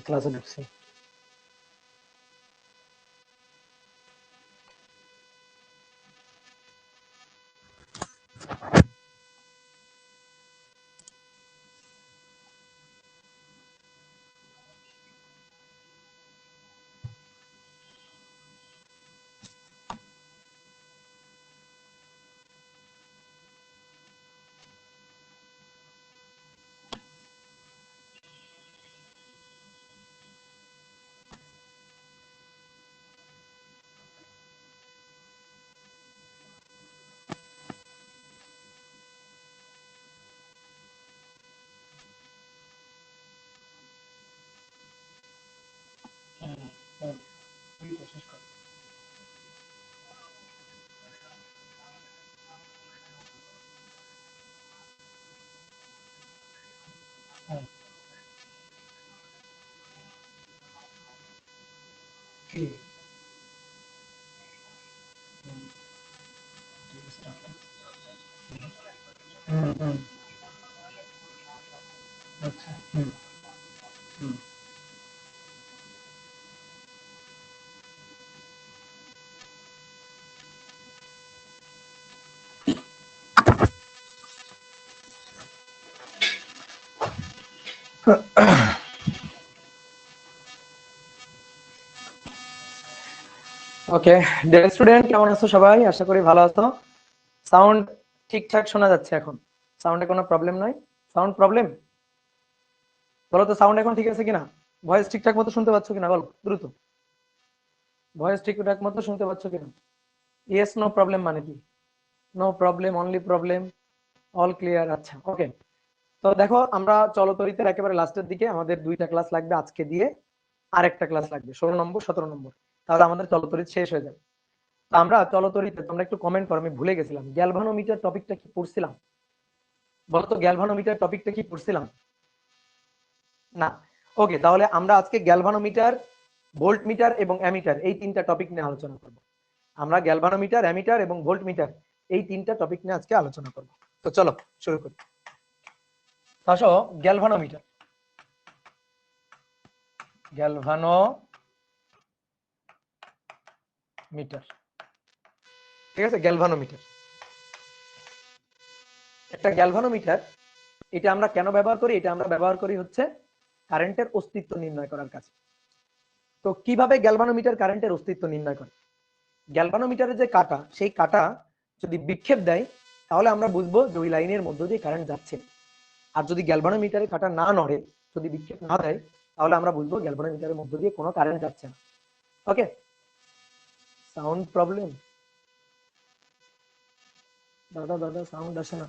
ক্লাসে ঢুকছি। আচ্ছা। ওকে, ডিয়ার স্টুডেন্ট, কেমন আছো সবাই? আশা করি ভালো আছো। সাউন্ড ঠিকঠাক শোনা যাচ্ছে এখন? সাউন্ডে কোনো প্রবলেম নাই? Sound problem? বলো তো, সাউন্ড এখন ঠিক আছে কিনা? ভয়েস ঠিকঠাক মতো শুনতে পাচ্ছ কিনা বলো দ্রুত। ভয়েস ঠিকঠাক মতো শুনতে পাচ্ছ কিনা? ইয়েস, নো প্রবলেম মানে কি? No problem, only problem, all clear. আচ্ছা, ওকে। তো দেখো, আমরা চলতরিতের একেবারে লাস্টের দিকে, আমাদের 2টা ক্লাস লাগবে আজকে দিয়ে, আরেকটা ক্লাস লাগবে 16 নম্বর 17 নম্বর, তাহলে আমাদের চলতরিত শেষ হয়ে যাবে। তো আমরা চলতরিতে, তোমরা একটু কমেন্ট করো, আমি ভুলে গেছিলাম গ্যালভানোমিটার টপিকটা কি পড়ছিলাম? বলো তো, গ্যালভানোমিটার টপিকটা কি পড়ছিলাম? না। ওকে, তাহলে আমরা আজকে গ্যালভানোমিটার, ভোল্টমিটার এবং অ্যামিটার, এই 3টা টপিক নিয়ে আলোচনা করব। আমরা গ্যালভানোমিটার, অ্যামিটার এবং ভোল্টমিটার, এই 3টা টপিক নিয়ে আজকে আলোচনা করব। তো চলো শুরু করি। আসো, গ্যালভানোমিটার, গ্যালভানোমিটার, ঠিক আছে? গ্যালভানোমিটার, একটা গ্যালভানোমিটার, এটা আমরা কেন ব্যবহার করি? এটা আমরা ব্যবহার করি হচ্ছে কারেন্টের অস্তিত্ব নির্ণয় করার কাছে। তো কিভাবে গ্যালভানোমিটার কারেন্টের অস্তিত্ব নির্ণয় করে? গ্যালভানোমিটারের যে কাটা, সেই কাটা যদি বিক্ষেপ দেয়, তাহলে আমরা বুঝবো যে ওই লাইনের মধ্য দিয়ে কারেন্ট যাচ্ছে। আর যদি গ্যালভানোমিটারের কাটা না নড়ে, যদি বিক্ষেপ না দেয়, তাহলে আমরা বুঝবো গ্যালভানোমিটারের মধ্য দিয়ে কোনো কারেন্ট যাচ্ছে না। ওকে, সাউন্ড প্রবলেম? দাদা দাদা, সাউন্ড আসে না।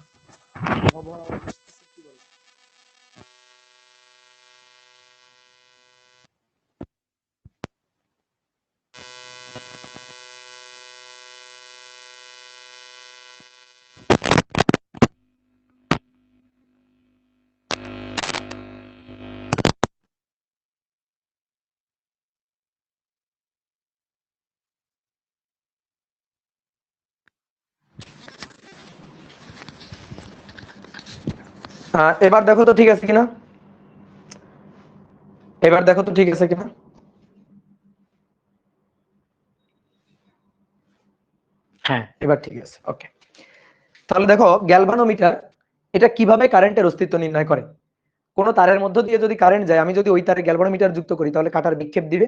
এবার দেখো তো ঠিক আছে কিনা? এবার দেখো তো ঠিক আছে কিনা? হ্যাঁ, এবার ঠিক আছে। ওকে, তাহলে দেখো, গ্যালভানোমিটার এটা কিভাবে কারেন্টের অস্তিত্ব নির্ণয় করে? কোন তারের মধ্য দিয়ে যদি কারেন্ট যায়, আমি যদি ওই তারে গ্যালভানোমিটার যুক্ত করি, তাহলে কাটার বিক্ষেপ দিবে।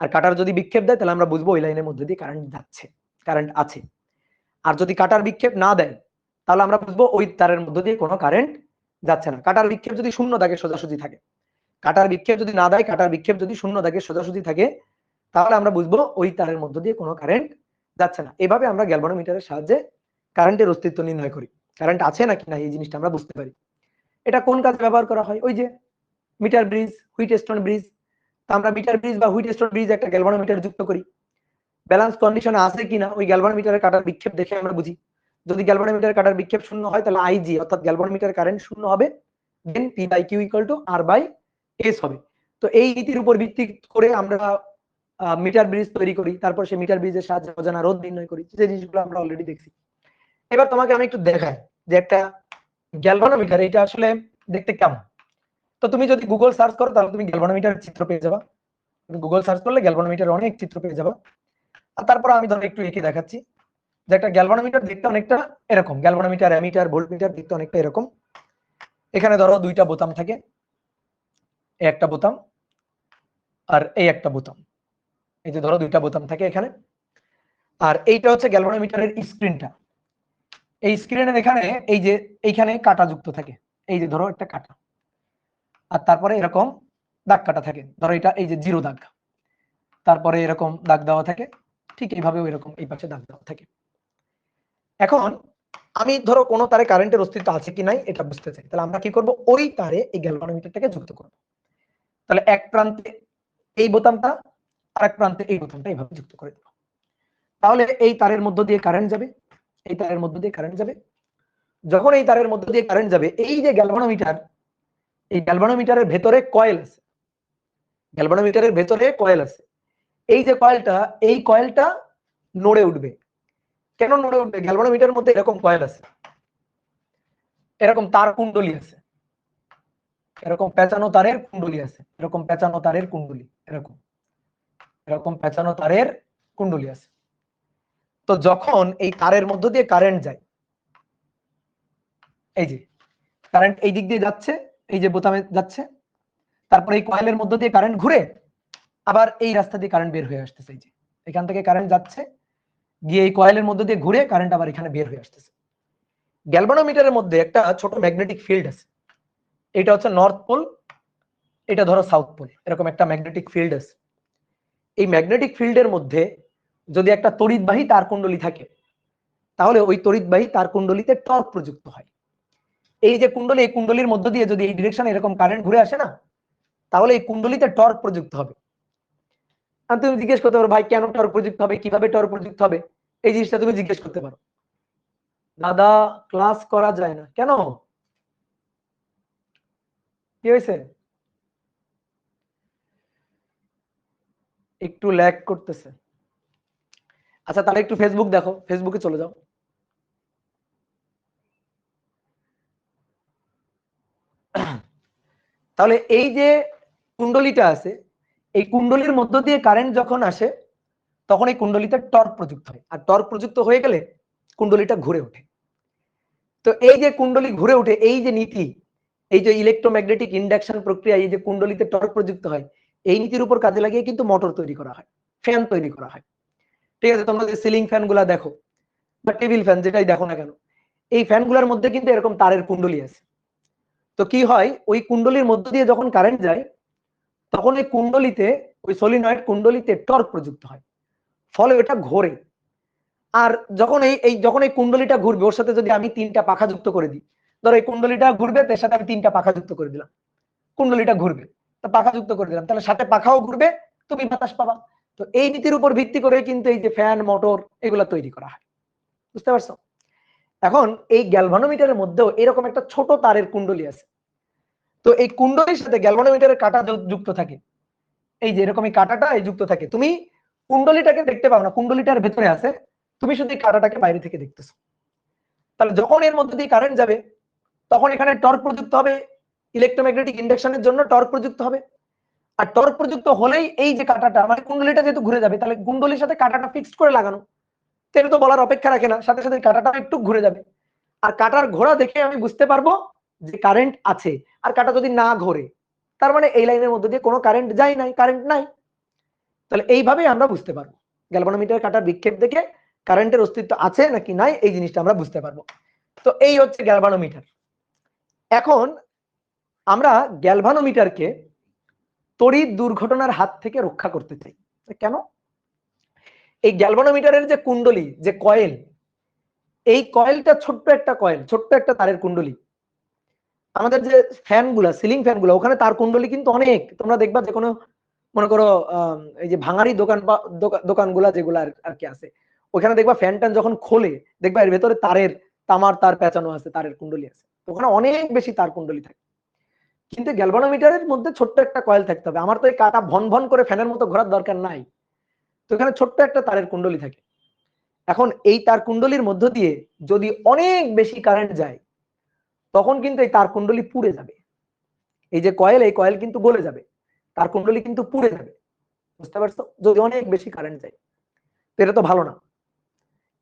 আর কাটার যদি বিক্ষেপ দেয়, তাহলে আমরা বুঝবো ওই লাইনের মধ্যে দিয়ে কারেন্ট যাচ্ছে, কারেন্ট আছে। আর যদি কাটার বিক্ষেপ না দেয়, তাহলে আমরা বুঝবো ওই তারের মধ্য দিয়ে কোনো কারেন্ট যাচ্ছে না। কাটার বিক্ষেপ যদি শূন্য দাগে সোজাসুজি থাকে, কাটার বিক্ষেপ যদি না দেয়, কাটার বিক্ষেপ যদি শূন্য দাগে সোজাসুজি থাকে, তাহলে আমরা বুঝবো ওই তারের মধ্য দিয়ে কোনো কারেন্ট যাচ্ছে না। এভাবে আমরা গ্যালভানোমিটারের সাহায্যে কারেন্টের অস্তিত্ব নির্ণয় করি, কারেন্ট আছে নাকি না এই জিনিসটা আমরা বুঝতে পারি। এটা কোন কাজে ব্যবহার করা হয়? ওই যে মিটার ব্রিজ, হুইটস্টোন ব্রিজ। তো আমরা মিটার ব্রিজ বা হুইটস্টোন ব্রিজ একটা গ্যালভানোমিটার যুক্ত করি, ব্যালেন্স কন্ডিশনে আছে কিনা ওই গ্যালভানোমিটারের কাটার বিক্ষেপ দেখে আমরা বুঝি। যদি গ্যালভানোমিটারের কাটার বিক্ষেপ শূন্য হয়, তাহলে আইজি অর্থাৎ গ্যালভানোমিটারের কারেন্ট শূন্য হবে, then P by Q equal to R by S হবে। তো এই নীতির উপর ভিত্তি করে আমরা মিটার ব্রিজ তৈরি করি, তারপর সেই মিটার ব্রিজের সাহায্যে অজানা রোধ নির্ণয় করি, যে জিনিসগুলো আমরা অলরেডি দেখছি। এবার তোমাকে আমি একটু দেখাই যে একটা গ্যালভানোমিটার এটা আসলে দেখতে কেমন। তো তুমি যদি গুগল সার্চ করো তাহলে তুমি গ্যালভানোমিটারের চিত্র পেয়ে যাবা। তুমি গুগল সার্চ করলে গ্যালভানোমিটারের অনেক চিত্র পেয়ে যাবা। আর তারপর আমি ধরো একটু এঁকে দেখাচ্ছি যে একটা গ্যালভানোমিটার দেখতে অনেকটা এরকম, গ্যালভানোমিটার, অ্যামিটার, ভোল্টমিটার দেখতে অনেকটা এরকম। এখানে ধরো দুইটা বোতাম থাকে, এই একটা বোতাম আর এই একটা বোতাম, এই যে ধরো দুইটা বোতাম থাকে এখানে। আর এইটা হচ্ছে গ্যালভানোমিটারের স্ক্রিনটা। এই স্ক্রিনের এখানে এই যে এইখানে কাটা যুক্ত থাকে, এই যে ধরো একটা কাটা, আর তারপরে এরকম দাগ কাটা থাকে, ধরো এটা এই যে জিরো দাগ, তারপরে এরকম দাগ দেওয়া থাকে, ঠিক এইভাবেও এরকম এই পাশে দাগ দেওয়া থাকে। এখন আমি ধরো কোনো তারে কারেন্টের অস্তিত্ব আছে কি নাই এটা বুঝতে চাই, তাহলে আমরা কি করব, ওই তারে এই গ্যালভানোমিটারটাকে যুক্ত করব। তাহলে এক প্রান্তে এই বোতামটা আর এক প্রান্তে এই বোতামটা এইভাবে যুক্ত করে দেব। তাহলে এই তারের মধ্য দিয়ে কারেন্ট যাবে, এই তারের মধ্য দিয়ে কারেন্ট যাবে। যখন এই তারের মধ্য দিয়ে কারেন্ট যাবে, এই যে গ্যালভানোমিটার, এই গ্যালভানোমিটারের ভেতরে কয়েল আছে, গ্যালভানোমিটারের ভেতরে কয়েল আছে। এই যে কয়েলটা, এই কয়েলটা নড়ে উঠবে। কেন নড়ে উঠবে? গ্যালভানোমিটারের মধ্যে এরকম কয়েল আছে, এরকম তার কুণ্ডলী আছে, এরকম পেঁচানো তারের কুণ্ডলী আছে, এরকম পেঁচানো তারের কুণ্ডলী, এরকম এরকম পেঁচানো তারের কুণ্ডলী আছে। তো যখন এই তারের মধ্য দিয়ে কারেন্ট যায়, এই যে কারেন্ট এই দিক দিয়ে যাচ্ছে, এই যে বোতামে যাচ্ছে, তারপরে এই কয়েলের মধ্য দিয়ে কারেন্ট ঘুরে আবার এই রাস্তা দিয়ে কারেন্ট বের হয়ে আসতেছে। এই যে এখান থেকে কারেন্ট যাচ্ছে, গিয়ে এই কয়েলের মধ্য দিয়ে ঘুরে কারেন্ট আবার এখানে বের হয়ে আসতেছে। গ্যালভানোমিটারের মধ্যে একটা ছোট ম্যাগনেটিক ফিল্ড আছে, এটা হচ্ছে নর্থ পোল, এটা ধরো সাউথ পোল, এরকম একটা ম্যাগনেটিক ফিল্ড আছে। এই ম্যাগনেটিক ফিল্ডের মধ্যে যদি একটা তড়িৎবাহী তারকুণ্ডলী থাকে, তাহলে ওই তড়িৎবাহী তারকুণ্ডলীতে টর্ক প্রযুক্ত হয়। এই যে কুণ্ডলী, এই কুণ্ডলীর মধ্য দিয়ে যদি এই ডিরেকশনে এরকম কারেন্ট ঘুরে আসে না, তাহলে এই কুণ্ডলীতে টর্ক প্রযুক্ত হবে। আর তুমি জিজ্ঞেস করতে পারো, ভাই কেন টর্ক প্রযুক্ত হবে, কিভাবে টর্ক প্রযুক্ত হবে, এই জিনিসটা তুমি জিজ্ঞেস করতে পারো। দাদা ক্লাস করা যায় না কেন, কি হয়েছে? একটু ল্যাগ করতেছে। আচ্ছা তাহলে একটু ফেসবুক দেখো, ফেসবুকে চলে যাও। তাহলে এই যে কুণ্ডলীটা আছে, এই কুণ্ডলীর মধ্য দিয়ে কারেন্ট যখন আসে, তখন এই কুণ্ডলীতে টর্ক প্রযুক্ত হয়, আর টর্ক প্রযুক্ত হয়ে গেলে কুণ্ডলীটা ঘুরে ওঠে। তো এই যে কুণ্ডলী ঘুরে ওঠে, এই যে নীতি, এই যে ইলেকট্রোম্যাগনেটিক ইন্ডাকশন প্রক্রিয়া, এই যে কুণ্ডলীতে টর্ক প্রযুক্ত হয়, এই নীতির উপর কাজে লাগিয়ে কিন্তু মোটর তৈরি করা হয়, ফ্যান তৈরি করা হয়। ঠিক আছে, তোমরা যে সিলিং ফ্যান গুলা দেখো বা টেবিল ফ্যান যেটাই দেখো না কেন, এই ফ্যানগুলোর মধ্যে কিন্তু এরকম তারের কুণ্ডলী আছে। তো কি হয়, ওই কুণ্ডলীর মধ্য দিয়ে যখন কারেন্ট যায়, তখন এই কুণ্ডলীতে, ওই সলিনয়েড কুণ্ডলীতে টর্ক প্রযুক্ত হয়, ফলে ওটা ঘোরে। আর যখন যখন এই কুণ্ডলীটা ঘুরবে, ওর সাথে যদি আমি তিনটা পাখা যুক্ত করে দিই, ধরো এই কুণ্ডলীটা ঘুরবে, তার সাথে আমি তিনটা পাখা যুক্ত করে দিলাম, কুণ্ডলীটা ঘুরবে, তা পাখা যুক্ত করে দিলাম, তাহলে সাথে পাখাও ঘুরবে, তুমি বাতাস পাবা। তো এই নীতির উপর ভিত্তি করে কিন্তু এই যে ফ্যান, মোটর এগুলা তৈরি করা হয়। বুঝতে পারছো? এখন এই গ্যালভানোমিটারের মধ্যেও এরকম একটা ছোট তারের কুণ্ডলী আছে। তো এই কুণ্ডলীর সাথে গ্যালভানোমিটারের কাঁটা যুক্ত থাকে, এই যে এরকম এই কাঁটাটা এই যুক্ত থাকে। তুমি কুণ্ডলীটাকে দেখতে পাও না, কুণ্ডলীটার ভেতরে আছে, তুমি শুধু এই কাঁটাটাকে বাইরে থেকে দেখতেছো। তাহলে যখন এর মধ্যে দিয়ে কারেন্ট যাবে, তখন এখানে টর্ক প্রযুক্ত হবে, ইলেকট্রোম্যাগনেটিক ইন্ডাকশনের জন্য টর্ক প্রযুক্ত হবে। আর টর্ক প্রযুক্ত হলেই এই যে কাঁটাটা, মানে কুণ্ডলীটা যেহেতু ঘুরে যাবে, তাহলে কুণ্ডলীর সাথে কাঁটাটা ফিক্সড করে লাগানো, এটা তো বলার অপেক্ষা রাখে না, সাথে সাথে কাঁটাটা একটু ঘুরে যাবে। আর কাঁটার ঘোড়া দেখে আমি বুঝতে পারবো যে কারেন্ট আছে। আর কাঁটা যদি না ঘোরে, তার মানে এই লাইনের মধ্যে দিয়ে কোনো কারেন্ট যায় নাই, কারেন্ট নাই। তাহলে এইভাবেই আমরা বুঝতে পারবো, গ্যালভানোমিটার কাঁটার বিক্ষেপ দেখে কারেন্টের অস্তিত্ব আছে নাকি নাই, এই জিনিসটা আমরা বুঝতে পারবো। তো এই হচ্ছে গ্যালভানোমিটার। এখন আমরা গ্যালভানোমিটারকে তড়িৎ দুর্ঘটনার হাত থেকে রক্ষা করতে চাই। কেন? এই গ্যালভানোমিটারের যে কুণ্ডলী, যে কয়েল, এই কয়েলটা ছোট্ট একটা কয়েল, ছোট্ট একটা তারের কুণ্ডলী। আমাদের যে ফ্যানগুলা, সিলিং ফ্যানগুলো, ওখানে তার কুণ্ডলী কিন্তু অনেক। তোমরা দেখবা যে কোনো, মনে করো এই যে ভাঙারি দোকান বা দোকানগুলা যেগুলো আর কি আছে, ওখানে দেখবা ফ্যান ট্যান যখন খোলে, দেখবা এর ভেতরে তারের, তামার তার পেঁচানো আছে, তারের কুণ্ডলী আছে, ওখানে অনেক বেশি তার কুণ্ডলী থাকে। কিন্তু গ্যালভানোমিটারের মধ্যে ছোট্ট একটা কয়েল থাকতে হবে। আমার তো এই কাটা ভন ভন করে ফ্যানের মতো ঘোরার দরকার নাই, তো এখানে ছোট্ট একটা তারের কুণ্ডলী থাকে। এখন এই তার কুণ্ডলীর মধ্য দিয়ে যদি অনেক বেশি কারেন্ট যায়, তখন কিন্তু এই তার কুণ্ডলী পুড়ে যাবে। এই যে কয়েল, এই কয়েল কিন্তু গলে যাবে, তার কুণ্ডলী কিন্তু পুড়ে যাবে, বুঝতে পারছো, যদি অনেক বেশি কারেন্ট যায়। এটা তো ভালো না।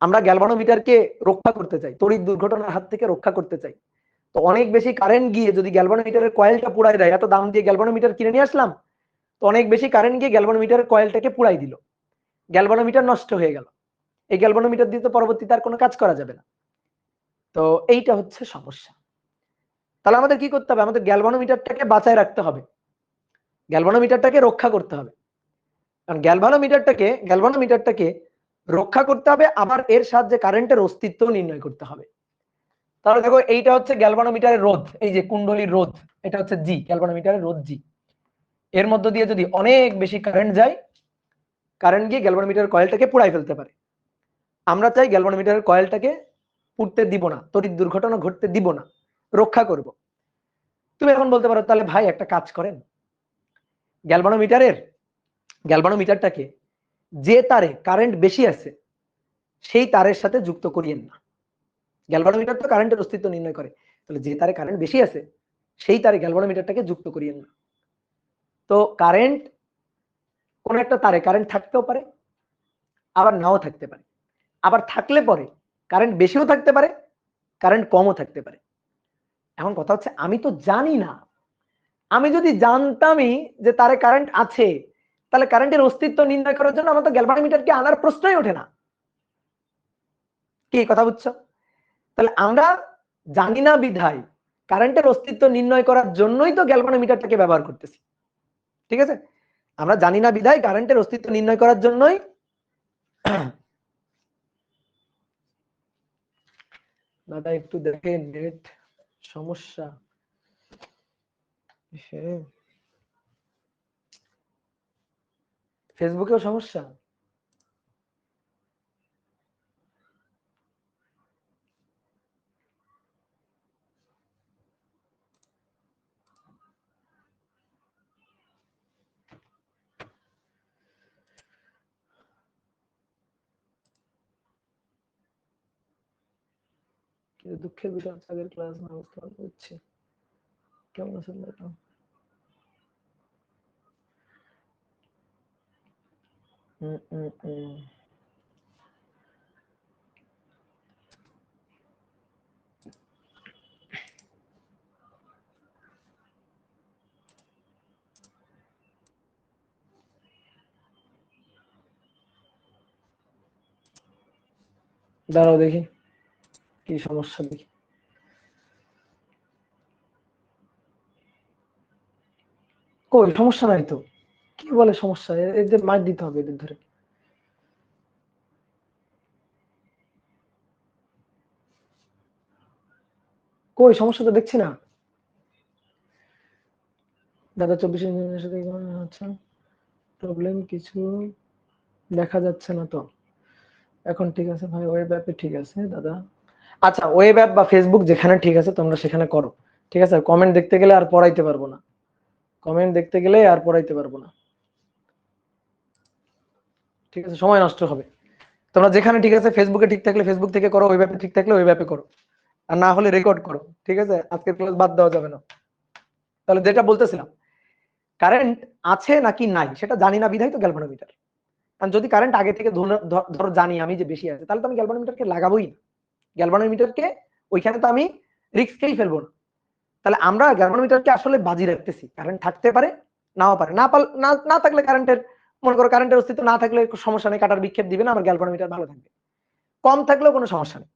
আমরা গ্যালভানোমিটারকে রক্ষা করতে চাই, তড়িৎ দুর্ঘটনার হাত থেকে রক্ষা করতে চাই। তো অনেক বেশি কারেন্ট গিয়ে যদি গ্যালভানোমিটারের কয়েলটা পুড়াই দেয়, এত দাম দিয়ে গ্যালভানোমিটার কিনে নিয়ে আসলাম, তো অনেক বেশি কারেন্ট গিয়ে গ্যালভানোমিটারের কয়েলটাকে পুড়াই দিল, গ্যালভানোমিটার নষ্ট হয়ে গেল। এই গ্যালভানোমিটার দিয়ে তো পরবর্তীতে আর কোনো কাজ করা যাবে না। তো এইটা হচ্ছে সমস্যা। তাহলে আমাদের কি করতে হবে? আমাদের গ্যালভানোমিটারটাকে বাঁচায় রাখতে হবে, গ্যালভানোমিটারটাকে রক্ষা করতে হবে। কারণ গ্যালভানোমিটারটাকে রক্ষা করতে হবে, আবার এর সাহায্যে কারেন্টের অস্তিত্ব নির্ণয় করতে হবে। তাহলে দেখো, এইটা হচ্ছে গ্যালভানোমিটারের রোধ, এই যে কুণ্ডলীর রোধ, এটা হচ্ছে জি, গ্যালভানোমিটারের রোধ জি। এর মধ্য দিয়ে যদি অনেক বেশি কারেন্ট যায়, কারেন্ট গিয়ে গ্যালভানোমিটারের কয়েলটাকে পুড়াই ফেলতে পারে। আমরা চাই গ্যালভানোমিটারের কয়েলটাকে পুড়তে দিব না, তড়িৎ দুর্ঘটনা ঘটতে দিব না, রক্ষা করব। তুমি এখন বলতে পারো, তাহলে ভাই একটা কাজ করেন, গ্যালভানোমিটারটাকে যে তারে কারেন্ট বেশি আছে সেই তারের সাথে যুক্ত করিয়েন না। গ্যালভানোমিটার তো কারেন্টের অস্তিত্ব নির্ণয় করে, তাহলে যে তারে কারেন্ট বেশি আছে সেই তারে গ্যালভানোমিটারটাকে যুক্ত করিয়েন না। তো কারেন্ট, কোন একটা তারে কারেন্ট থাকতেও পারে, আবার নাও থাকতে পারে, আবার থাকলে পরে কারেন্ট বেশিও থাকতে পারে, কারেন্ট কমও থাকতে পারে। এখন কথা হচ্ছে, আমি তো জানি না, আমি যদি জানতামই যে তারে কারেন্ট আছে, তাহলে কারেন্টের অস্তিত্ব নির্ণয় করার জন্য আমার তো গ্যালভানোমিটারকে আনার প্রশ্নই ওঠে না। কি কথা বুঝছো? তাহলে আমরা জানি না বিধায় কারেন্টের অস্তিত্ব নির্ণয় করার জন্যই তো গ্যালভানোমিটারটাকে ব্যবহার করতেছি, ঠিক আছে? আমরা জানি না বিধায় কারেন্টের অস্তিত্ব নির্ণয় করার জন্যই। দাদা একটু দেখেন, নেট সমস্যা। ফেসবুকেও সমস্যা। কিন্তু দুঃখের বিষয়, আগের ক্লাস না বুঝতে পারছি। কেমন আছেন দাদা? দাঁড়াও দেখি কি সমস্যা, দেখি। কই সমস্যা নাই তো, কি বলে সমস্যা? এদের মার দিতে হবে, এদের ধরে। কই সমস্যা তো দেখছি না দাদা। 24 ইঞ্জিনের সাথে আচ্ছা, প্রবলেম কিছু দেখা যাচ্ছে না তো। এখন ঠিক আছে ভাই, ওয়েব অ্যাপে ঠিক আছে দাদা। আচ্ছা, ওয়েব অ্যাপ বা ফেসবুক যেখানে ঠিক আছে তোমরা সেখানে করো, ঠিক আছে? কমেন্ট দেখতে গেলে আর পড়াইতে পারবো না, কমেন্ট দেখতে গেলে আর পড়াইতে পারবো না, ঠিক আছে? সময় নষ্ট হবে। তোমরা যেখানে ঠিক আছে, ফেসবুকে ঠিক থাকলে ফেসবুক থেকে করো, ওয়েব অ্যাপে ঠিক থাকলে ওয়েব অ্যাপে করো, আর না হলে রেকর্ড করো, ঠিক আছে? আজকের ক্লাস বাদ দেওয়া যাবে না। তাহলে যেটা বলতেছিলাম, কারেন্ট আছে নাকি নাই সেটা জানি না বিধায় তো গ্যালভানোমিটার। কারণ যদি কারেন্ট আগে থেকে ধরো জানি আমি যে বেশি আছে, তাহলে তো আমি গ্যালভানোমিটারকে লাগাবোই না, গ্যালভানোমিটারকে ওইখানে তো আমি রিস্ককেই ফেলবো না। তাহলে আমরা গ্যালভানোমিটারকে আসলে বাজি রাখতেছি, কারেন্ট থাকতে পারে, নাও পারে, না থাকলে কারেন্টের, মনে করো কারেন্টের অস্তিত্ব না থাকলে সমস্যা নেই, কাটার বিক্ষেপ দিবে না, আমার গ্যালভানোমিটার ভালো থাকবে। কম থাকলেও কোনো সমস্যা নেই,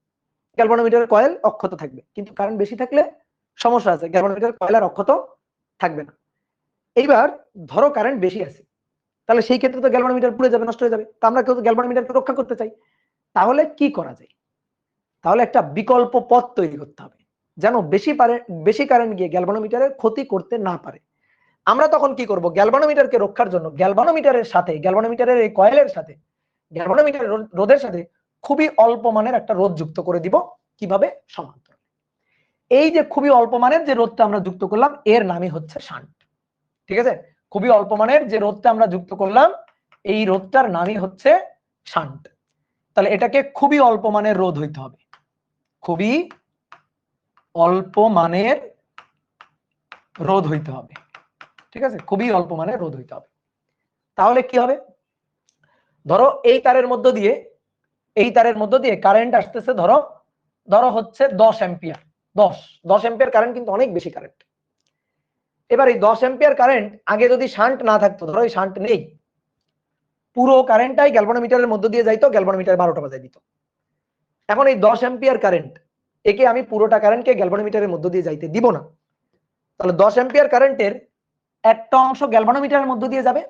গ্যালভানোমিটারের কয়েল অক্ষত থাকবে। কিন্তু কারেন্ট বেশি থাকলে সমস্যা আছে, গ্যালভানোমিটার কয়েল আর অক্ষত থাকবে না। এইবার ধরো কারেন্ট বেশি আছে, তাহলে সেই ক্ষেত্রে তো গ্যালভানোমিটার পুড়ে যাবে, নষ্ট হয়ে যাবে। তো আমরা কেউ গ্যালভানোমিটারকে রক্ষা করতে চাই, তাহলে কি করা যায়? তাহলে একটা বিকল্প পথ তৈরি করতে হবে, যেন বেশি কারেন্ট গিয়ে গ্যালভানোমিটারের ক্ষতি করতে না পারে। আমরা তখন কি করব? গ্যালভানোমিটারকে রক্ষার জন্য গ্যালভানোমিটারের এই কয়েলের সাথে, গ্যালভানোমিটারের রোধের সাথে খুবই অল্প মানের একটা রোধ যুক্ত করে দিব। কিভাবে? সমান্তরাল। এই যে খুবই অল্প মানের যে রোধটা আমরা যুক্ত করলাম, এর নামই হচ্ছে শান্ট, ঠিক আছে? খুবই অল্প মানের যে রোধটা আমরা যুক্ত করলাম, এই রোধটার নামই হচ্ছে শান্ট। তাহলে এটাকে খুবই অল্প মানের রোধ হইতে হবে, খুবই অল্প মানের রোধ হইতে হবে, ঠিক আছে, খুবই অল্প মানের রোধ হইতে হবে। তাহলে কি হবে, ধরো এই তারের মধ্য দিয়ে কারেন্ট আসতেছে, ধরো হচ্ছে 10 অ্যাম্পিয়ার, 10 অ্যাম্পিয়ার কারেন্ট কিন্তু অনেক বেশি কারেন্ট। এবার এই 10 অ্যাম্পিয়ার কারেন্ট আগে যদি শান্ট না থাকতো, ধরো এই শান্ট নেই, পুরো কারেন্টটাই গ্যালভানোমিটারের মধ্য দিয়ে যাইতো, গ্যালভানোমিটার 12টা বাজায় দিত। এখন এই 10 অ্যাম্পিয়ার কারেন্ট, একে আমি পুরোটা কারেন্টকে গ্যালভানোমিটারের মধ্য দিয়ে যাইতে দিব না। তাহলে 10 অ্যাম্পিয়ার কারেন্টের একটা অংশ গ্যালভানোমিটারের মধ্য দিয়ে যাবে,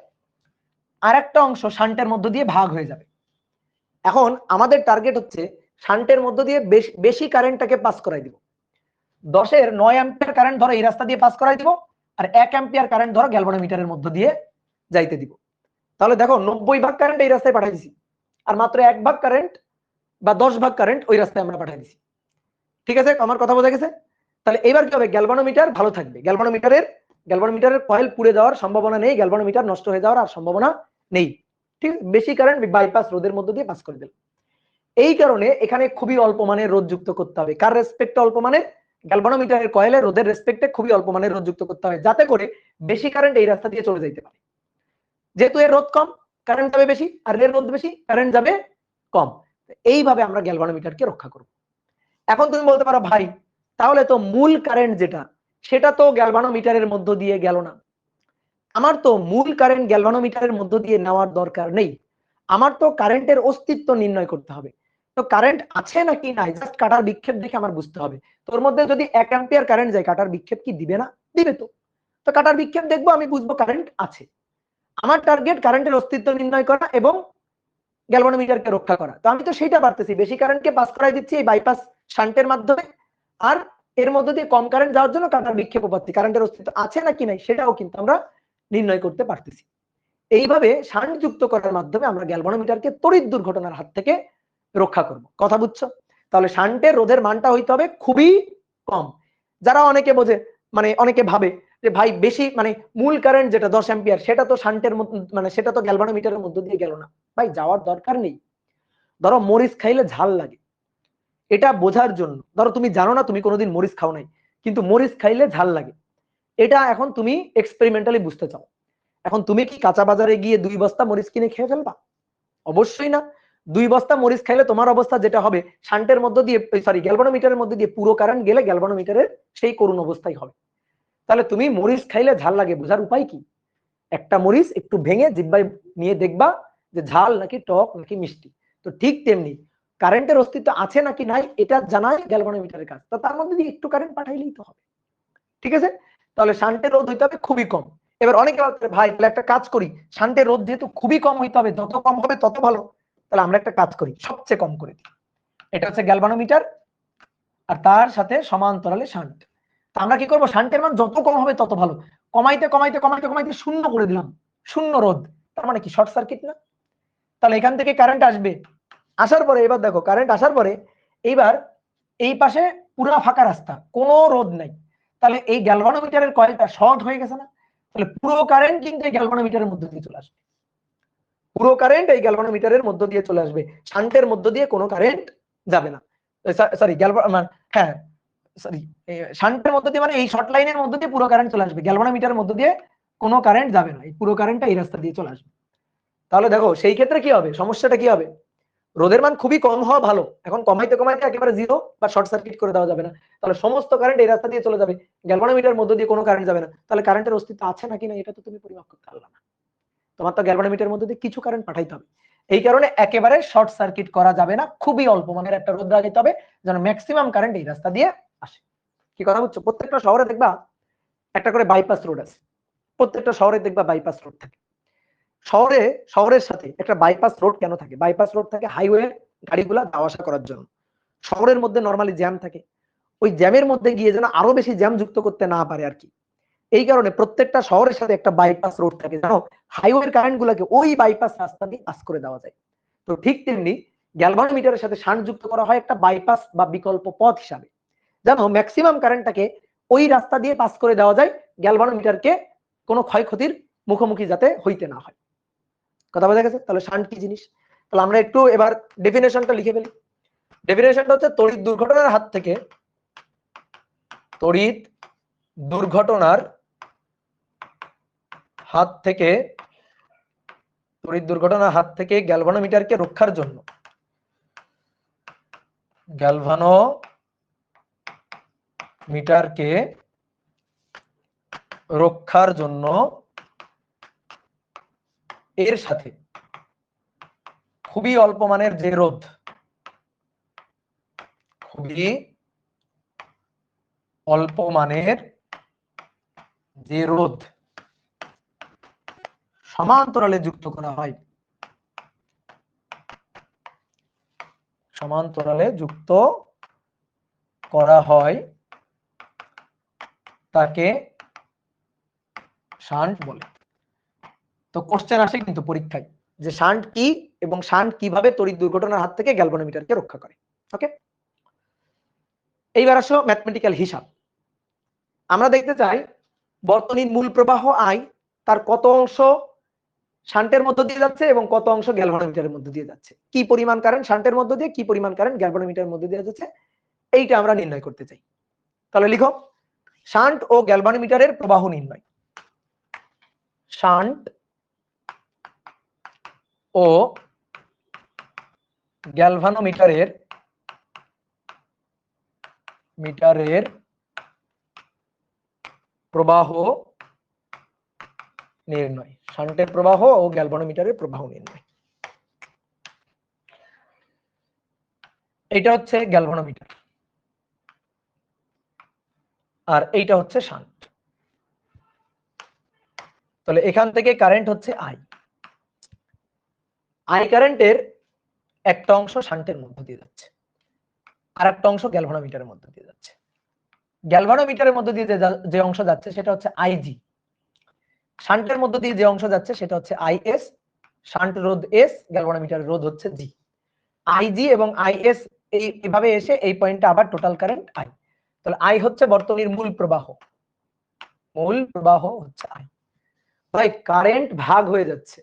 আর একটা অংশ শান্টের মধ্য দিয়ে ভাগ হয়ে যাবে। এখন আমাদের টার্গেট হচ্ছে শান্টের মধ্য দিয়ে বেশি কারেন্টটাকে পাস করাই দিব। 10-এর 9 অ্যাম্পিয়ার কারেন্ট ধরো এই রাস্তা দিয়ে পাস করাই দিব, আর 1 অ্যাম্পিয়ার কারেন্ট ধরো গ্যালভানোমিটারের মধ্য দিয়ে যাইতে দিব। তাহলে দেখো 90 ভাগ কারেন্ট এই রাস্তায় পাঠিয়ে দিছি, আর মাত্র 1 ভাগ কারেন্ট বা 10 ভাগ কারেন্ট ওই রাস্তায় আমরা পাঠিয়ে দিছি। ঠিক আছে, আমার কথা বোঝা গেছে? তাহলে এবার কি হবে, গ্যালভানোমিটার ভালো থাকবে, গ্যালভানোমিটারের কয়েল পুড়ে যাওয়ার সম্ভাবনা নেই, গ্যালভানোমিটার নষ্ট হয়ে যাওয়ার আর সম্ভাবনা নেই। ঠিক, বেশি কারেন্ট বাইপাস রোধের মধ্য দিয়ে পাস করে দিল। এই কারণে এখানে খুবই অল্প মানের রোধ যুক্ত করতে হবে। কার রেসপেক্টে অল্প মানের? গ্যালভানোমিটারের কয়েলের রোধের রেসপেক্টে খুবই অল্প মানের রোধ যুক্ত করতে হবে, যাতে করে বেশি কারেন্ট এই রাস্তা দিয়ে চলে যাইতে পারে। যেহেতু এর রোধ কম, কারেন্ট যাবে বেশি, আর এর রোধ বেশি, কারেন্ট যাবে কম। এইভাবে আমরা গ্যালভানোমিটারকে রক্ষা করব। এখন তুমি বলতে পারো, ভাই তাহলে তো মূল কারেন্ট যেটা, সেটা তো গ্যালভানোমিটারের মধ্য দিয়ে গেল না। আমার তো মূল কারেন্ট গ্যালভানোমিটারের মধ্য দিয়ে নেওয়ার দরকার নেই, আমার তো কারেন্টের অস্তিত্ব নির্ণয় করতে হবে। তো কারেন্ট আছে নাকি নাই জাস্ট কাটার বিক্ষেপ দেখে আমার বুঝতে হবে। তোর মধ্যে যদি 1 অ্যাম্পিয়ার কারেন্ট যায়, কাটার বিক্ষেপ কি দিবে না? দিবে। তো কাটার বিক্ষেপ দেখবো, আমি বুঝবো কারেন্ট আছে। আমার টার্গেট কারেন্টের অস্তিত্ব নির্ণয় করা এবং গ্যালভানোমিটারকে রক্ষা করা। তো আমি তো সেইটা পারতেছি, বেশি কারেন্টকে পাস করাই দিচ্ছি এই বাইপাস শান্টের মাধ্যমে, আর এর মধ্যে দিয়ে কম কারেন্ট যাওয়ার জন্য কাটার বিক্ষেপ পাচ্ছি। কারেন্টের অস্তিত্ব আছে নাকি নাই সেটাও কিন্তু আমরা নির্ণয় করতে পারতেছি। এইভাবে শান্ট যুক্ত করার মাধ্যমে আমরা গ্যালভানোমিটারকে তড়িৎ দুর্ঘটনার হাত থেকে রক্ষা করব। কথা বুঝছো? তাহলে শান্টের রোধের মানটা হইতে হবে খুবই কম। যারা অনেকে বোঝে, মানে অনেকে ভাবে যে ভাই বেশি মানে মূল কারেন্ট যেটা 10 অ্যাম্পিয়ার, সেটা তো শান্টের মানে সেটা তো গ্যালভানোমিটারের মধ্য দিয়ে গেল না। ভাই যাওয়ার দরকার নেই। ধরো মরিচ খাইলে ঝাল লাগে, এটা বোঝার জন্য, ধরো তুমি জানো না, তুমি কোনোদিন মরিচ খাও নাই, কিন্তু মরিচ খাইলে ঝাল লাগে, এটা এখন তুমি এক্সপেরিমেন্টালি বুঝতে চাও। এখন তুমি কি কাঁচা বাজারে গিয়ে 2 বস্তা মরিচ কিনে খেয়ে ফেলবা? অবশ্যই না। 2 বস্তা মরিচ খাইলে তোমার অবস্থা যেটা হবে, শান্টের মধ্য দিয়ে গ্যালভানোমিটারের মধ্যে দিয়ে পুরো কারেন্ট গেলে গ্যালভানোমিটারের সেই করুণ অবস্থাই হবে। তাহলে তুমি মরিচ খাইলে ঝাল লাগে বোঝার উপায় কি? একটা মরিচ একটু ভেঙে জিহ্বায় নিয়ে দেখবা যে ঝাল নাকি টক নাকি মিষ্টি। তো ঠিক তেমনি কারেন্টের অস্তিত্ব আছে নাকি নাই এটা জানাই গ্যালভানোমিটারের কাজ। তো তার মধ্যে দিয়ে একটু কারেন্ট পাঠাইলেই তো হবে। ঠিক আছে, তাহলে শান্টের রোধ হইতে হবে খুবই কম। এবার অনেকে বলতে ভাই তাহলে একটা কাজ করি, শান্টের রোধ যেহেতু খুবই কম হইতে হবে, যত কম হবে তত ভালো, তাহলে আমরা একটা কাজ করি, সবচেয়ে কম করে দিই। এটা হচ্ছে গ্যালভানোমিটার, আর তার সাথে সমান্তরালে শান্ট। তা আমরা কি করব, শান্টের মান যত কম হবে তত ভালো, কমাইতে কমাইতে কমাইতে কমাইতে শূন্য করে দিলাম, শূন্য রোধ, তার মানে কি শর্ট সার্কিট না? তাহলে এখান থেকে কারেন্ট আসবে, আসার পরে এবার দেখো কারেন্ট আসার পরে এইবার এই পাশে পুরো ফাঁকা রাস্তা, কোনো রোধ নাই, তাহলে এই গ্যালভানোমিটারের কয়েলটা শর্ট হয়ে গেছে না? তাহলে পুরো কারেন্ট কিন্তু এই গ্যালভানোমিটারের মধ্য দিয়ে চলে আসবে, পুরো কারেন্ট এই গ্যালভানোমিটারের মধ্য দিয়ে চলে আসবে, শান্টের মধ্য দিয়ে কোনো কারেন্ট যাবে না। সরি হ্যাঁ সরি, শান্টের মধ্য দিয়ে মানে এই শর্ট লাইনের মধ্য দিয়ে পুরো কারেন্ট চলে আসবে, গ্যালভানোমিটারের মধ্য দিয়ে কোনো কারেন্ট যাবে না, এই পুরো কারেন্টটা এই রাস্তা দিয়ে চলে আসবে। তাহলে দেখো সেই ক্ষেত্রে কি হবে, সমস্যাটা কি হবে, রোধের মান খুবই কম হওয়া ভালো, এখন কমাইতে কমাইতে একেবারে জিরো বা শর্ট সার্কিট করে দেওয়া যাবে না, তাহলে সমস্ত কারেন্ট এই রাস্তা দিয়ে চলে যাবে, গ্যালভানোমিটারের মধ্য দিয়ে কোনো কারেন্ট যাবে না, তাহলে কারেন্টের অস্তিত্ব আছে নাকি না এটা তো তুমি পরিমাপ করতে পারবে না, তোমার তো গ্যালভানোমিটারের মধ্যে দিয়ে কিছু কারেন্ট পাঠাইতে হবে। এই কারণে একেবারে শর্ট সার্কিট করা যাবে না, খুবই অল্প মানের একটা রোধ লাগাইতে হবে যেন ম্যাক্সিমাম কারেন্ট এই রাস্তা দিয়ে আসে। কি কথা বুঝছো? প্রত্যেকটা শহরে দেখবা একটা করে বাইপাস রোড আছে, প্রত্যেকটা শহরে দেখবা বাইপাস রোড থাকে। শহরের সাথে একটা বাইপাস রোড কেন থাকে? বাইপাস রোড থাকে হাইওয়ে গাড়িগুলা যাওয়া আসা করার জন্য। শহরের মধ্যে নরমালি জ্যাম থাকে, ওই জ্যামের মধ্যে গিয়ে যেন আরো বেশি জ্যাম যুক্ত করতে না পারে আর কি। এই কারণে প্রত্যেকটা শহরের সাথে একটা বাইপাস রোড থাকে, জানো, হাইওয়ের কারেন্ট গুলাকে ওই বাইপাস রাস্তা দিয়ে পাস করে দেওয়া যায়। তো ঠিক তেমনি গ্যালভানোমিটারের সাথে শান্ট যুক্ত করা হয় একটা বাইপাস বা বিকল্প পথ হিসাবে, জানো, ম্যাক্সিমাম কারেন্টটাকে ওই রাস্তা দিয়ে পাস করে দেওয়া যায়, গ্যালভানোমিটারকে কোনো ক্ষয়ক্ষতির মুখোমুখি যাতে হইতে না হয়। কথা বোঝা গেছে? তাহলে শান্ট কি জিনিস, তাহলে আমরা একটু এবার ডেফিনেশনটা লিখে ফেলি। ডেফিনেশনটা হচ্ছে তড়িৎ দুর্ঘটনার হাত থেকে তড়িৎ দুর্ঘটনার হাত থেকে গ্যালভানোমিটারকে রক্ষার জন্য গ্যালভানোমিটারকে রক্ষার জন্য এর সাথে খুবই অল্প মানের যে রোধ, খুবই অল্প মানের যে রোধ সমান্তরালে যুক্ত করা হয়, সমান্তরালে যুক্ত করা হয় তাকে শান্ট বলে। তো কোশ্চেন আসে কিন্তু পরীক্ষায় যে শান্ট কি এবং শান্ট কিভাবে তড়িৎ দুর্ঘটনার হাত থেকে গ্যালভানোমিটারকে রক্ষা করে। ওকে, এইবার আসো ম্যাথমেটিক্যাল হিসাব। আমরা দেখতে চাই বর্তনীর মূল প্রবাহ আই, তার কত অংশ শান্টের মধ্য দিয়ে যাচ্ছে এবং কত অংশ গ্যালভানোমিটারের মধ্য দিয়ে যাচ্ছে, কি পরিমাণ কারেন্ট শান্টের মধ্য দিয়ে, কি পরিমাণ কারেন্ট গ্যালভানোমিটারের মধ্য দিয়ে যাচ্ছে, এইটা আমরা নির্ণয় করতে চাই। তাহলে লিখো শান্ট ও গ্যালভানোমিটারের প্রবাহ নির্ণয়। শান্ট ও গ্যালভানোমিটারের প্রবাহ নির্ণয়, শান্টের প্রবাহ ও গ্যালভানোমিটারের প্রবাহ নির্ণয়। এটা হচ্ছে গ্যালভানোমিটার আর এইটা হচ্ছে শান্ট। তাহলে এখান থেকে কারেন্ট হচ্ছে আই, আই কারেন্টের একটা অংশ শান্টের মধ্য দিয়ে যাচ্ছে আর একটা অংশ গ্যালভানোমিটারের মধ্য দিয়ে যাচ্ছে। গ্যালভানোমিটারের মধ্য দিয়ে যে অংশ যাচ্ছে সেটা হচ্ছে আইজি, শান্টের মধ্য দিয়ে যে অংশ যাচ্ছে সেটা হচ্ছে আইএস, শান্ট রোধ এস, গ্যালভানোমিটারের রোধ হচ্ছে জি। আইজি এবং আইএস এইভাবে এসে এই পয়েন্টে আবার টোটাল কারেন্ট আই। তাহলে আই হচ্ছে বর্তনীর মূল প্রবাহ, মূল প্রবাহ হচ্ছে আই। ভাই কারেন্ট ভাগ হয়ে যাচ্ছে,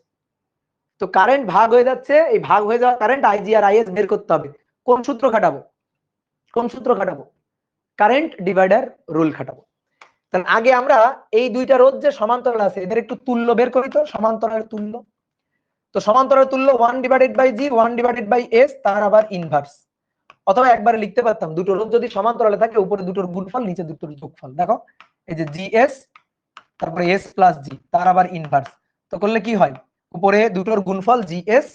তো কারেন্ট ভাগ হয়ে যাচ্ছে, এই ভাগ হয়ে যাওয়া কারেন্ট আইজি আর আইএস বের করতে হবে। কোন সূত্র খাটাবো? কোন সূত্র খাটাবো? কারেন্ট ডিভাইডার রুল খাটাবো। তাহলে আগে আমরা এই দুইটা রোধ যে সমান্তরাল আছে এদের একটু তুল্য বের করি তো, সমান্তরালের তুল্য। তো সমান্তরাল তুল্য 1/G 1/S, তার আবার ইনভার্স। অথবা একবারে লিখতে পারতাম দুটো রোধ যদি সমান্তরালে থাকে উপরে দুটোর গুণফল নিচে দুটোর যোগফল। দেখো এই যে GS তারপরে S প্লাস G তার আবার ইনভার্স। তো করলে কি হয়, উপরে দুটোর গুণফল GS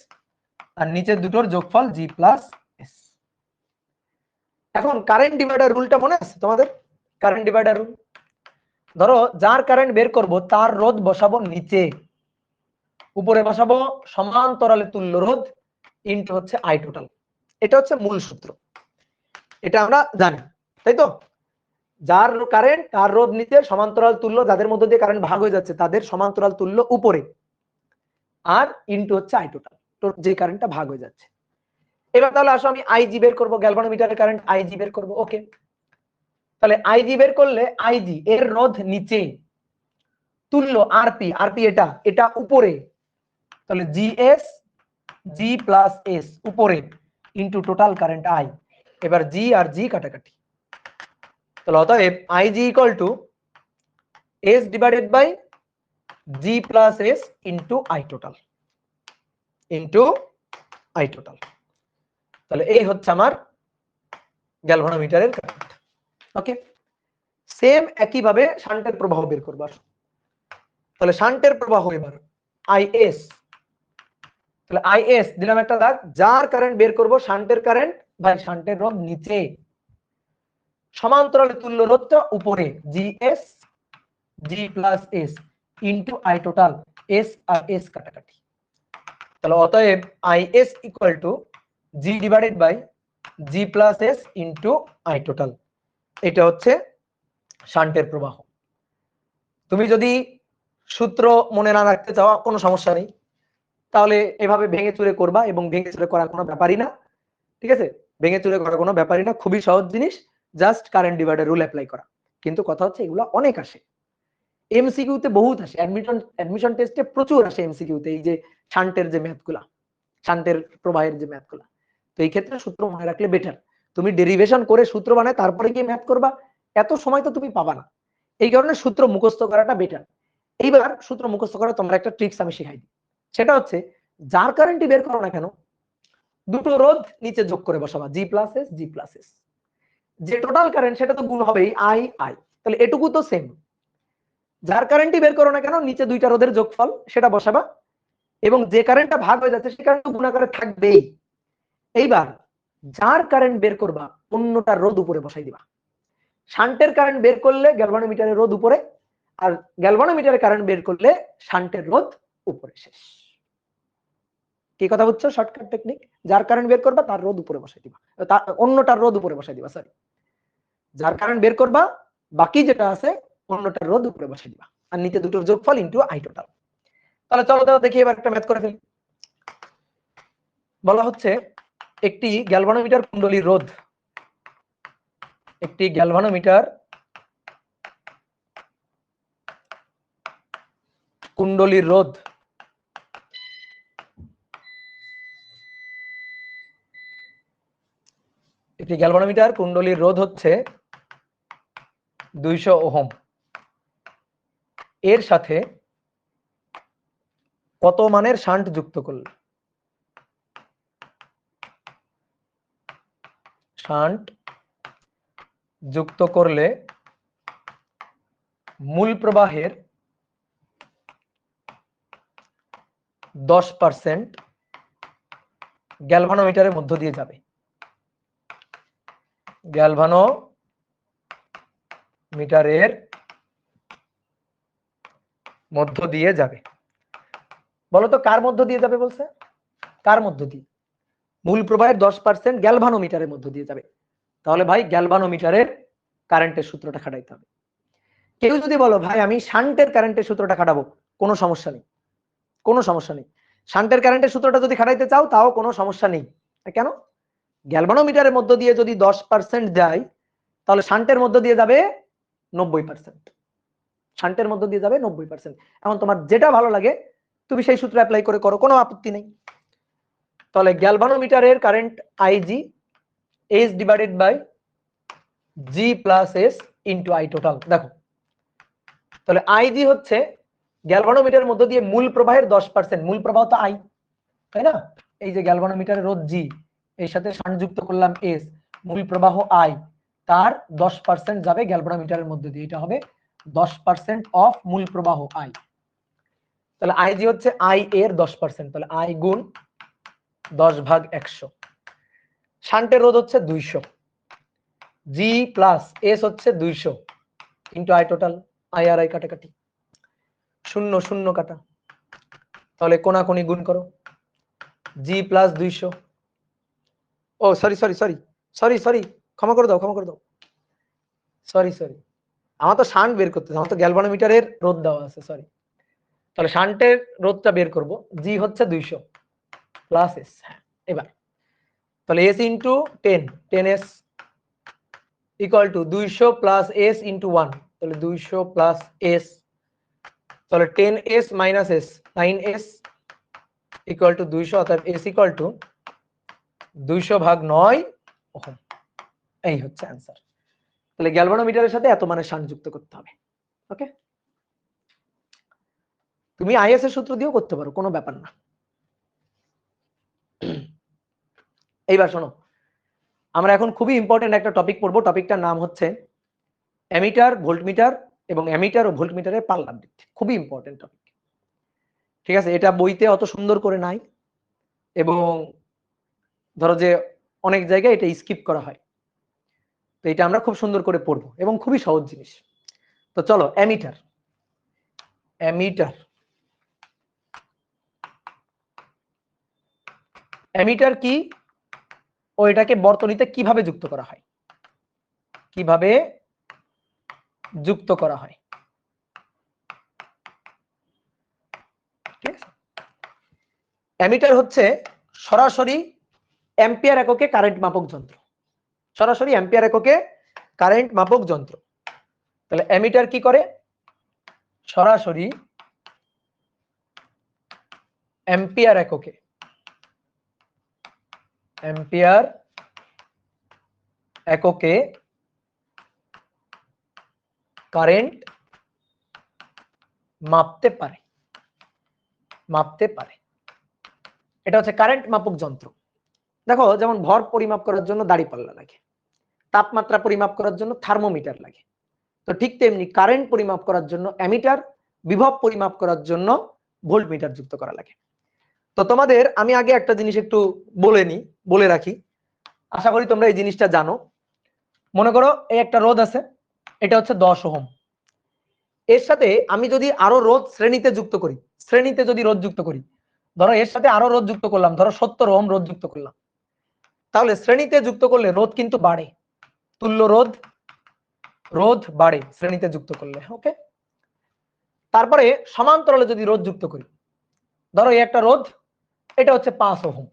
আর নিচে দুটোর যোগফল G প্লাস S। এখন কারেন্ট ডিভাইডার রুলটা মনে আছে তোমাদের? কারেন্ট ডিভাইডার রুল, ধরো যার কারেন্ট বের করব তার রোধ বসাবো নিচে, উপরে বসাবো সমান্তরালে তুল্য রোধ ইনটু হচ্ছে আই টোটাল। এটা হচ্ছে মূল সূত্র, এটা আমরা জানি তাই তো। যার কারেন্ট তার রোধ নিচে, সমান্তরাল তুল্য যাদের মধ্যে দিয়ে কারেন্ট ভাগ হয়ে যাচ্ছে তাদের সমান্তরাল তুল্য উপরে, আর ইনটু হচ্ছে আই টোটাল, তো যে কারেন্টটা ভাগ হয়ে যাচ্ছে। এবার তাহলে আসো আমি আইজি বের করব, গ্যালভানোমিটারের কারেন্ট আইজি বের করব। ওকে, তাহলে আইজি বের করলে আইজি এর রোধ নিচে, তুল্য আরপি, আরপি এটা এটা উপরে, তাহলে জিএস জি প্লাস এস উপরে ইনটু টোটাল কারেন্ট আই। এবার জি আর জি কাটাকাটি, তাহলে অতএব I G equal to S divided by G plus S into I total, into I total. তাহলে এই হচ্ছে আমার গ্যালভানোমিটারের কারেন্ট। ওকে, সেম একই ভাবে শান্টের প্রবাহ বের করব। তাহলে শান্টের প্রবাহ এবার আইএস, তাহলে আইএস দিলাম একটা দাগ, যার কারেন্ট বের করব শান্টের কারেন্ট বাই শান্টের রোধ নিচে, সমান্তরালে তুল্য রোধটা উপরে, G S G plus S into I total, S আর এস কাটাকাটি। তাহলে অতএব I S equal to G divided by G plus S into I total. এটা হচ্ছে শান্টের প্রবাহ। তুমি যদি সূত্র মনে না রাখতে চাও কোনো সমস্যা নেই, তাহলে এভাবে ভেঙে চুরে করবা, এবং ভেঙে চুরে করার কোনো ব্যাপারই না, ঠিক আছে? ভেঙে চুরে করার কোনো ব্যাপারই না, খুবই সহজ জিনিস, just current divider rule apply করা। কিন্তু কথা হচ্ছে এগুলো অনেক আসে, এমসিকিউতে বহুত আসে, অ্যাডমিশন টেস্টে প্রচুর আসে এমসিকিউতে, এই যে শান্টের যে ম্যাথগুলা, শান্টের প্রবাহের যে ম্যাথগুলা। তো এই ক্ষেত্রে সূত্র মনে রাখলে বেটার। তুমি ডেরিভেশন করে সূত্র বানায় তারপরে কি ম্যাথ করবা, এত সময় তো তুমি পাবা না। এই কারণে সূত্র মুখস্থ করাটা বেটার। এইবার সূত্র মুখস্থ করো, তোমরা একটা ট্রিক্স আমি শিখাই দিই। সেটা হচ্ছে যার কারেন্টই বের করো না কেন, দুটো রোধ নিচে যোগ করে বসাবা, G plus S G plus S. যে টোটাল কারেন্ট সেটা তো গুণ হবেই আই আই, তাহলে এটুকু তো সেম। যার কারেন্টই বের করো না কেন নিচে দুইটা রোধের যোগফল সেটা বসাবা, এবং যে কারেন্টটা ভাগ হয়ে যাচ্ছে সেই কারেন্ট গুণ আকারে থাকবেই। এইবার যার কারেন্ট বের করবা অন্যটার রোধ উপরে বসাই দিবা। শান্টের কারেন্ট বের করলে গ্যালভানোমিটারের রোধ উপরে, আর গ্যালভানোমিটারের কারেন্ট বের করলে শান্টের রোধ উপরে। শেষ। কি কথা বুঝছো? Shortcut technique. যার কারেন্ট বের করবা তার রোধ উপরে বসাই দিবা, অন্যটার রোধ উপরে বসাই দিবা, সরি। যার কারেন্ট বের করবা বাকি যেটা আছে অন্যটার রোধ উপরে বসাই দিবা, আর নিচে দুটোর যোগফল ইনটু আই টোটাল। তাহলে চলো দাও দেখি এবার একটা ম্যাথ করে ফেলি। বলা হচ্ছে একটি গ্যালভানোমিটার কুণ্ডলীর রোধ, একটি গ্যালভানোমিটার কুণ্ডলীর রোধ একটি গ্যালভানোমিটার কুণ্ডলীর রোধ হচ্ছে 200 ওহম। এর সাথে কত মানের শান্ট যুক্ত করলে, শান্ট যুক্ত করলে মূল প্রবাহের 10% গ্যালভানোমিটারের মধ্য দিয়ে যাবে। গ্যালভানোমিটারের মধ্য দিয়ে যাবে। বলতো কার মধ্য দিয়ে যাবে বলছে? কার মধ্য দিয়ে? মূল প্রবাহের 10% গ্যালভানোমিটারের মধ্য দিয়ে যাবে। তাহলে ভাই গ্যালভানোমিটারের কারেন্টের সূত্রটা খাটাইতে হবে। কেউ যদি বলো ভাই আমি শান্টের কারেন্টের সূত্রটা খাটাবো, কোনো সমস্যা নেই, কোনো সমস্যা নেই। শান্টের কারেন্টের সূত্রটা যদি খাটাইতে চাও তাও কোনো সমস্যা নেই। কেন? গ্যালভানোমিটারের মধ্য দিয়ে যদি 10% যায় তাহলে শান্টের মধ্য দিয়ে যাবে 90%। শান্টের মধ্য দিয়ে যাবে 90%। এখন তোমার যেটা ভালো লাগে তুমি সেই সূত্র অ্যাপ্লাই করে করো, কোনো আপত্তি নেই। তাহলে গ্যালভানোমিটারের current IG S divided by G plus S into I total. দেখো তাহলে আইজি হচ্ছে গ্যালভানোমিটারের মধ্য দিয়ে মূল প্রবাহের 10%, মূল প্রবাহ তো আই, তাই না? এই যে গ্যালভানোমিটারের রোধ জি, এর সাথে শান্ট যুক্ত করলাম এস, মূল প্রবাহ আই, তার 10% যাবে গ্যালভানোমিটারের মধ্য দিয়ে, এটা হবে 10% অফ মূল প্রবাহ আই। তাহলে আইজি হচ্ছে আই এর 10%, তাহলে আই গুণ 10/100। শান্টের রোধ হচ্ছে 200, জি প্লাস এস হচ্ছে 200 into I total. I R I কাটাকাটি, শূন্য শূন্য কাটা, তাহলে কোনাকুনি গুণ করো, জি প্লাস 200, ও sorry sorry sorry sorry sorry ক্ষমা করে দাও, ক্ষমা করে দাও, সরি সরি, আমার তো শান্ট বের করতে, আমার তো গ্যালভানোমিটারের রোধ দেওয়া আছে, সরি। তাহলে শান্টের রোধটা বের করব, জি হচ্ছে 200 প্লাস এস। হ্যাঁ, এবার তাহলে S into 10 S equal to 200 plus S into 1, তাহলে 200 প্লাস এস, তাহলে 10s minus S 9s equal to 200, অর্থাৎ এস ইকুয়াল টু 200/9 ওহম। এই হচ্ছে অ্যান্সার। তাহলে গ্যালভানোমিটারের সাথে এত মানের শান্ট যুক্ত করতে হবে। ওকে, তুমি আইএস এর সূত্র দিয়েও করতে পারো, কোনো ব্যাপার না। এইবার শোনো, আমরা এখন খুবই ইম্পর্টেন্ট একটা টপিক পড়বো। টপিকটার নাম হচ্ছে অ্যামিটার, ভোল্টমিটার এবং অ্যামিটার ও ভোল্টমিটারের পাল্লা বৃদ্ধি। খুবই ইম্পর্টেন্ট টপিক, ঠিক আছে? এটা বইতে অত সুন্দর করে নাই, এবং ধরো যে অনেক জায়গায় এটা স্কিপ করা হয়, তো এটা আমরা খুব সুন্দর করে পড়বো এবং খুবই সহজ জিনিস। তো চলো, অ্যামিটার। অ্যামিটার অ্যামিটার কি ও এটাকে বর্তনীতে কিভাবে যুক্ত করা হয়, কিভাবে যুক্ত করা হয়, ঠিক আছে? অ্যামিটার হচ্ছে সরাসরি অ্যাম্পিয়ার এককে কারেন্ট মাপক যন্ত্র, সরাসরি অ্যাম্পিয়ার এককে কারেন্ট মাপক যন্ত্র। তাহলে অ্যামিটার কি করে? সরাসরি অ্যাম্পিয়ার এককে, অ্যাম্পিয়ার এককে কারেন্ট মাপতে পারে, মাপতে পারে। এটা হচ্ছে কারেন্ট মাপক যন্ত্র। দেখো যেমন ভর পরিমাপ করার জন্য দাঁড়িপাল্লা লাগে, তাপমাত্রা পরিমাপ করার জন্য থার্মোমিটার লাগে, তো ঠিক তেমনি কারেন্ট পরিমাপ করার জন্য অ্যামিটার, বিভব পরিমাপ করার জন্য ভোল্টমিটার যুক্ত করা লাগে। তো তোমাদের আমি আগে একটা জিনিস একটু বলে রাখি, আশা করি তোমরা এই জিনিসটা জানো। মনে করো এই একটা রোধ আছে, এটা হচ্ছে 10 ওহম। এর সাথে আমি যদি আরো রোধ শ্রেণীতে যুক্ত করি, শ্রেণীতে যদি রোধ যুক্ত করি, ধরো এর সাথে আরো রোধ যুক্ত করলাম, ধরো 70 ওহম রোধ যুক্ত করলাম, তাহলে শ্রেণীতে যুক্ত করলে রোধ কিন্তু বাড়ে, তুল্য রোধ বাড়ে শ্রেণীতে যুক্ত করলে। ওকে, তারপরে সমান্তরালে যদি রোধ যুক্ত করি, ধরো এই একটা রোধ, এটা হচ্ছে 5 ওহম,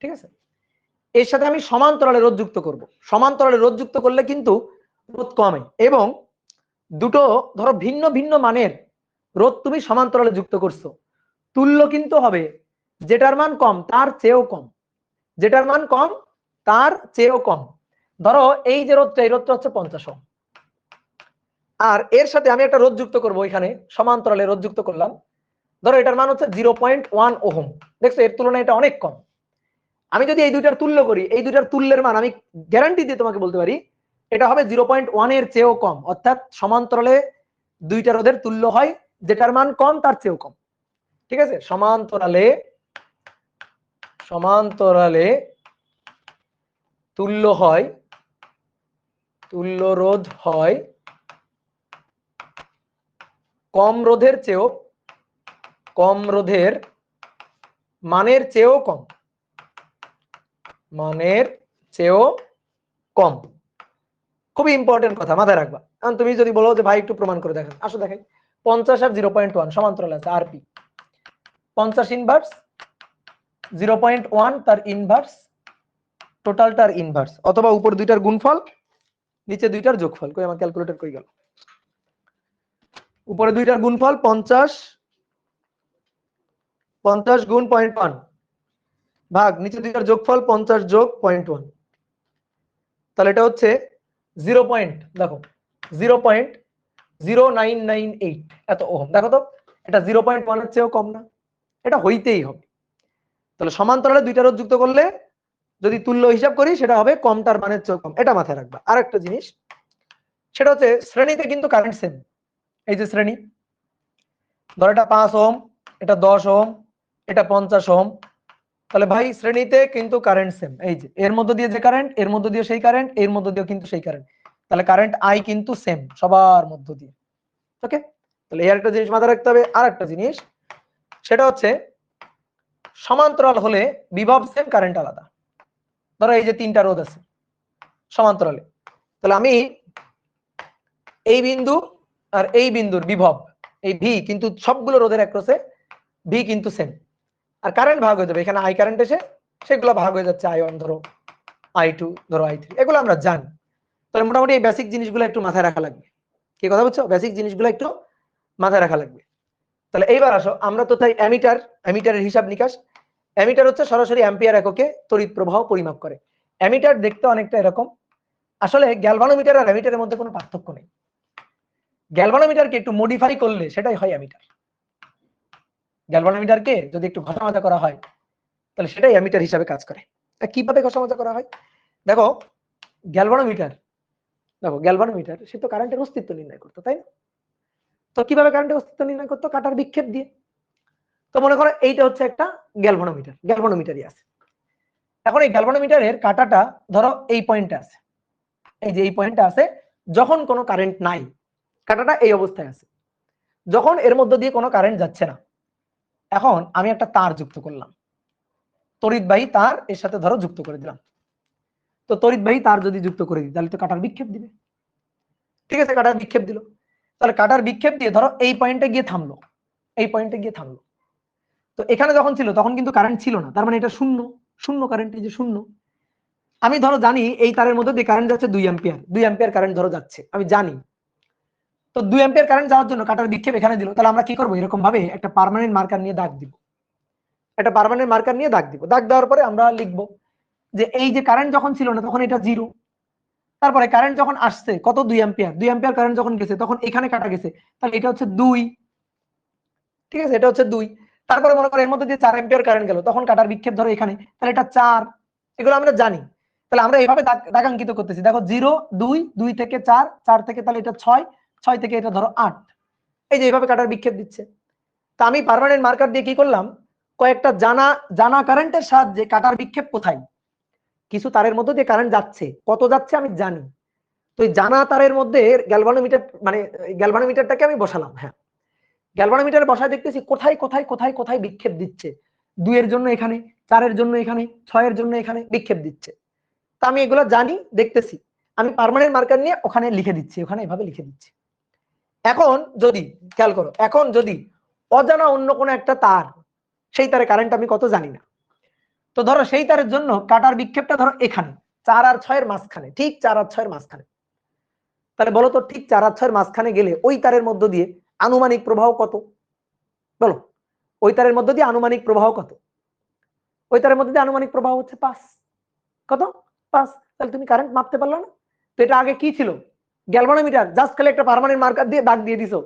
ঠিক আছে, এর সাথে আমি সমান্তরালে রোধ যুক্ত করব। সমান্তরালে রোধ যুক্ত করলে কিন্তু রোধ কমে, এবং দুটো ধরো ভিন্ন ভিন্ন মানের রোধ তুমি সমান্তরালে যুক্ত করছো, তুল্য কিন্তু হবে যেটার মান কম তার চেয়েও কম, যেটার মান কম তার চেয়েও কম। ধরো এই যে রোধটা, এই রোধটা হচ্ছে 50 ওহম, আর এর সাথে আমি একটা রোধ যুক্ত করব, এখানে সমান্তরালে রোধ যুক্ত করলাম, ধরো এটার মান হচ্ছে 0.1 ওহম। দেখছো এর তুলনায় এটা অনেক কম। আমি যদি এই দুইটার তুল্য করি, এই দুইটার তুল্যের মান আমি গ্যারান্টি দিয়ে তোমাকে বলতে পারি এটা হবে 0.1 এর চেয়েও কম। অর্থাৎ সমান্তরালে দুইটা রোধের তুল্য হয় যেটার মান কম তার চেয়েও কম, ঠিক আছে। সমান্তরালে তুল্য হয়, তুল্য রোধ হয় কম রোধের চেয়েও, কম রোধের মানের চেয়েও কম, মানের চেয়েও কম। খুবই ইম্পর্টেন্ট কথা, মাথায় রাখবা। কারণ তুমি যদি বলো যে ভাই একটু প্রমাণ করে দেখেন, আসো দেখাই। 50 আর 0.1 সমান্তরাল আছে, আরপি 50 ইনভার্স 0.1 তার ইনভার্স, টোটালটার ইনভার্স, অথবা উপর দুইটার গুণফল নিচে দুইটার যোগফল। কই আমার ক্যালকুলেটর কই গেল? উপরে দুইটার গুণফল 50 গুণ 0.1 ভাগ নিচে দুইটার যোগফল 50 যোগ 0.1, তাহলে এটা হচ্ছে 0 পয়েন্ট, দেখো 0.0998 এত ওহম। দেখো তো এটা 0.1 এর চেয়েও কম না, এটা হইতেই হবে। তাহলে সমান্তরালে দুইটা রোধ যুক্ত করলে যদি তুল্য হিসাব করি সেটা হবে কমটার মানের চেয়েও কম, এটা মাথায় রাখবা। আর একটা জিনিস সেটা হচ্ছে শ্রেণীতে কিন্তু কারেন্ট সেম। এই যে শ্রেণী, ধর এটা 5 ওহম, এটা 10 ওহম, এটা 50 ওহম, তাহলে ভাই শ্রেণীতে কিন্তু কারেন্ট সেম। এই যে এর মধ্য দিয়ে যে কারেন্ট, এর মধ্য দিয়ে সেই কারেন্ট, এর মধ্য দিয়ে কিন্তু সেই কারেন্ট, তাহলে কারেন্ট আই কিন্তু সেম সবার মধ্য দিয়ে। ওকে, তাহলে এই একটা জিনিস মাথায় রাখতে হবে। আর একটা জিনিস সেটা হচ্ছে সমান্তরাল হলে বিভব সেম, কারেন্ট আলাদা। ধরো এই যে তিনটা রোধ আছে সমান্তরালে, তাহলে আমি এই বিন্দু আর এই বিন্দুর বিভব এই ভি কিন্তু সবগুলো রোধের একরসে ভি কিন্তু সেম, আর কারেন্ট ভাগ হয়ে যাবে। এখানে আই কারেন্ট এসে সেগুলো ভাগ হয়ে যাচ্ছে, I1 ধরো, I2 ধরো, I3, এগুলো আমরা জানি। তাহলে মোটামুটি এই বেসিক জিনিসগুলো একটু মাথায় রাখা লাগবে। কি কথা বলছো? বেসিক জিনিসগুলো একটু মাথায় রাখা লাগবে। তাহলে এইবার আসো, আমরা তো তাই অ্যামিটারের হিসাব নিকাশ। অ্যামিটার হচ্ছে সরাসরি অ্যাম্পিয়ার এককে তড়িৎ প্রবাহ পরিমাপ করে। অ্যামিটার দেখতে অনেকটা এরকম। আসলে গ্যালভানোমিটার আর অ্যামিটারের মধ্যে কোনো পার্থক্য নেই। গ্যালভানোমিটারকে একটু মডিফাই করলে সেটাই হয় অ্যামিটার। গ্যালভানোমিটারকে যদি একটু ঘষা মাজা করা হয় তাহলে সেটাই অ্যামিটার হিসাবে কাজ করে। কিভাবে ঘষা মাজা করা হয়? দেখো গ্যালভানোমিটার, সে তো কারেন্টের অস্তিত্ব নির্ণয় করতো, তাই না? তো কিভাবে কারেন্টের অস্তিত্ব নির্ণয় করতো? কাটার বিক্ষেপ দিয়ে। তো মনে করো এইটা হচ্ছে একটা গ্যালভানোমিটারই আছে। এখন এই গ্যালভানোমিটারের কাটাটা ধরো এই পয়েন্টে আছে, এই যে এই পয়েন্টে আছে, যখন কোনো কারেন্ট নাই কাটাটা এই অবস্থায় আছে, যখন এর মধ্য দিয়ে কোনো কারেন্ট যাচ্ছে না, এখন আমি একটা তার যুক্ত করলাম, তড়িৎবাহী তার এর সাথে ধরো যুক্ত করে দিলাম। তো তড়িৎবাহী তার যদি যুক্ত করে দিই তাহলে তো কাটার বিক্ষেপ দিবে, ঠিক আছে? কাটার বিক্ষেপ দিল, তাহলে কাটার বিক্ষেপ দিয়ে ধরো এই পয়েন্টে গিয়ে থামলো, এই পয়েন্টে গিয়ে থামলো। তো এখানে যখন ছিল তখন কিন্তু কারেন্ট ছিল না, তার মানে এটা শূন্য, শূন্য কারেন্ট, এই যে শূন্য। আমি ধরো জানি এই তারের মধ্যে দিয়ে কারেন্ট যাচ্ছে 2 অ্যাম্পিয়ার, 2 অ্যাম্পিয়ার কারেন্ট ধরো যাচ্ছে, আমি জানি। তো 2 অ্যাম্পিয়ার কারেন্ট যাওয়ার জন্য কাটার বিক্ষেপ এখানে দিল, তাহলে আমরা কি করব? এরকম ভাবে একটা পার্মানেন্ট মার্কার নিয়ে দাগ দিব, একটা পার্মানেন্ট মার্কার নিয়ে দাগ দিব। দাগ দেওয়ার পরে আমরা লিখবো যে এই যে কারেন্ট যখন ছিল না তখন এটা 0, তারপরে কারেন্ট যখন আসছে কত 2 অ্যাম্পিয়ার, 2 অ্যাম্পিয়ার কারেন্ট যখন গেছে তখন এখানে কাটা গেছে, তাহলে এটা হচ্ছে 2। ঠিক আছে, এটা হচ্ছে 2। তারপরে মনে করো এর মধ্যে দিয়ে 4 অ্যাম্পিয়ার কারেন্ট গেল, তখন কাটার বিক্ষেপ ধরো এখানে, তাহলে এটা 4। এগুলো আমরা জানি। তাহলে আমরা এইভাবে দাগাঙ্কিত করতেছি, দেখো 0 2 2 থেকে 4, 4 থেকে তাহলে এটা 6, 6 থেকে এটা ধরো 8। এই যে এইভাবে কাটার বিক্ষেপ দিচ্ছে। তা আমি পার্মানেন্ট মার্কার দিয়ে কি করলাম, কয়েকটা জানা জানা কারেন্টের সাহায্যে কাটার বিক্ষেপ কোথায়, কিছু তারের মধ্যে দিয়ে কারেন্ট যাচ্ছে, কত যাচ্ছে আমি জানি। তো এই জানা তারের মধ্যে গ্যালভানোমিটার মানে গ্যালভানোমিটারটাকে আমি বসালাম। হ্যাঁ, গ্যালভানোমিটারে বসায় দেখতেছি কোথায় কোথায় কোথায় কোথায় বিক্ষেপ দিচ্ছে। 2 এর জন্য এখানে, 4 এর জন্য এখানে, 6 এর জন্য এখানে বিক্ষেপ দিচ্ছে। তা আমি এগুলো জানি, দেখতেছি, আমি পার্মানেন্ট মার্কার নিয়ে ওখানে লিখে দিচ্ছি, ওখানে এভাবে লিখে দিচ্ছি। এখন যদি খেয়াল করো, এখন যদি অজানা অন্য কোনো একটা তার, সেই তারে কারেন্ট আমি কত জানি না, তো ধরো সেই তারের জন্য কাটার বিক্ষেপটা ধরো এখানে 4 আর 6 এর মাঝখানে, ঠিক 4 আর 6 এর মাঝখানে। তাহলে বলো তো ঠিক 4 আর 6 এর মাঝখানে গেলে ওই তারের মধ্য দিয়ে আনুমানিক প্রবাহ কত? বলো, ওই তারের মধ্য দিয়ে আনুমানিক প্রবাহ কত? ওই তারের মধ্যে দিয়ে আনুমানিক প্রবাহ হচ্ছে 5। কত? 5। তাহলে তুমি কারেন্ট মাপতে পারলো না? তো এটা আগে কি ছিল? গ্যালভানোমিটার। জাস্ট খালি একটা পার্মানেন্ট মার্কার দিয়ে দাগ দিয়ে দিছো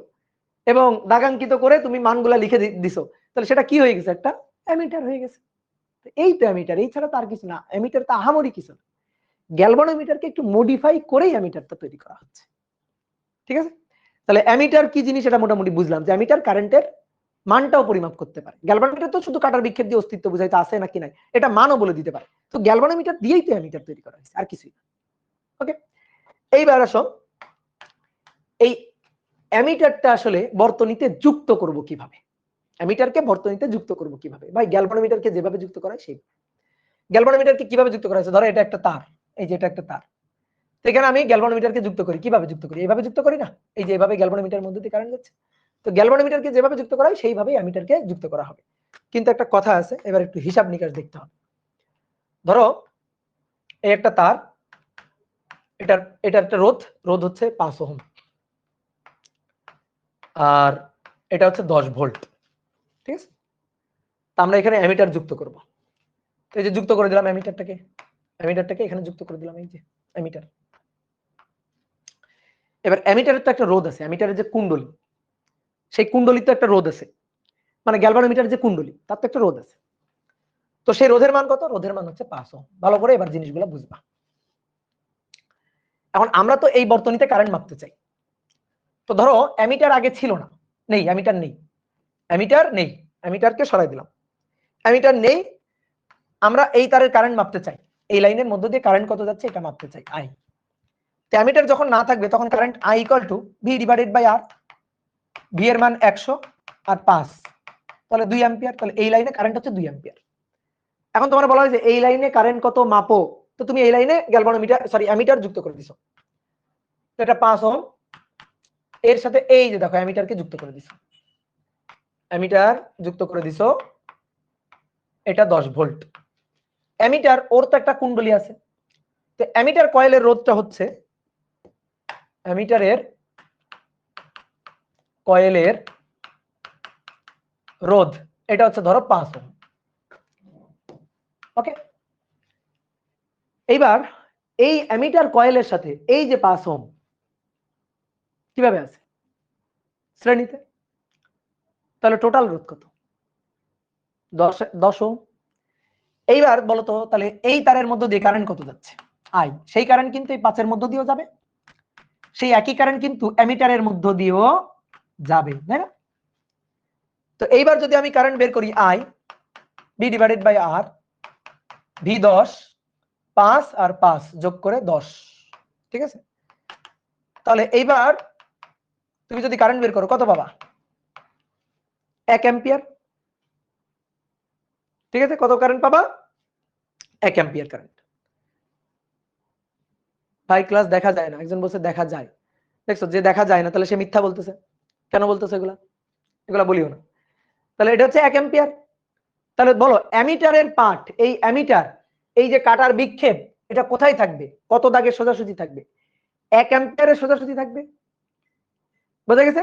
এবং দাগাঙ্কিত করে তুমি মানগুলা লিখে দিছো, তাহলে সেটা কি হয়ে গেছে? একটা অ্যামিটার হয়ে গেছে। এই তো অ্যামিটার, এই ছাড়া তো আর কিছু না। অ্যামিটার তো আহামরি কিছু না, গ্যালভানোমিটারকে একটু মডিফাই করেই অ্যামিটারটা তৈরি করা হচ্ছে। ঠিক আছে, তাহলে অ্যামিটার কি জিনিস এটা মোটামুটি বুঝলাম, যে অ্যামিটার কারেন্টের মানটাও পরিমাপ করতে পারে। গ্যালভানোমিটার তো শুধু কাটার বিক্ষেপ দিয়ে অস্তিত্ব বুঝাইতে আছে নাকি নাই এটা মানও বলে দিতে পারে। তো গ্যালভানোমিটার দিয়েই তো অ্যামিটার তৈরি করা হয়েছে, আর কিছুই না। ওকে, এইবার আসো, এই অ্যামিটারটা আসলে বর্তনীতে যুক্ত করব কিভাবে? অ্যামিটারকে বর্তনীতে যুক্ত করব কিভাবে? ভাই গ্যালভানোমিটারকে যেভাবে যুক্ত করা হয় সেই। গ্যালভানোমিটারকে কিভাবে যুক্ত করা হয়েছে? ধরো এটা একটা তার, এই যে এটা একটা তার, এখানে আমি গ্যালভানোমিটারকে যুক্ত করি, কিভাবে যুক্ত করি? এইভাবে যুক্ত করি না? এই যে এইভাবে গ্যালভানোমিটারের মধ্যে দিয়ে কারেন্ট যাচ্ছে। তো গ্যালভানোমিটারকে যেভাবে যুক্ত করা হয় সেইভাবেই অ্যামিটারকে যুক্ত করা হবে। কিন্তু একটা কথা আছে, এবার একটু হিসাব নিকাশ দেখতে হবে। ধরো এই একটা তার, এটা একটা রোধ, রোধ হচ্ছে 5 ওহম, আর এটা হচ্ছে 10 ভোল্ট। ঠিক আছে, তো আমরা এখানে অ্যামিটার যুক্ত করব। এই যে যুক্ত করে দিলাম অ্যামিটারটাকে এখানে যুক্ত করে দিলাম, এই যে অ্যামিটার। এবার অ্যামিটারের তো একটা রোধ আছে, অ্যামিটারের যে কুণ্ডলী, সেই কুণ্ডলীর তো একটা রোধ আছে, মানে গ্যালভানোমিটারের যে কুণ্ডলী তার তো একটা রোধ আছে। তো সেই রোধের মান কত? রোধের মান হচ্ছে 5 ওহম। ভালো করে এবার জিনিসগুলো বুঝবা। এখন আমরা তো এই বর্তনীতে কারেন্ট মাপতে চাই। তো ধরো অ্যামিটার আগে ছিল না, নেই, অ্যামিটার নেই, অ্যামিটার নেই, অ্যামিটারকে সরাই দিলাম, অ্যামিটার নেই, আমরা এই তারের কারেন্ট মাপতে চাই, এই লাইনের মধ্য দিয়ে কারেন্ট কত যাচ্ছে এটা মাপতে চাই, আই। তো অ্যামিটার যখন না থাকবে তখন current I equal to V divided by R. V এর মান 100 আর 5, তাহলে 2 অ্যাম্পিয়ার। তাহলে এই লাইনে কারেন্ট হচ্ছে 2 অ্যাম্পিয়ার। এখন তোমার বলা হয় যে এই লাইনে কারেন্ট কত মাপো, তো তুমি এই লাইনে গ্যালভানোমিটার অ্যামিটার যুক্ত করে দিছো। তো এটা 5 ওহম, এর সাথে এই যে দেখো অ্যামিটারকে যুক্ত করে দিছো, অ্যামিটার যুক্ত করে দিছো, এটা 10 ভোল্ট। অ্যামিটার ওর তো একটা কুণ্ডলী আছে, তো অ্যামিটার কয়েলের রোধটা হচ্ছে, অ্যামিটারের কয়েলের রোধ এটা হচ্ছে ধরো 5 ওহম। ওকে, এইবার এই অ্যামিটার কয়েলের সাথে এই যে 5 ওহম কিভাবে আছে? শ্রেণীতে। তাহলে টোটাল রোধ কত? 10 ওহম। এইবার বলো তো তাহলে এই তারের মধ্য দিয়ে কারেন্ট কত যাচ্ছে? আই। সেই কারেন্ট কিন্তু এই 5 এর মধ্য দিয়েও যাবে, সেই একই কারেন্ট কিন্তু অ্যামিটারের মধ্য দিয়েও যাবে, তাই না? তো এইবার যদি আমি কারেন্ট বের করি, I V divided by R, V 10, 5 আর 5 যোগ করে 10। ঠিক আছে, তাহলে এইবার তুমি যদি কারেন্ট বের করো কত পাবা? 1 অ্যাম্পিয়ার। ঠিক আছে, কত কারেন্ট পাবা? 1 অ্যাম্পিয়ার কারেন্ট। ভাই ক্লাস দেখা যায় না, একজন বলছে দেখা যায়। দেখছো, যে দেখা যায় না তাহলে সে মিথ্যা বলতেছে। কেন বলতেছে এগুলা? এগুলা বলিও না। তাহলে এটা হচ্ছে 1 অ্যাম্পিয়ার। তাহলে বলো অ্যামিটারের পার্ট, এই অ্যামিটার, এই যে কাটার বিক্ষেপ, এটা কোথায় থাকবে? কত দাগে সোজাসুজি থাকবে? 1 অ্যাম্পিয়ারের সোজাসুজি থাকবে। বোঝা গেছে?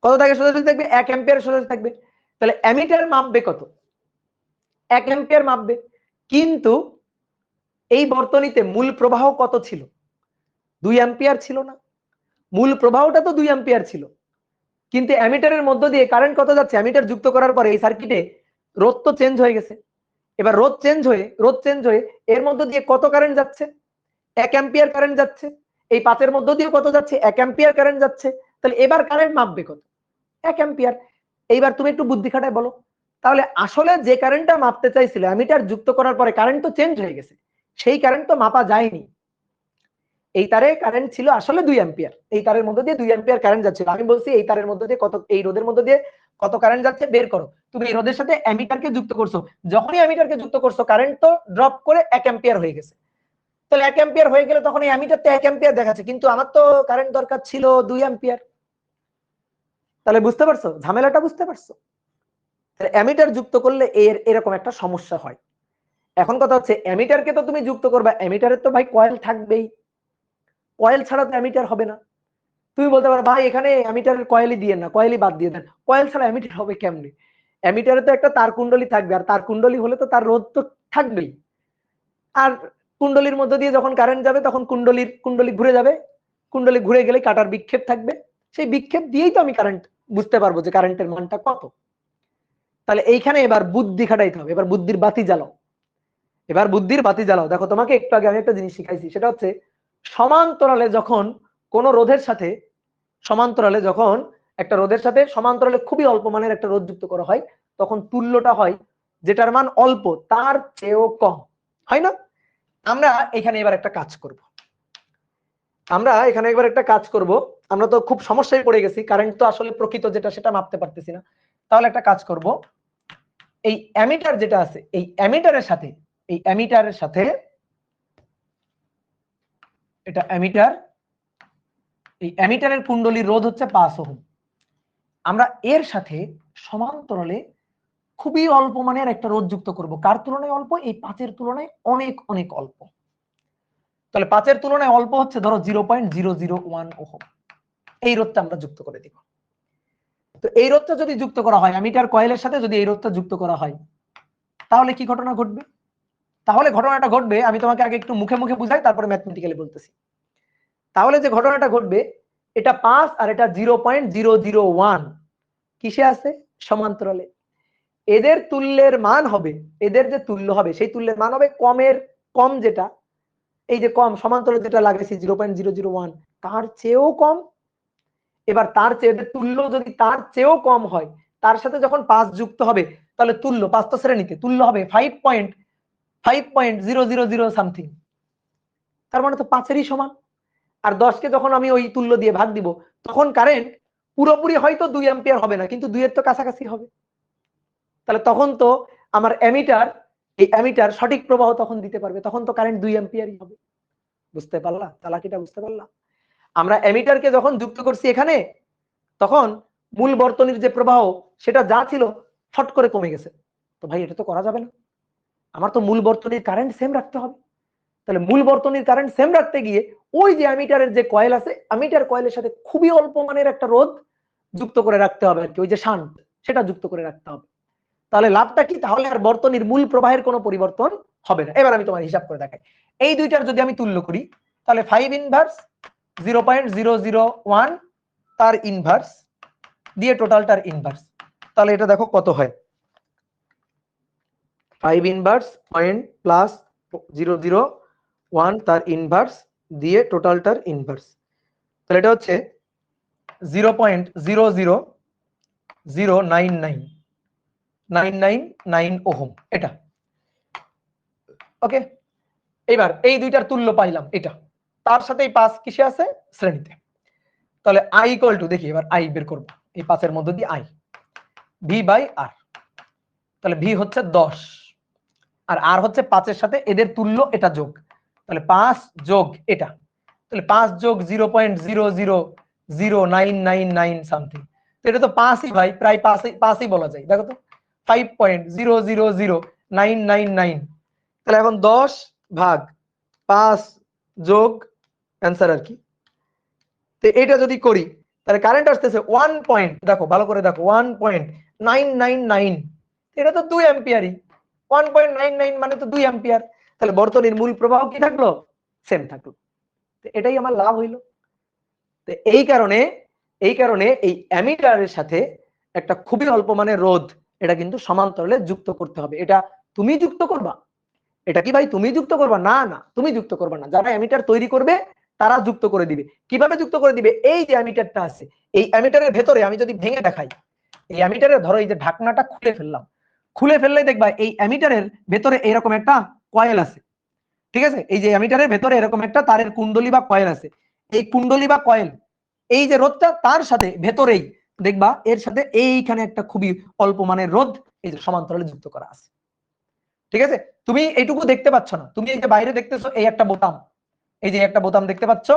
কত দাগে সোজাসুজি থাকবে? 1 অ্যাম্পিয়ারের সোজাসুজি থাকবে। তাহলে অ্যামিটার মাপবে কত? 1 অ্যাম্পিয়ার মাপবে। কিন্তু এই বর্তনীতে মূল প্রবাহ কত ছিল? 2 অ্যাম্পিয়ার ছিল না? মূল প্রবাহটা তো 2 অ্যাম্পিয়ার ছিল। কিন্তু অ্যামিটারের মধ্য দিয়ে কারেন্ট কত যাচ্ছে, অ্যামিটার যুক্ত করার পরে এই সার্কিটে রোধ তো চেঞ্জ হয়ে গেছে। এবার রোধ চেঞ্জ হয়ে এর মধ্য দিয়ে কত কারেন্ট যাচ্ছে, 1 অ্যাম্পিয়ার কারেন্ট যাচ্ছে। এই 5 এর মধ্য দিয়ে কত যাচ্ছে, 1 অ্যাম্পিয়ার কারেন্ট যাচ্ছে। তাহলে এবার কারেন্ট মাপবে কত, 1 অ্যাম্পিয়ার। এইবার তুমি একটু বুদ্ধি খাটায় বলো, তাহলে আসলে যে কারেন্টটা মাপতে চাইছিল অ্যামিটার যুক্ত করার পরে কারেন্ট তো চেঞ্জ হয়ে গেছে, সেই কারেন্ট তো মাপা যায়নি। এই তারে কারেন্ট ছিল আসলে 2 অ্যাম্পিয়ার, এই তারের মধ্যে দিয়ে 2 অ্যাম্পিয়ার কারেন্ট যাচ্ছিল। আমি বলছি এই তারের মধ্যে দিয়ে কত, এই রোধের মধ্যে দিয়ে কত কারেন্ট যাচ্ছে বের করো। তুমি এই রোধের সাথে অ্যামিটারকে যুক্ত করছো, যখনই অ্যামিটারকে যুক্ত করছো কারেন্ট তো ড্রপ করে 1 অ্যাম্পিয়ার হয়ে গেছে। তাহলে 1 অ্যাম্পিয়ার হয়ে গেলে তখন এই অ্যামিটারতে 1 অ্যাম্পিয়ার দেখাচ্ছে, কিন্তু আমার তো কারেন্ট দরকার ছিল 2 অ্যাম্পিয়ার। তাহলে বুঝতে পারছো ঝামেলাটা, বুঝতে পারছো? তাহলে অ্যামিটার যুক্ত করলে এরকম একটা সমস্যা হয়। এখন কথা হচ্ছে অ্যামিটারকে তো তুমি যুক্ত করবে, অ্যামিটারের তো ভাই কয়েল থাকবেই, কয়েল ছাড়া তো অ্যামিটার হবে না। তুমি বলতে পারো ভাই এখানে অ্যামিটারের কয়েলই দিয়ে না, কয়েলই বাদ দিয়ে দেন। কয়েল ছাড়া অ্যামিটার হবে কেমনে? অ্যামিটারে তো একটা তার কুণ্ডলী থাকবে, আর তার কুণ্ডলী হলে তো তার রোধ তো থাকবেই। আর কুণ্ডলীর মধ্যে দিয়ে যখন কারেন্ট যাবে তখন কুণ্ডলী ঘুরে যাবে, কুণ্ডলী ঘুরে গেলে কাটার বিক্ষেপ থাকবে, সেই বিক্ষেপ দিয়েই তো আমি কারেন্ট বুঝতে পারবো যে কারেন্টের মানটা কত। তাহলে এইখানে এবার বুদ্ধি খাটাইতে হবে, এবার বুদ্ধির বাতি জ্বালাও, এবার বুদ্ধির বাতি জ্বালাও। দেখো তোমাকে একটু আগে আমি একটা জিনিস শিখাইছি, সেটা হচ্ছে সমান্তরালে যখন কোন রোধের সাথে, সমান্তরালে যখন একটা রোধের সাথে সমান্তরালে খুবই অল্প মানের একটা রোধ যুক্ত করা হয়, তখন তুল্যটা হয় যেটার মান অল্প তার চেয়েও কম, হয় না? আমরা এখানে এবার একটা কাজ করব, আমরা তো খুব সমস্যায় পড়ে গেছি, কারেন্ট তো আসলে প্রকৃত যেটা সেটা মাপতে পারতেছি না। তাহলে একটা কাজ করব, এই অ্যামিটার যেটা আছে এই অ্যামিটারের সাথে, এই অ্যামিটারের সাথে, এটা অ্যামিটার, এই অ্যামিটারের কুণ্ডলীর রোধ হচ্ছে 5 ওহম। আমরা এর সাথে সমান্তরালে খুবই অল্প মানের একটা রোধ যুক্ত করব। কার তুলনায় অল্প? এই 5 এর তুলনায় অনেক অনেক অল্প। তাহলে 5 এর তুলনায় অল্প হচ্ছে ধরো 0.001 ওহম। এই রোধটা আমরা যুক্ত করে দিব। তো এই রোধটা যদি যুক্ত করা হয় অ্যামিটার কয়েলের সাথে, যদি এই রোধটা যুক্ত করা হয়, তাহলে কি ঘটনা ঘটবে? তাহলে ঘটনাটা ঘটবে, আমি তোমাকে আগে একটু মুখে মুখে বুঝাই, তারপরে ম্যাথমেটিক্যালি বলতেছি। তাহলে যে ঘটনাটা ঘটবে, এটা 5 আর এটা 0.001 কিসে আছে? সমান্তরালে। এদের তুল্যের মান হবে, এদের যে তুল্য হবে সেই তুল্যের মান হবে কমের, কম যেটা, এই যে কম সমান্তরালে যেটা লাগাইছি 0.001 তার চেয়েও কম। এবার তার চেয়ে এদের তুল্য যদি তার চেয়েও কম হয়, তার সাথে যখন 5 যুক্ত হবে, তাহলে তুল্য 5 তো শ্রেণীতে, তুল্য হবে 5.000 সামথিং। তার মানে তো 5-এরই সমান। আর 10কে যখন আমি ওই তুল্য দিয়ে ভাগ দিব, তখন কারেন্ট পুরোপুরি হয়তো 2 অ্যাম্পিয়ার হবে না, কিন্তু 2 এর তো কাছাকাছি হবে। তাহলে তখন তো আমার অ্যামিটার, এই অ্যামিটার সঠিক প্রবাহ তখন দিতে পারবে, তখন তো কারেন্ট 2 অ্যাম্পিয়ারই হবে। বুঝতে পারলা চালাকিটা? বুঝতে পারলা? আমরা অ্যামিটারকে যখন যুক্ত করছি এখানে, তখন মূল বর্তনীর যে প্রবাহ সেটা যা ছিল ফট করে কমে গেছে। তো ভাই এটা তো করা যাবে না, আমার তো মূল বর্তনীর কারেন্ট সেম রাখতে হবে। তাহলে মূল বর্তনীর কারেন্ট সেম রাখতে গিয়ে ওই যে অ্যামিটারের যে কয়েল আছে, অ্যামিটার কয়েলের সাথে খুবই অল্প মানের একটা রোধ যুক্ত করে রাখতে হবে আর কি, ওই যে শান্ট সেটা যুক্ত করে রাখতে হবে। তাহলে লাভটা কি? তাহলে আর বর্তনীর মূল প্রবাহের কোনো পরিবর্তন হবে না। এবার আমি তোমার হিসাব করে দেখাই, এই দুইটার যদি আমি তুল্য করি, তাহলে 5 ইনভার্স 0.001 তার ইনভার্স দিয়ে টোটালটার ইনভার্স, তাহলে এটা দেখো কত হয়। 5 ইনভার্স পয়েন্ট প্লাস 001 তার ইনভার্স দিয়ে টোটালটার ইনভার্স, তাহলে এটা হচ্ছে 0.0009999 ওহম এটা। ওকে, এবার এই দুইটার তুল্য পাইলাম এটা, তার সাথে এই 5 কিসে আছে? শ্রেণীতে। তাহলে আই ইকুয়াল টু, দেখি এবার আই বের করব, এই 5 এর মধ্যে দিয়ে আই, ভি বাই আর। তাহলে ভি হচ্ছে 10 আর আর হচ্ছে 5 এর সাথে এদের তুল্য এটা যোগ, তাহলে 5 যোগ এটা, তাহলে 5 যোগ 0.0009999 সামথিং। তো এটা তো 5ই ভাই, প্রায় 5ই বলা যায়। দেখো তো 5.0000999, তাহলে এখন 10 ভাগ 5 যোগ অ্যান্সার আর কি। তো এটা যদি করি তাহলে কারেন্ট আসতেছে 1 পয়েন্ট, দেখো ভালো করে দেখো 1.999, এটা তো 2 অ্যাম্পিয়ারই। 1.99 মানে তো 2 অ্যাম্পিয়ার। তাহলে বর্তনীর মূল প্রবাহ কি থাকলো? সেম থাকলো। তো এটাই আমার লাভ হইলো। তো এই কারণে এই কারণে এই অ্যামিটারের সাথে একটা খুবই অল্প মানের রোধ এটা কিন্তু সমান্তরালে যুক্ত করতে হবে। এটা তুমি যুক্ত করবা? এটা কি ভাই তুমি যুক্ত করবা? না না, তুমি যুক্ত করবা না, যারা অ্যামিটার তৈরি করবে তারা যুক্ত করে দিবে। কিভাবে যুক্ত করে দিবে? এই যে অ্যামিটারটা আছে, এই অ্যামিটারের ভেতরে আমি যদি ভেঙে দেখাই, এই অ্যামিটারে ধরো এই যে ঢাকনাটা খুলে ফেললাম, খুলে ফেললেই দেখবা এই অ্যামিটারের ভেতরে এরকম একটা কয়েল আছে। ঠিক আছে, এই যে অ্যামিটারের ভেতরে এরকম একটা তারের কুণ্ডলী বা কয়েল আছে। এই কুণ্ডলী বা কয়েল, এই যে রোধটা তার সাথে ভেতরেই দেখবা এর সাথে এইখানে একটা খুবই অল্প মানের রোধ এই যে সমান্তরালে যুক্ত করা আছে। ঠিক আছে, তুমি এইটুকু দেখতে পাচ্ছ না, তুমি এই যে বাইরে দেখতেছো এই একটা বোতাম, এই যে একটা বোতাম দেখতে পাচ্ছ,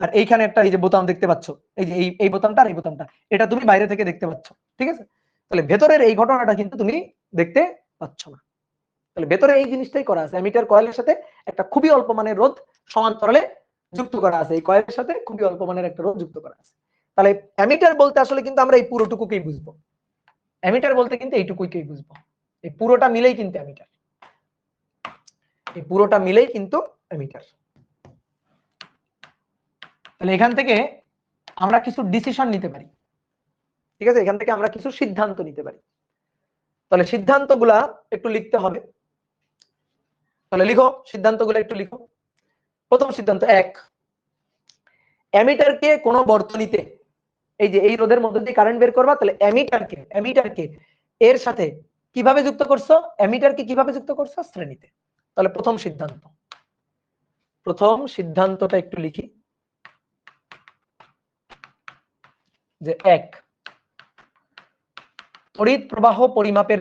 আর এইখানে একটা এই যে বোতাম দেখতে পাচ্ছ, এই যে এই বোতামটা আর এই বোতামটা, এটা তুমি বাইরে থেকে দেখতে পাচ্ছ। ঠিক আছে, তাহলে ভেতরের এই ঘটনাটা কিন্তু তুমি দেখতে পাচ্ছ না। তাহলে ভেতরে এই জিনিসটাই করা আছে, অ্যামিটার কয়েলের সাথে একটা খুবই অল্প মানের রোধ সমান্তরালে যুক্ত করা আছে, এই কয়েলের সাথে খুবই অল্প মানের একটা রোধ যুক্ত করা আছে। তাহলে অ্যামিটার বলতে আসলে কিন্তু আমরা এই পুরোটুকুকেই বুঝবো, অ্যামিটার বলতে কিন্তু এইটুকুকেই বুঝবো, এই পুরোটা মিলেই কিন্তু অ্যামিটার, এই পুরোটা মিলেই কিন্তু অ্যামিটার। তাহলে এখান থেকে আমরা কিছু ডিসিশন নিতে পারি। ঠিক আছে, এখান থেকে আমরা কিছু সিদ্ধান্ত নিতে পারি। তাহলে সিদ্ধান্তগুলা একটু লিখতে হবে। তাহলে লিখো, সিদ্ধান্তগুলো একটু লিখো। প্রথম সিদ্ধান্ত 1, অ্যামিটারকে কোন বর্তনীতে, এই যে এই রোধের মধ্যে দিয়ে কারেন্ট বের করবা, তাহলে অ্যামিটারকে এর সাথে কিভাবে যুক্ত করছো? অ্যামিটারকে কিভাবে যুক্ত করছো? শ্রেণীতে। তাহলে প্রথম সিদ্ধান্তটা একটু লিখি যে 1, তড়িৎ প্রবাহ পরিমাপের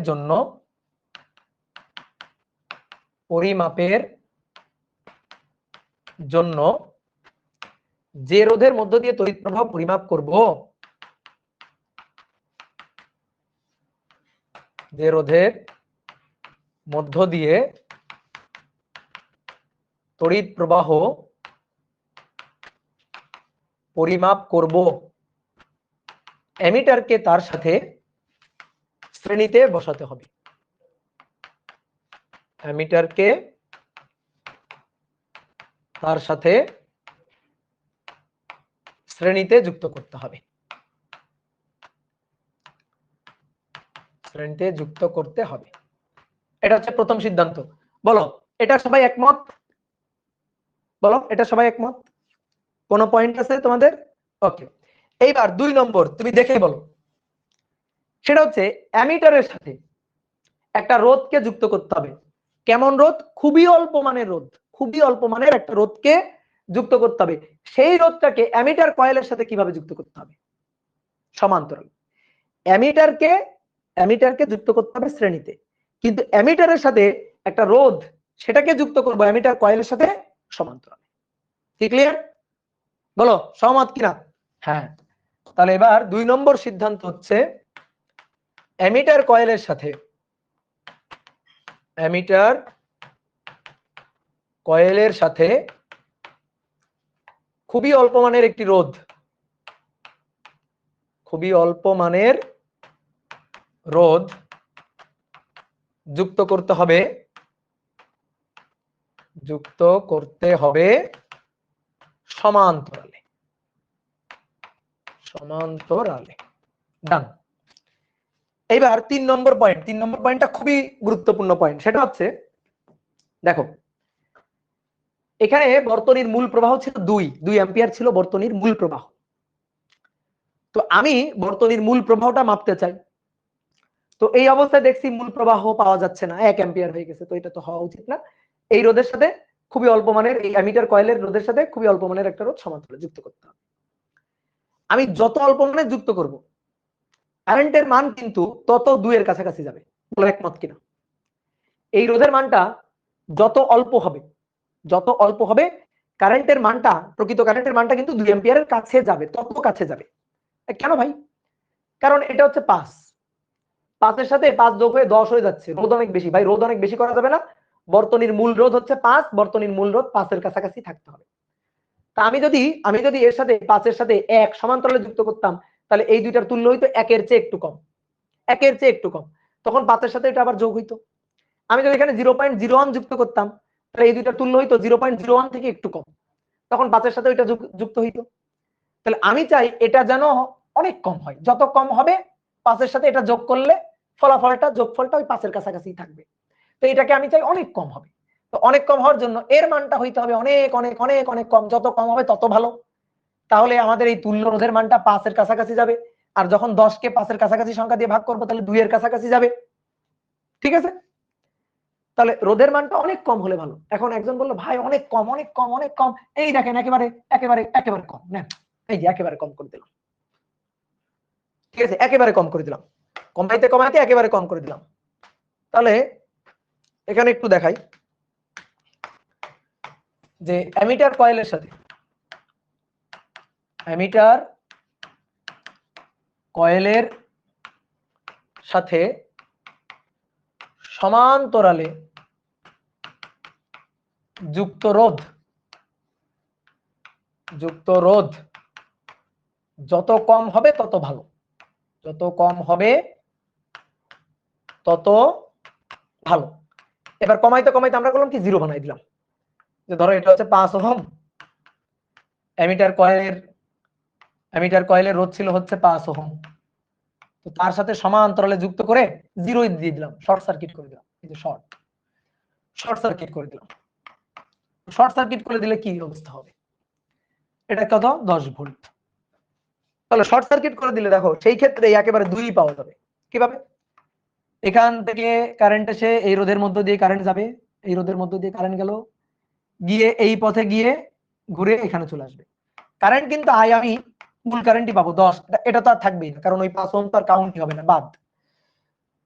জন্য যে রোধের মধ্য দিয়ে তড়িৎ প্রবাহ পরিমাপ করব, যে রোধের মধ্য দিয়ে তড়িৎ প্রবাহ পরিমাপ করব, অ্যামিটারকে তার সাথে শ্রেণীতে বসাতে হবে। অ্যামিটারকে তার সাথে শ্রেণীতে যুক্ত করতে হবে, শ্রেণীতে যুক্ত করতে হবে। এটা হচ্ছে প্রথম সিদ্ধান্ত। বলো এটা সবাই একমত? বলো এটা সবাই একমত? কোনো পয়েন্ট আছে তোমাদের? ওকে, এইবার 2 নম্বর তুমি দেখে বলো। সেটা হচ্ছে অ্যামিটারের সাথে একটা রোধকে যুক্ত করতে হবে। কেমন রোধ? খুবই অল্প মানের রোধ, খুবই অল্প মানের একটা রোধকে যুক্ত করতে হবে। সেই রোধটাকে অ্যামিটার কয়েলের সাথে কিভাবে যুক্ত করতে হবে? সমান্তরাল। অ্যামিটারকে যুক্ত করতে হবে শ্রেণীতে, কিন্তু অ্যামিটারের সাথে একটা রোধ সেটাকে যুক্ত করব অ্যামিটার কয়েলের সাথে সমান্তরাল। কি ক্লিয়ার? বলো সহমত কিনা? হ্যাঁ। তাহলে এবার 2 নম্বর সিদ্ধান্ত হচ্ছে অ্যামিটার কয়েলের সাথে খুবই অল্প মানের একটি রোধ, খুবই অল্প মানের রোধ যুক্ত করতে হবে সমান্তরালে। ডান। এইবার 3 নম্বর পয়েন্টটা খুবই গুরুত্বপূর্ণ পয়েন্ট। সেটা হচ্ছে দেখো এখানে বর্তনীর মূল প্রবাহ ছিল 2 অ্যাম্পিয়ার ছিল বর্তনীর মূল প্রবাহ। তো আমি বর্তনীর মূল প্রবাহটা মাপতে চাই। তো এই অবস্থায় দেখছি মূল প্রবাহ পাওয়া যাচ্ছে না, 1 অ্যাম্পিয়ার হয়ে গেছে। তো এটা তো হওয়া উচিত না। এই রোধের সাথে খুবই অল্প মানের, এই অ্যামিটার কয়েলের রোধের সাথে খুবই অল্প মানের একটা রোধ সমান্তরালে যুক্ত করতে হবে। আমি যত অল্প মানের যুক্ত করব, কারেন্টের মান কিন্তু তত 2 এর কাছাকাছি যাবে। বলো একমত কিনা? এই রোধের মানটা যত অল্প হবে কারেন্টের মানটা, প্রকৃত কারেন্টের মানটা কিন্তু 2 অ্যাম্পিয়ারের কাছে যাবে, তত কাছে যাবে। কেন ভাই? কারণ এটা হচ্ছে 5 এর সাথে 5 যোগ হয়ে 10 হয়ে যাচ্ছে, রোধ অনেক বেশি। ভাই রোধ অনেক বেশি করা যাবে না, বর্তনীর মূল রোধ হচ্ছে 5, বর্তনীর মূল রোধ 5 এর কাছাকাছি থাকতে হবে। তা আমি যদি এর সাথে 5 এর সাথে 1 সমান্তরালে যুক্ত করতাম, তাহলে এই দুইটার তুল্য হইতো 1 এর চেয়ে একটু কম, তখন 5 এর সাথে এটা আবার যোগ হইতো। আমি যদি এখানে 0.01 যুক্ত করতাম, তাহলে এই দুইটার তুল্য হইতো 0.01 থেকে একটু কম, তখন 5 এর সাথে ওইটা যুক্ত হইতো। তাহলে আমি চাই এটা যেন অনেক কম হয়। যত কম হবে 5 এর সাথে এটা যোগ করলে ফলাফলটা যোগফলটা ওই 5 এর কাছাকাছি থাকবে। তো এটাকে আমি চাই অনেক কম হবে। তো অনেক কম হওয়ার জন্য এর মানটা হইতে হবে অনেক অনেক অনেক অনেক কম, যত কম হবে তত ভালো। তাহলে আমাদের এই তুল্য রোধের মানটা 5 এর কাছাকাছি যাবে। আর যখন 10 কে 5 এর কাছাকাছি সংখ্যা দিয়ে ভাগ করবো তাহলে 2 এর কাছাকাছি যাবে। ঠিক আছে? তাহলে রোধের মানটা অনেক কম হলে ভালো। এখন একজন বললো ভাই অনেক কম অনেক কম অনেক কম, এই দেখেন একেবারে একেবারে একেবারে কম, না এই যে একেবারে কম করে দিলাম। ঠিক আছে, একেবারে কম করে দিলাম, কমাইতে কমাইতে একেবারে কম করে দিলাম। তাহলে এখানে একটু দেখাই যে অ্যামিটার কয়েলের সাথে অ্যামিটার কয়েলের সাথে সমান্তরালে যুক্ত রোধ যত কম হবে তত ভালো, যত কম হবে তত ভালো। এবার কমাইতে কমাইতে আমরা করলাম কি 0 বানাই দিলাম, যে ধরো এটা হচ্ছে 5 ওহম, অ্যামিটার কয়েলের রোধ ছিল হচ্ছে 5 ওহম, তো তার সাথে সমান্তরালে যুক্ত করে 0 দিয়ে দিলাম, শর্ট সার্কিট করে দিলাম। এই যে শর্ট সার্কিট করে দিলাম। শর্ট সার্কিট করে দিলে কি অবস্থা হবে? এটা কত? 10 ভোল্ট। তাহলে শর্ট সার্কিট করে দিলে দেখো সেই ক্ষেত্রে একেবারে 2 পাওয়া যাবে। কিভাবে? এখান থেকে কারেন্ট এসে এই রোধের মধ্য দিয়ে কারেন্ট যাবে, এই রোধের মধ্য দিয়ে কারেন্ট গেল, গিয়ে এই পথে গিয়ে ঘুরে এখানে চলে আসবে। কারেন্ট কিন্তু আমি মূল কারেন্টই পাবো 10, এটা তো আর থাকবেই না, কারণ ওই 5 ওহম তো আর কাউন্টই হবে না, বাদ।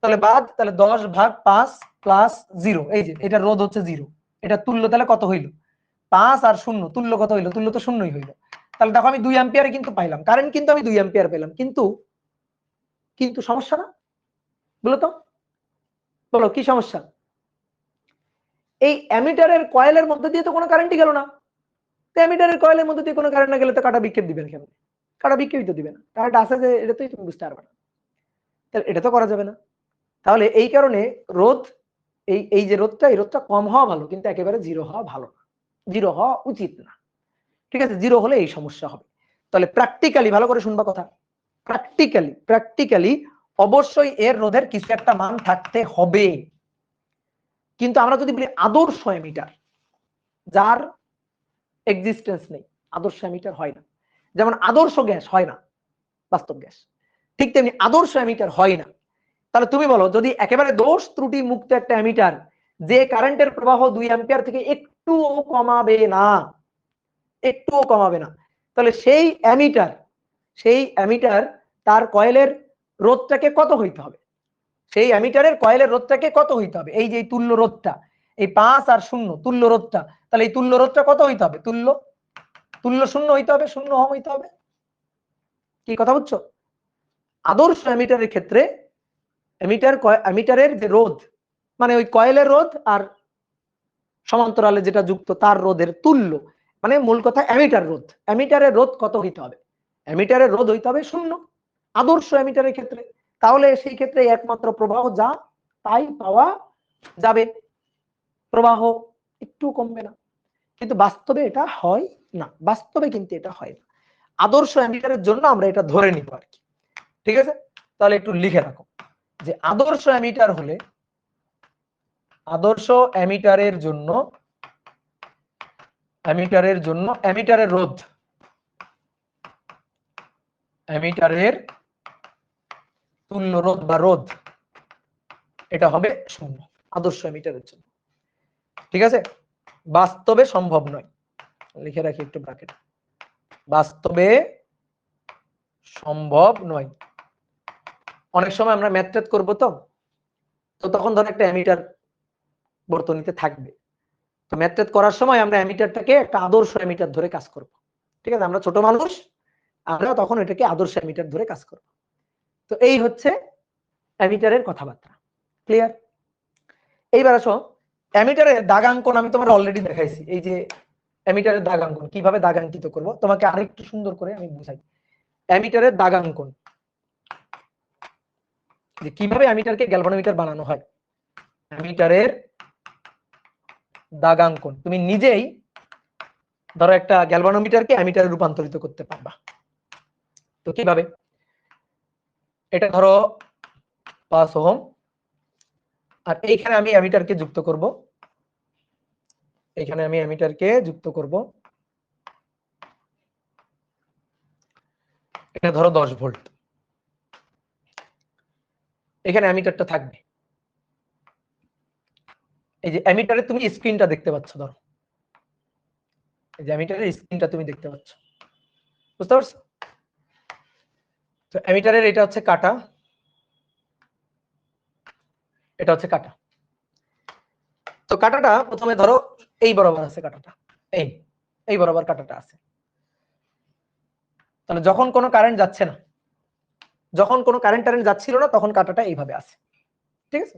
তাহলে 10 ভাগ 5 প্লাস 0, এই যে এটা রোধ হচ্ছে 0, এটা তুল্য তাহলে কত হইল? 5 আর 0 তুল্য কত হইল? তুল্য তো 0ই হইল। তাহলে দেখো আমি 2 অ্যাম্পিয়ারে কিন্তু পাইলাম, কারেন্ট কিন্তু আমি 2 অ্যাম্পিয়ার পেলাম, কিন্তু কিন্তু সমস্যা না? বলো তো, বলো কি সমস্যা? এই অ্যামিটারের কয়েলের মধ্যে দিয়ে তো কোনো কারেন্টই গেল না। তো অ্যামিটারের কয়েলের মধ্যে দিয়ে কোনো কারেন্ট না গেলে তো কাটা বিক্ষেপ দিবেন কেন? কাটা বিক্ষেপই তো দিবে না, কারেন্ট আছে যে এটা তুই তুমি বুঝতে পারবে না, তাহলে এটা তো করা যাবে না। তাহলে এই কারণে রোধ, এই যে রোধটা, এই রোধটা কম হওয়া ভালো, কিন্তু একেবারে 0 হওয়া ভালো না, 0 হওয়া উচিত না। ঠিক আছে, 0 হলে এই সমস্যা হবে। তাহলে প্র্যাকটিক্যালি ভালো করে শুনবা কথা, প্র্যাকটিক্যালি অবশ্যই এর রোধের কিছু একটা মান থাকতে হবে। কিন্তু আমরা যদি বলি আদর্শ অ্যামিটার, যার এক্সিস্টেন্স নেই, আদর্শ অ্যামিটার হয় না। যেমন আদর্শ গ্যাস হয় না, বাস্তব গ্যাস, ঠিক তেমনি আদর্শ অ্যামিটার হয় না। তাহলে তুমি বলো, যদি একেবারে দোষ ত্রুটি মুক্ত একটা অ্যামিটার, যে কারেন্টের প্রবাহ 2 অ্যাম্পিয়ার থেকে একটুও কমাবে না, তাহলে সেই অ্যামিটার তার কয়েলের রোধটাকে কত হইতে হবে? সেই অ্যামিটারের কয়েলের রোধটাকে কত হইতে হবে? এই যে তুল্য রোধটা, এই 5 আর 0 তুল্য রোধটা, তাহলে এই তুল্য রোধটা কত হইতে হবে? তুল্য 0 হইতে হবে, 0 ওহম হইতে হবে। কি কথা বুঝছো? আদর্শ অ্যামিটারের ক্ষেত্রে অ্যামিটারের যে রোধ, মানে ওই কয়েলের রোধ আর সমান্তরালে যেটা যুক্ত তার রোধের তুল্য, মানে মূল কথা অ্যামিটারের রোধ কত হইতে হবে? অ্যামিটারের রোধ হইতে হবে 0 আদর্শ অ্যামিটারের ক্ষেত্রে। তাহলে সেই ক্ষেত্রে একমাত্র প্রবাহ যা তাই পাওয়া যাবে, প্রবাহ একটু কমবে না। কিন্তু বাস্তবে এটা হয় না, বাস্তবে কিন্তু এটা হয় না। আদর্শ অ্যামিটারের জন্য আমরা এটা ধরে নিব আর কি। ঠিক আছে, তাহলে একটু লিখে রাখো যে আদর্শ অ্যামিটারের জন্য অ্যামিটারের তুল্য রোধ বা রোধ এটা হবে 0 আদর্শ অ্যামিটারের জন্য। ঠিক আছে, বাস্তবে সম্ভব নয়, লিখে রাখি একটু ব্র্যাকেট, বাস্তবে সম্ভব নয়। অনেক সময় আমরা ম্যাথ করবো, তো তখন ধর একটা অ্যামিটার বর্তনীতে থাকবে, তো ম্যাথ করার সময় আমরা অ্যামিটারটাকে একটা আদর্শ অ্যামিটার ধরে কাজ করব। ঠিক আছে, আমরা ছোট মানুষ, আমরা তখন এটাকে আদর্শ অ্যামিটার ধরে কাজ করব। তো এই হচ্ছে অ্যামিটারের কথাবার্তা, ক্লিয়ার? এইবার আসো, অ্যামিটারের দাগাঙ্কন আমি তোমার অলরেডি দেখাইছি। এই যে অ্যামিটারের দাগাঙ্কন কিভাবে দাগাঙ্কিত করব, তোমাকে আরেকটু সুন্দর করে আমি বুঝাই। অ্যামিটারের দাগাঙ্কন, যে কিভাবে অ্যামিটারকে গ্যালভানোমিটার বানানো হয়। অ্যামিটারের দাগাঙ্কন তুমি নিজেই ধরো একটা গ্যালভানোমিটারকে অ্যামিটারে রূপান্তরিত করতে পারবা। তো কিভাবে? এটা ধরো 5 ওহম, আর এইখানে আমি অ্যামিটারকে যুক্ত করব, এখানে আমি অ্যামিটারকে যুক্ত করব, এটা ধরো 10 ভোল্ট, এখানে অ্যামিটারটা থাকবে। এই যে অ্যামিটারে তুমি স্ক্রিনটা দেখতে পাচ্ছ, ধরো এই যে অ্যামিটারের স্ক্রিনটা তুমি দেখতে পাচ্ছ, বুঝতে পারছো? তো অ্যামিটারের এটা হচ্ছে কাটা, এটা হচ্ছে কাটা। তো কাটাটা প্রথমে ধরো এই বরাবর আছে কাটাটা, এই বরাবর কাটাটা আছে। তাহলে যখন কোনো কারেন্ট যাচ্ছে না, যখন কোনো কারেন্ট যাচ্ছিল না, তখন কাটাটা এইভাবে আছে, ঠিক আছে?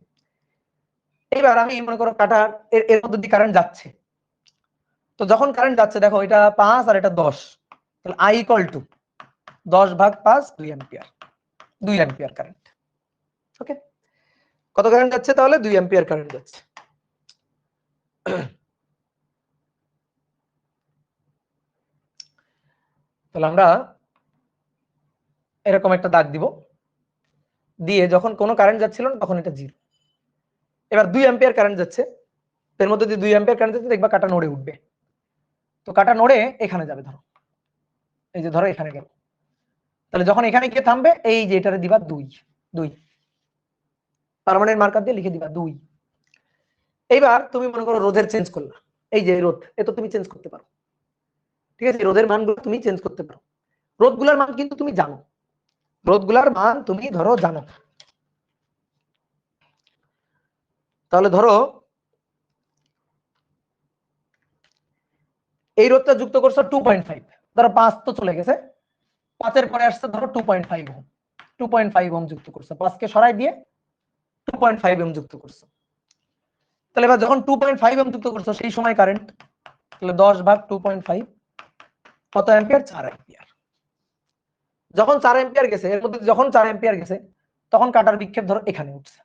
এইবার আমি মনে করো কাটার এর মধ্যে দিয়ে কারেন্ট যাচ্ছে, তো যখন কারেন্ট যাচ্ছে দেখো এটা 5 আর এটা 10, তাহলে I = 10/5 2 ampere, 2 ampere current. Okay, কত কারেন্ট যাচ্ছে তাহলে? 2 অ্যাম্পিয়ার কারেন্ট যাচ্ছে। তাহলে আমরা এরকম একটা দাগ দিব, দিয়ে যখন কোনো কারেন্ট যাচ্ছিল না তখন এটা 0। এবার 2 অ্যাম্পিয়ার কারেন্ট যাচ্ছে, এর মধ্যে দিয়ে 2 অ্যাম্পিয়ার কারেন্ট যাচ্ছে, দেখবা কাটা নড়ে উঠবে। তো কাটা নড়ে এখানে যাবে, ধরো এই যে ধরো এখানে গেল, তাহলে যখন এখানে গিয়ে থামবে এই যে এটারে দিবা 2, পার্মানেন্ট মার্কার দিয়ে লিখে দিবা 2। এইবার তুমি মনে করো রোধের চেঞ্জ করলা, এই যে রোধ, এ তো তুমি চেঞ্জ করতে পারো, ঠিক আছে? রোধের মানগুলো তুমি চেঞ্জ করতে পারো, রোধগুলার মান কিন্তু তুমি জানো, রোধগুলার মান তুমি ধরো জানো। তাহলে ধরো এই রোধটা যুক্ত করছো 2.5, ধরো 5 তো চলে গেছে, 5 এর পরে আসছে ধরো 2.5 ওহম, 2.5 ওহম যুক্ত করছো, 5 কে সরাই দিয়ে 2.5 ওহম যুক্ত করছো। তাহলে এবার যখন 2.5 ওহম যুক্ত করছো সেই সময় কারেন্ট, তাহলে 10/2.5 কত অ্যাম্পিয়ার? 4 অ্যাম্পিয়ার। যখন 4 অ্যাম্পিয়ার গেছে, এর মধ্যে যখন 4 অ্যাম্পিয়ার গেছে তখন কাটার বিক্ষেপ ধরো এখানে উঠছে,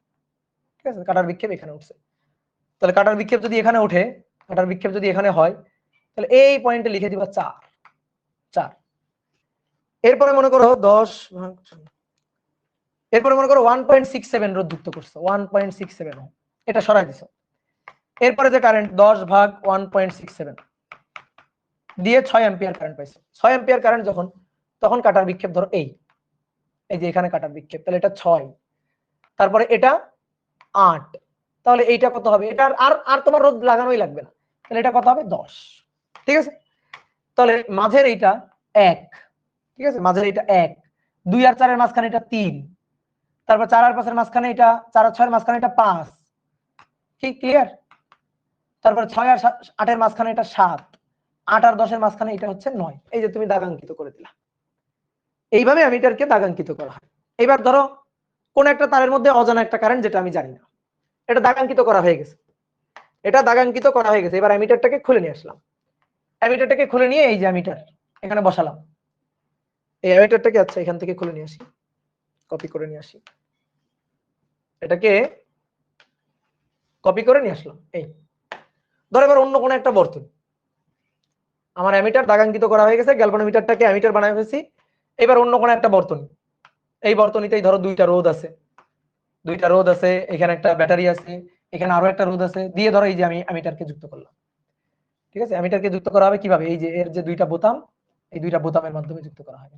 ঠিক আছে? কাটার বিক্ষেপ এখানে উঠছে, তাহলে কাটার বিক্ষেপ যদি এখানে ওঠে, কাটার বিক্ষেপ যদি এখানে হয়, তাহলে এই পয়েন্টে লিখে দিবা 4। এরপরে মনে করো 10, এরপরে মনে করো 1.67 রোধ যুক্ত করছো, 1.67 ওহম, এটা সরাই দিছো। এরপরে যে কারেন্ট 10/1.67 দিয়ে 6 অ্যাম্পিয়ার কারেন্ট পাইছো। 6 অ্যাম্পিয়ার কারেন্ট যখন, তখন কাটার বিক্ষেপ ধরো এই যে এখানে কাটার বিক্ষেপ, তাহলে এটা 6, তারপরে এটা 8, তাহলে এইটা কত হবে? এটা আর আর তোমার রোধ লাগানোই লাগবে না, তাহলে এটা কত হবে? 10, ঠিক আছে? তাহলে মাঝের এইটা 1, ঠিক আছে? মাঝের এইটা 1, 2 আর 4 এর মাঝখানে এটা 3, তারপর 4 আর 5 এর মাঝখানে এটা, 4 আর 6 এর মাঝখানে এটা 5, কি ক্লিয়ার? তারপর 6 আর 8 এর মাঝখানে এটা 7, 8 আর 10 এর মাঝখানে এটা হচ্ছে 9। এই যে তুমি দাগাঙ্কিত করে দিলা, এইভাবে অ্যামিটারকে দাগাঙ্কিত করা হয়। এবার ধরো কোন একটা তারের মধ্যে অজানা একটা কারেন্ট যেটা আমি জানি না, এটা দাগাঙ্কিত করা হয়ে গেছে, এটা দাগাঙ্কিত করা হয়ে গেছে। এবার অ্যামিটারটাকে খুলে নিয়ে আসলাম, অ্যামিটারটাকে খুলে নিয়ে এই যে অ্যামিটার এখানে বসালাম, এই অ্যামিটারটাকে আচ্ছা এখান থেকে খুলে নিয়ে আসি, কপি করে নিয়ে আসি, এটাকে কপি করে নিয়ে আসলাম। এই ধরো এবার অন্য কোনো একটা বর্তনী, আমার অ্যামিটার দাগাঙ্কিত করা হয়ে গেছে, গ্যালভানোমিটারটাকে অ্যামিটার বানায় ফেলেছি। এবার অন্য কোনো একটা বর্তনী, এই বর্তনীতেই ধরো দুইটা রোধ আছে, এখানে একটা ব্যাটারি আছে, এখানে আরো একটা রোধ আছে, দিয়ে ধরো এই যে আমি অ্যামিটারকে যুক্ত করলাম, ঠিক আছে? অ্যামিটারকে যুক্ত করা হবে কিভাবে? এই যে এর যে দুইটা বোতাম, এই দুইটা বোতামের মাধ্যমে যুক্ত করা হয়,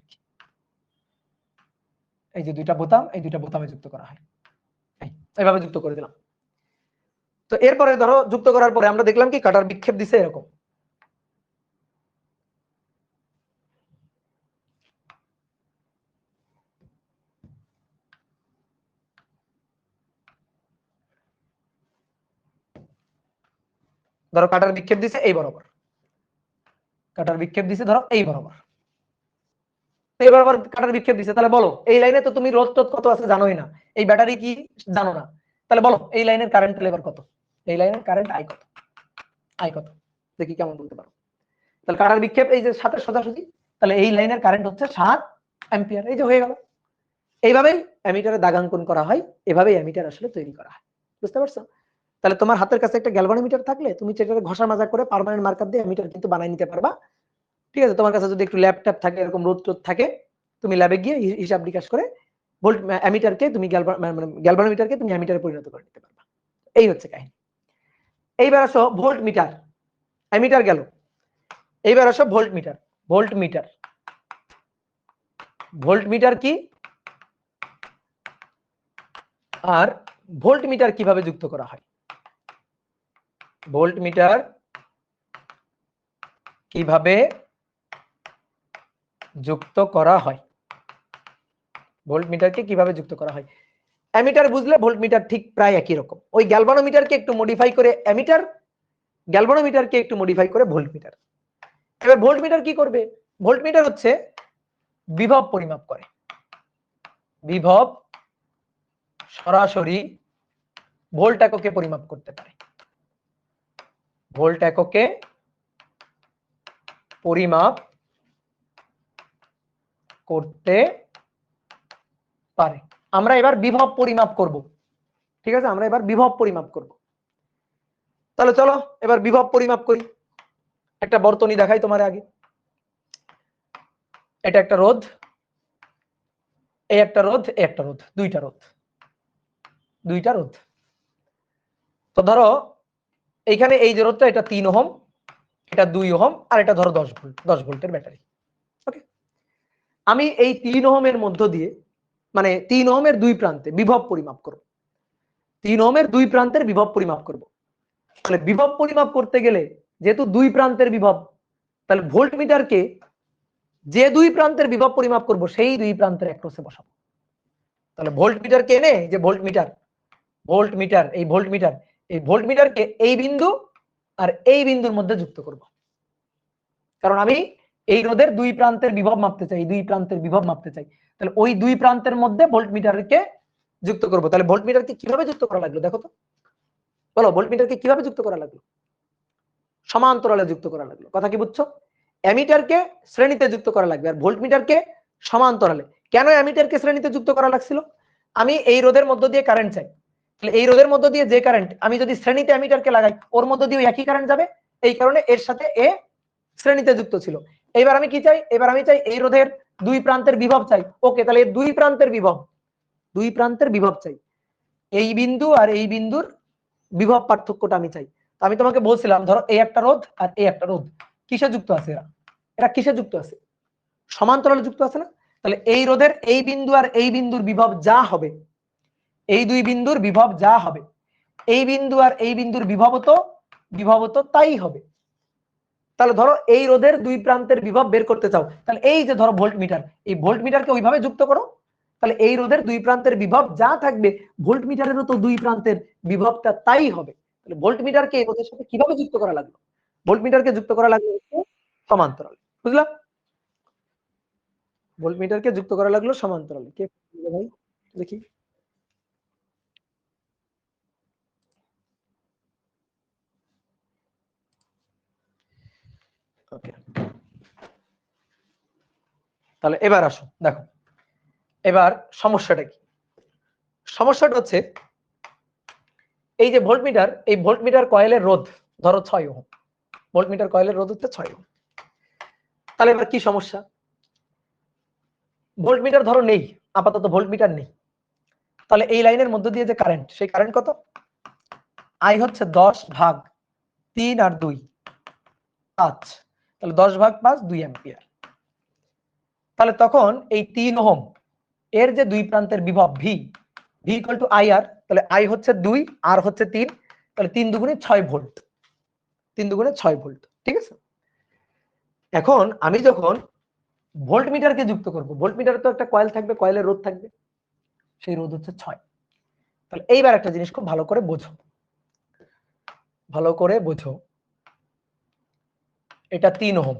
এই যে দুইটা বোতাম, এই দুইটা বোতামে যুক্ত করা হয়, এইভাবে যুক্ত করে দিলাম। তো এরপরে ধরো যুক্ত করার পরে আমরা দেখলাম কি কাটার বিক্ষেপ দিছে এরকম, ধরো কাটার বিক্ষেপ দিছে এই বরাবর, কাটার বিক্ষেপ দিছে ধরো এই বরাবর, এই বরাবর কাটার বিক্ষেপ দিছে। তাহলে বলো এই লাইনে তো তুমি রোধ টোধ কত আছে জানোই না, এই ব্যাটারি কি জানো না, তাহলে বলো এই লাইনের কারেন্ট লেভার কত? এই লাইনের কারেন্ট আই কত? আই কত দেখি কেমন বলতে পারো? তাহলে কাটার বিক্ষেপ এই যে 7 এর সোজাসুজি, তাহলে এই লাইনের কারেন্ট হচ্ছে 7 অ্যাম্পিয়ার। এই যে হয়ে গেল। এইভাবেই অ্যামিটারে দাগাঙ্কন করা হয়, এভাবেই অ্যামিটার আসলে তৈরি করা হয়, বুঝতে পারছো? তাহলে তোমার হাতের কাছে একটা গ্যালভানোমিটার থাকলে তুমি সেটাকে ঘষা মাজা করে পার্মানেন্ট মার্কার দিয়ে অ্যামিটার কিন্তু বানাই নিতে পারবা, ঠিক আছে? তোমার কাছে যদি একটু ল্যাপটপ থাকে, এরকম রোদ টোদ থাকে, তুমি ল্যাবে গিয়ে হিসাব নিকাশ করে ভোল্ট অ্যামিটারকে তুমি গ্যালভানোমিটারকে তুমি অ্যামিটারে পরিণত করে নিতে পারবা। এই হচ্ছে কাহিনী। এইবার আসো ভোল্ট মিটার, অ্যামিটার গেল, এইবার আসো volt metre. Volt metre, volt metre কি আর ভোল্ট মিটার কিভাবে যুক্ত করা হয়? ভোল্ট মিটার কিভাবে যুক্ত করা হয়? ভোল্ট মিটারকে কিভাবে যুক্ত করা হয়? অ্যামিটার বুঝলে ভোল্ট মিটার ঠিক প্রায় একই রকম। ওই গ্যালভানোমিটারকে একটু মডিফাই করে অ্যামিটার, গ্যালভানোমিটারকে একটু মডিফাই করে ভোল্ট মিটার। এবার ভোল্ট মিটার কি করবে? ভোল্ট মিটার হচ্ছে বিভব পরিমাপ করে। বিভব সরাসরি ভোল্ট এককে পরিমাপ করতে পারে। ভোল্ট এককে পরিমাপ করতে পারে। আমরা এবার বিভব পরিমাপ করব, ঠিক আছে? আমরা এবার বিভব পরিমাপ করব। তাহলে চলো এবার বিভব পরিমাপ করি। একটা বর্তনী দেখাই তোমার আগে। এটা একটা রোধ, এই একটা রোধ, এই একটা রোধ, দুইটা রোধ, দুইটা রোধ। তো ধরো এইখানে এই যে রোধটা, এটা 3 ওহম, এটা 2 ওহম, আর এটা ধরো 10 ভোল্ট, 10 ভোল্টের ব্যাটারি। ওকে, আমি এই 3 ওহমের মধ্য দিয়ে, মানে 3 ওহমের দুই প্রান্তে বিভব পরিমাপ করব। 3 ওহমের দুই প্রান্তের বিভব পরিমাপ করব। তাহলে বিভব পরিমাপ করতে গেলে যেহেতু দুই প্রান্তের বিভব, তাহলে ভোল্ট মিটারকে যে দুই প্রান্তের বিভব পরিমাপ করব সেই দুই প্রান্তের অ্যাক্রসে বসাবো। তাহলে ভোল্ট মিটারকে এনে, যে ভোল্ট মিটার, ভোল্ট মিটার, এই ভোল্ট মিটার, এই ভোল্ট মিটারকে এই বিন্দু আর এই বিন্দুর মধ্যে যুক্ত করব। কারণ আমি এই রোধের দুই প্রান্তের বিভব মাপতে চাই, দুই প্রান্তের বিভব মাপতে চাই। তাহলে ওই দুই প্রান্তের মধ্যে ভোল্ট মিটারকে যুক্ত করব। তাহলে ভোল্ট মিটারকে কিভাবে যুক্ত করা লাগলো দেখো তো, বলো ভোল্ট মিটারকে কিভাবে যুক্ত করা লাগলো? সমান্তরালে যুক্ত করা লাগলো। কথা কি বুঝছো? অ্যামিটারকে শ্রেণীতে যুক্ত করা লাগবে আর ভোল্ট মিটারকে সমান্তরালে। কেন অ্যামিটারকে শ্রেণীতে যুক্ত করা লাগছিল? আমি এই রোধের মধ্য দিয়ে কারেন্ট চাই, তাহলে এই রোধের মধ্য দিয়ে যে কারেন্ট আমি যদি শ্রেণীতে অ্যামিটারকে লাগাই ওর মধ্য দিয়ে একই কারেন্ট যাবে, এই কারণে এর সাথে এ শ্রেণীতে যুক্ত ছিল। এবার আমি কি চাই? এবার আমি চাই এই রোধের দুই প্রান্তের বিভব চাই। ওকে, তাহলে এই দুই প্রান্তের বিভব, দুই প্রান্তের বিভব চাই, এই বিন্দু আর এই বিন্দুর বিভব পার্থক্যটা আমি চাই। তো আমি তোমাকে বলছিলাম ধরো এই একটা রোধ আর এই একটা রোধ কিসে যুক্ত আছে? এরা এরা কিসে যুক্ত আছে? সমান্তরালে যুক্ত আছে না? তাহলে এই রোধের এই বিন্দু আর এই বিন্দুর বিভব যা হবে, এই দুই বিন্দুর বিভব যা হবে, এই বিন্দু আর এই বিন্দুর বিভব তো তাই হবে। তাহলে ধরো এই রোধের দুই প্রান্তের বিভব বের করতে চাও, তাহলে এই যে ধরো ভোল্ট মিটার, এই ভোল্ট মিটারকে ওইভাবে যুক্ত করো। তাহলে এই রোধের দুই প্রান্তের বিভব যা থাকবে ভোল্ট মিটারেরও তো দুই প্রান্তের বিভবটা তাই হবে। তাহলে ভোল্ট মিটারকে এই রোধের সাথে কিভাবে যুক্ত করা লাগলো? ভোল্ট মিটারকে যুক্ত করা লাগলো সমান্তরালে। বুঝলা? ভোল্ট মিটারকে যুক্ত করা লাগলো সমান্তরালে। কে ভাই দেখি? ওকে, তাহলে এবার আসো দেখো এবার সমস্যাটা কি। সমস্যাটা হচ্ছে এই যে ভোল্ট মিটার, এই ভোল্ট মিটার কয়েলের রোধ ধরো 6 ওহম, ভোল্ট মিটার কয়েলের রোধ হচ্ছে 6 ওহম। তাহলে এবার কি সমস্যা? ভোল্ট মিটার ধরো নেই, আপাতত ভোল্ট মিটার নেই। তাহলে এই লাইনের মধ্য দিয়ে যে কারেন্ট, সেই কারেন্ট কত? আই হচ্ছে 10/3 আর 2 5, তাহলে 10/5 2 অ্যাম্পিয়ার। তাহলে তখন এই 3 ওহম এর যে দুই প্রান্তের বিভব V, V equal to I R, তাহলে আই হচ্ছে 2 আর হচ্ছে 3, তাহলে 3 দুগুণে 6 ভোল্ট, 3 দুগুণে 6 ভোল্ট। ঠিক আছে, এখন আমি যখন ভোল্ট মিটারকে যুক্ত করব, ভোল্ট মিটারে তো একটা কয়েল থাকবে, কয়েলের রোধ থাকবে, সেই রোধ হচ্ছে 6। তাহলে এইবার একটা জিনিস খুব ভালো করে বোঝো, ভালো করে বোঝো, এটা 3 ওহম,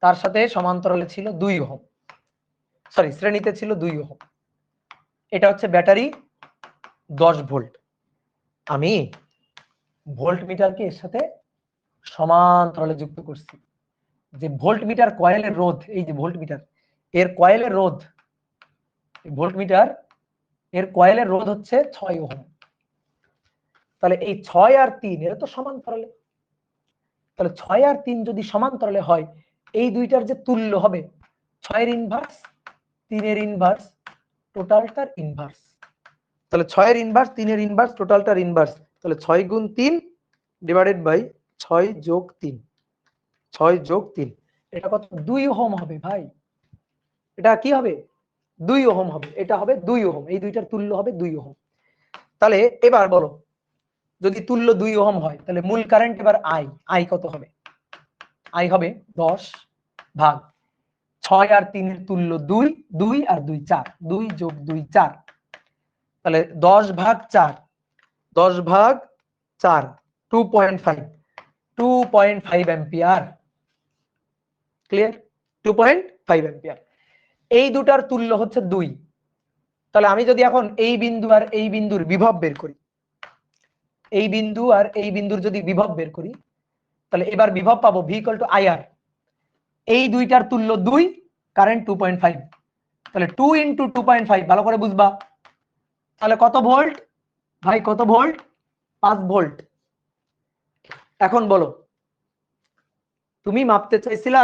তার সাথে সমান্তরালে ছিল 2 ওহম, সরি শ্রেণীতে ছিল 2 ওহম। এটা হচ্ছে ব্যাটারি 10 ভোল্ট। আমি ভোল্ট মিটারকে এর সাথে সমান্তরালে যুক্ত করছি। যে ভোল্ট মিটার কয়েলের রোধ, এই যে ভোল্ট মিটার এর কয়েলের রোধ, ভোল্ট মিটার এর কয়েলের রোধ হচ্ছে 6 ওহম। তাহলে এই 6 আর 3 এরা তো সমান্তরালে। তাহলে 6 আর 3 যদি সমান্তরালে হয়, এই দুইটার যে তুল্য হবে 6 এর ইনভার্স 3 এর ইনভার্স টোটালটার ইনভার্স। তাহলে 6 এর ইনভার্স, 3 এর ইনভার্স, টোটালটার ইনভার্স। তাহলে 6 গুণ 3 ডিভাইডেড বাই 6 যোগ 3, 6 যোগ 3, এটা কত? 2 ওহম হবে ভাই। এটা কি হবে? 2 ওহম হবে। এটা হবে 2 ওহম। এই দুইটার তুল্য হবে 2 ওহম। তাহলে এবার বলো, যদি তুল্য 2 ওহম হয় তাহলে মূল কারেন্ট এবার আই কত হবে? আই হবে 10 ভাগ 6 আর 3 এর তুল্য 2, 2 আর 2 4, 2 যোগ 2 4, তাহলে 10 ভাগ 4, 10 ভাগ 4, 2.5 অ্যাম্পিয়ার। ক্লিয়ার? 2.5 অ্যাম্পিয়ার। এই দুটার তুল্য হচ্ছে 2। তাহলে আমি যদি এখন এই বিন্দু আর এই বিন্দুর বিভব বের করি, এই বিন্দু আর এই বিন্দুর যদি বিভব বের করি, তাহলে এবার বিভব পাবো V = IR। এই দুইটার তুল্য 2, কারেন্ট 2.5, তাহলে 2 × 2.5 ভালো করে বুঝবা। তাহলে কত ভোল্ট ভাই? কত ভোল্ট? 5 ভোল্ট। এখন বলো, তুমি মাপতে চাইছিলা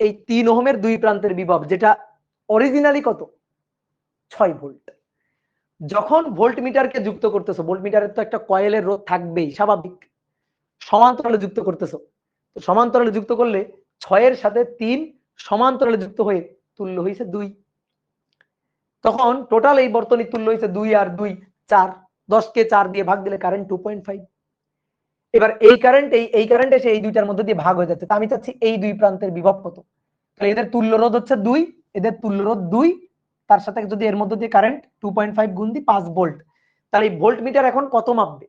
এই 3 ওহমের দুই প্রান্তের বিভব, যেটা অরিজিনালি কত? 6 ভোল্ট। যখন ভোল্টমিটারকে যুক্ত করতেছো, ভোল্টমিটারের তো একটা কয়েলের রোধ থাকবেই, স্বাভাবিক। সমান্তরালে যুক্ত করতেছো, তো সমান্তরালে যুক্ত করলে 6 এর সাথে 3 সমান্তরালে যুক্ত হয়ে তুল্য হয়েছে 2। তখন টোটাল এই বর্তনীর তুল্য হয়েছে 2 আর 2 4, 10 কে 4 দিয়ে ভাগ দিলে কারেন্ট 2.5। এবার এই কারেন্ট এসে এই দুইটার মধ্যে দিয়ে ভাগ হয়ে যাচ্ছে। তা আমি চাচ্ছি এই দুই প্রান্তের বিভব কত। তাহলে এদের তুল্য রোধ হচ্ছে 2, এদের তুল্য রোধ 2, তার সাথে যদি এর মধ্যে দিয়ে কারেন্ট 2.5 গুণ দিই 5 ভোল্ট, তাহলে এই ভোল্টমিটার এখন কত মাপবে?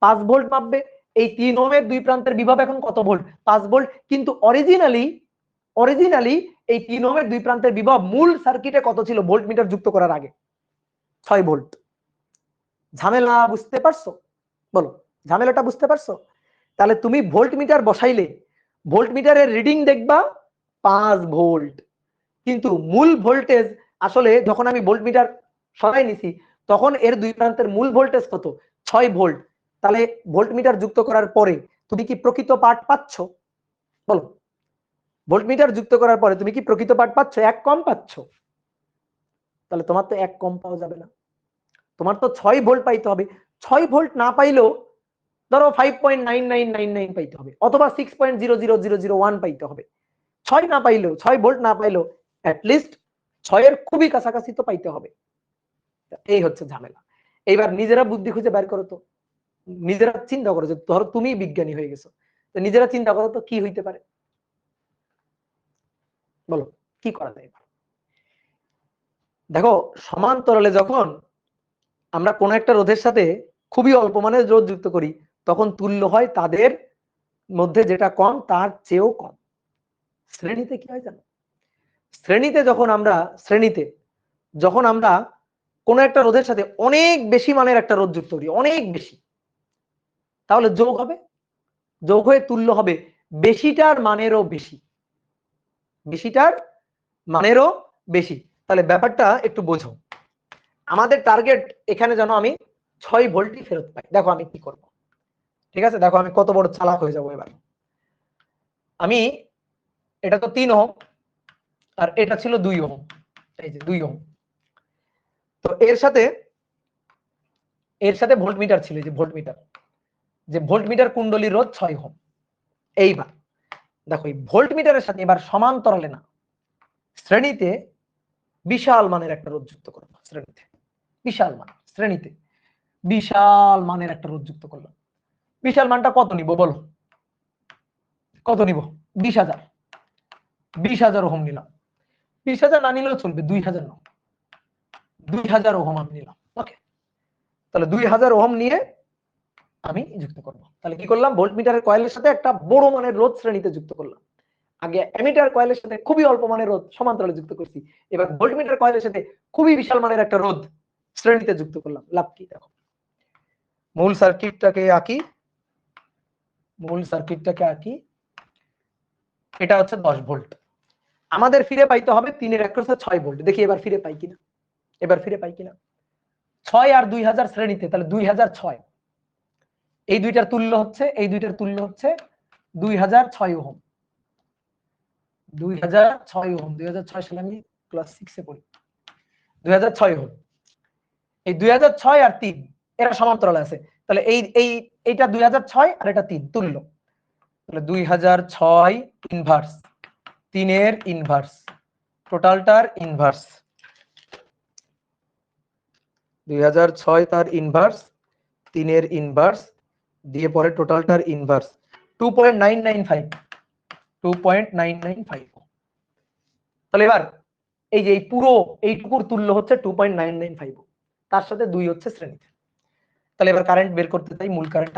5 ভোল্ট মাপবে। এই 3 ওহমের দুই প্রান্তের বিভব এখন কত ভোল্ট? 5 ভোল্ট। কিন্তু অরিজিনালি এই 3 ওহমের দুই প্রান্তের বিভব মূল সার্কিটে কত ছিল ভোল্টমিটার যুক্ত করার আগে? 6 ভোল্ট। ঝামেলা বুঝতে পারছো? বলো, ঝামেলাটা বুঝতে পারছো? তাহলে তুমি ভোল্টমিটার বসাইলে ভোল্টমিটারের রিডিং দেখবা 5 ভোল্ট, কিন্তু মূল ভোল্টেজ আসলে যখন আমি ভোল্টমিটার সরাই নিছি তখন এর দুই প্রান্তের মূল ভোল্টেজ কত? 6 ভোল্ট। তাহলে ভোল্টমিটার যুক্ত করার পরে তুমি কি প্রকৃত পাঠ পাচ্ছ? বলো, ভোল্টমিটার যুক্ত করার পরে তুমি কি প্রকৃত পাঠ পাচ্ছ? এক কম পাচ্ছ। তাহলে তোমার তো এক কম পাওয়া যাবে না, তোমার তো 6 ভোল্ট পাইতে হবে। 6 ভোল্ট না পাইলেও ধরো 5.9999 পাইতে হবে, অথবা 6.00001 পাইতে হবে। 6 না পাইলেও, 6 ভোল্ট না পাইলেও অ্যাটলিস্ট 6 এর খুবই কাছাকাছি তো পাইতে হবে। এই হচ্ছে ঝামেলা। এইবার নিজেরা বুদ্ধি খুঁজে বের করো তো, নিজেরা চিন্তা করো যে ধরো তুমি বিজ্ঞানী হয়ে গেছো, তো নিজেরা চিন্তা করো তো কি হইতে পারে। বলো কি করা যায়। দেখো, সমান্তরালে যখন আমরা কোন একটা রোধের সাথে খুবই অল্প মানের রোধ যুক্ত করি তখন তুল্য হয় তাদের মধ্যে যেটা কম তার চেয়েও কম। শ্রেণীতে কি হয় জানো? শ্রেণীতে যখন আমরা কোন একটা রোধের সাথে অনেক বেশি মানের একটা রোধ যুক্ত করি, অনেক বেশি, তাহলে যোগ হবে, যোগ হয়ে তুল্য হবে বেশিটার মানেরও বেশি, বেশিটার মানেরও বেশি। তাহলে ব্যাপারটা একটু বোঝো। আমাদের টার্গেট এখানে যেন আমি 6 ভোল্টই ফেরত পাই। দেখো আমি কি করব, ঠিক আছে? দেখো আমি কত বড় চালাক হয়ে যাব এবার। আমি, এটা তো 3 ওহম আর এটা ছিল 2 ওহম, এই যে 2 ওহম, তো এর সাথে ভোল্টমিটার ছিল, যে ভোল্টমিটার কুণ্ডলীর রোধ 6 ওহম। এইবার দেখো এই ভোল্টমিটারের সাথে এবার সমান্তরালে না, শ্রেণীতে বিশাল মানের একটা রোধ যুক্ত করব। শ্রেণীতে বিশাল মান, শ্রেণীতে বিশাল মানের একটা রোধ যুক্ত করলাম। বিশাল মানটা কত নিব বলো? কত নিব? 20,000, 20,000 ওহম নিলাম। 20,000 না নিলেও চলবে, 2,000 নাও, 2,000 ওহম আমি নিলাম। ওকে, তাহলে 2,000 ওহম নিয়ে আমি যুক্ত করব। তাহলে কি করলাম? ভোল্টমিটারের কয়েলের সাথে একটা বড় মানের রোধ শ্রেণীতে যুক্ত করলাম। আগে অ্যামিটার কয়েলের সাথে খুবই অল্প মানের রোধ সমান্তরালে যুক্ত করছি, এবার ভোল্টমিটার কয়েলের সাথে খুবই বিশাল মানের একটা রোধ শ্রেণীতে যুক্ত করলাম। লাভ কি? দেখো মূল সার্কিটটাকে আঁকি। এটা হচ্ছে 10 ভোল্ট, আমাদের ফিরে পাইতে হবে 3 এর একশে 6 ভোল্ট। দেখি এবার ফিরে পাই কিনা, 6 আর 2,000 শ্রেণীতে, তাহলে 2,006। এই দুইটার তুল্য হচ্ছে 2,006 ওহম। 2006 ওহম, 2006 সালে আমি ক্লাস 6 এ পড়ি। 2006 ভোল্ট। এই 2006 আর 3 এরা সমান্তরালে আছে, তাহলে এইটা 2006 আর এটা 3 তুল্য, তাহলে 2006 ইনভার্স 3 এর ইনভার্স টোটালটার ইনভার্স, 2006 তার ইনভার্স 3 এর ইনভার্স দিয়ে পরে টোটালটার ইনভার্স 2.995 2.995। তাহলে এবার এই যে এই পুরো এইটুকুর তুল্য হচ্ছে 2.995, তার সাথে 2 হচ্ছে শ্রেণীতে। তাহলে এবার কারেন্ট বের করতে চাই, মূল কারেন্ট